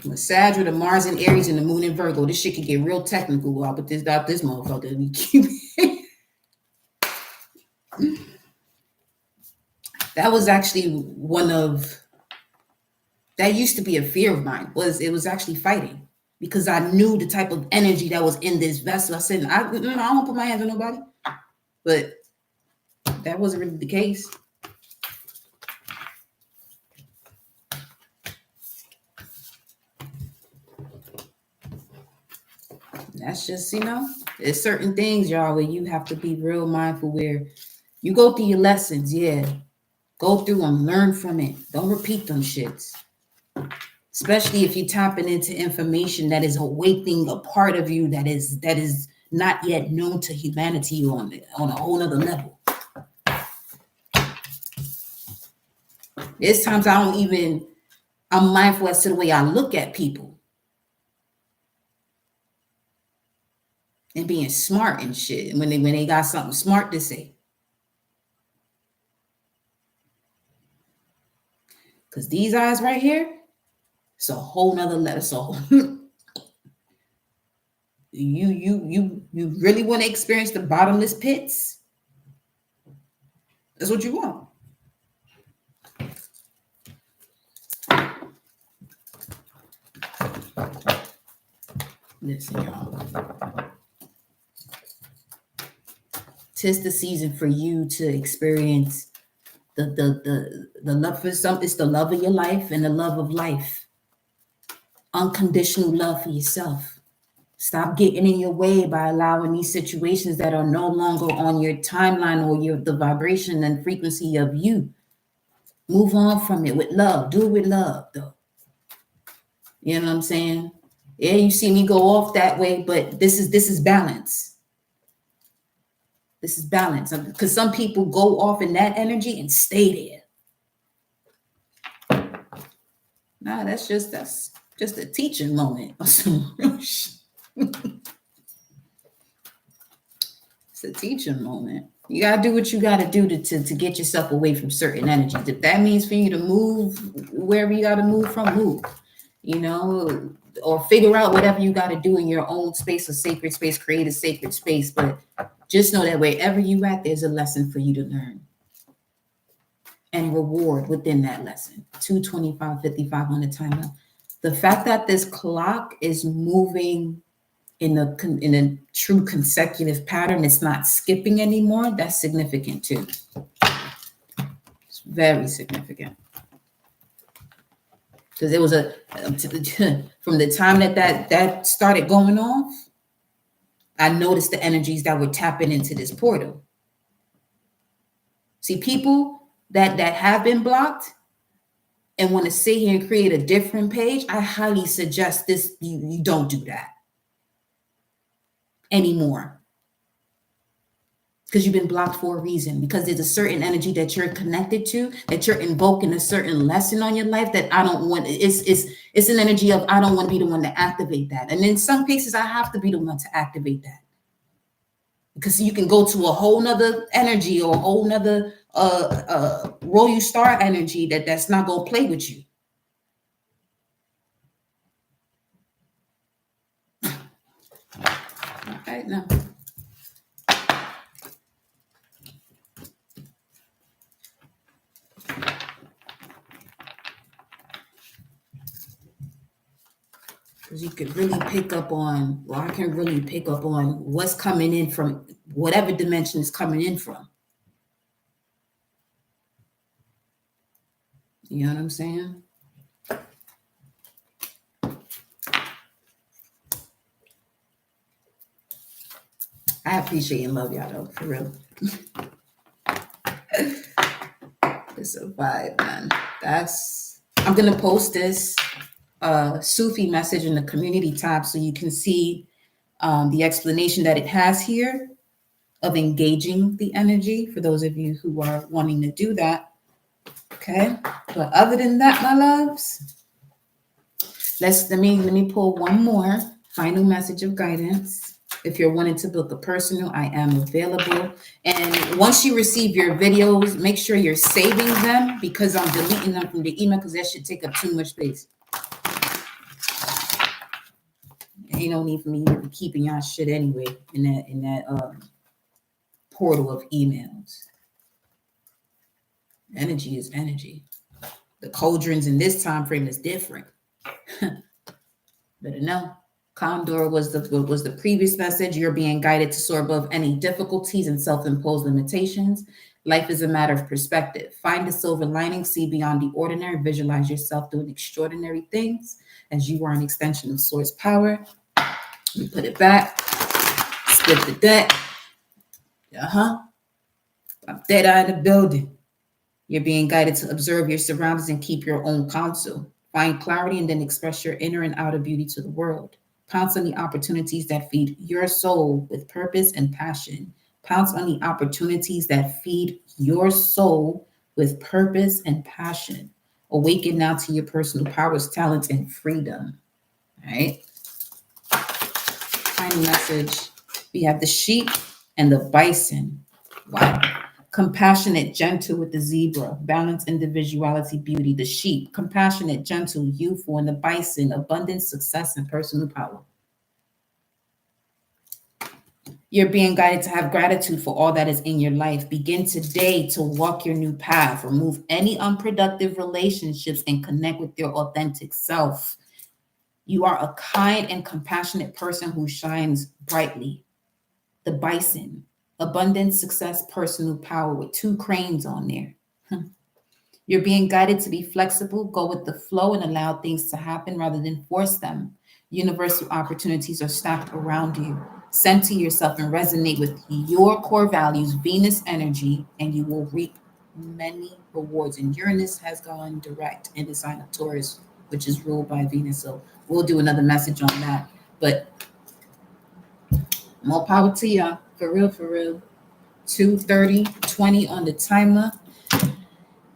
With Sag with the Mars and Aries and the Moon in Virgo, this shit can get real technical. I'll put this out this motherfucker. That was actually one of that used to be a fear of mine. It was actually fighting. Because I knew the type of energy that was in this vessel. I said, I don't put my hands on nobody. But that wasn't really the case. That's just, there's certain things, y'all, where you have to be real mindful where you go through your lessons. Yeah. Go through them, learn from it. Don't repeat them shits. Especially if you're tapping into information that is awakening a part of you that is not yet known to humanity on a whole nother level. There's times I'm mindful as to the way I look at people. And being smart and shit when they got something smart to say. Because these eyes right here, it's a whole nother level. So you really want to experience the bottomless pits? That's what you want. Listen, y'all. 'Tis the season for you to experience the love for something. It's the love of your life and the love of life. Unconditional love for yourself. Stop getting in your way by allowing these situations that are no longer on your timeline or the vibration and frequency of you. Move on from it with love. Do it with love, though. You know what I'm saying? Yeah, you see me go off that way, but this is balance. This is balance. Because some people go off in that energy and stay there. Nah, that's just a teaching moment or some real shit. It's a teaching moment. You gotta do what you gotta do to get yourself away from certain energies. If that means for you to move wherever you gotta move from, move. You know, or figure out whatever you gotta do in your own space, a sacred space, create a sacred space. But just know that wherever you at, there's a lesson for you to learn. And reward within that lesson. 2:25:55 on the timer. The fact that this clock is moving in a true consecutive pattern, it's not skipping anymore, that's significant too. It's very significant. Because it was from the time that started going off, I noticed the energies that were tapping into this portal. See, people that have been blocked and want to sit here and create a different page, I highly suggest this. You don't do that anymore, because you've been blocked for a reason, because there's a certain energy that you're connected to, that you're invoking a certain lesson on your life that I don't want. It's an energy of I don't want to be the one to activate that. And in some cases, I have to be the one to activate that, because you can go to a whole nother energy or a whole nother roll you star energy that's not going to play with you. Okay, now. Because you could really pick up on, or I can really pick up on what's coming in from whatever dimension is coming in from. You know what I'm saying? I appreciate and love y'all though, for real. It's a vibe, man. I'm gonna post this Sufi message in the community tab so you can see the explanation that it has here of engaging the energy for those of you who are wanting to do that. Okay, but other than that, my loves, let me pull one more final message of guidance. If you're wanting to book a personal, I am available. And once you receive your videos, make sure you're saving them, because I'm deleting them from the email, because that should take up too much space. Ain't no need for me to be keeping y'all shit anyway in that portal of emails. Energy is energy. The cauldrons in this time frame is different. Better know. Condor was the previous message. You're being guided to soar above any difficulties and self-imposed limitations. Life is a matter of perspective. Find the silver lining, see beyond the ordinary, visualize yourself doing extraordinary things as you are an extension of source power. We put it back, split the deck. I'm dead-eye in the building. You're being guided to observe your surroundings and keep your own counsel. Find clarity and then express your inner and outer beauty to the world. Pounce on the opportunities that feed your soul with purpose and passion. Pounce on the opportunities that feed your soul with purpose and passion. Awaken now to your personal powers, talents, and freedom. All right. Final message. We have the sheep and the bison. Wow. Compassionate, gentle with the zebra, balance, individuality, beauty. The sheep, compassionate, gentle, youthful, and the bison, abundance, success, and personal power. You're being guided to have gratitude for all that is in your life. Begin today to walk your new path. Remove any unproductive relationships and connect with your authentic self. You are a kind and compassionate person who shines brightly. The bison, abundance, success, personal power with 2 cranes on there. You're being guided to be flexible, go with the flow, and allow things to happen rather than force them. Universal opportunities are stacked around you. Center yourself and resonate with your core values, Venus energy, and you will reap many rewards. And Uranus has gone direct in the sign of Taurus, which is ruled by Venus. So we'll do another message on that. But more power to y'all. For real, for real. 2:30:20 on the timer.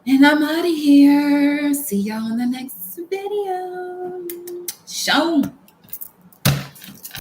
And I'm out of here. See y'all in the next video. Show.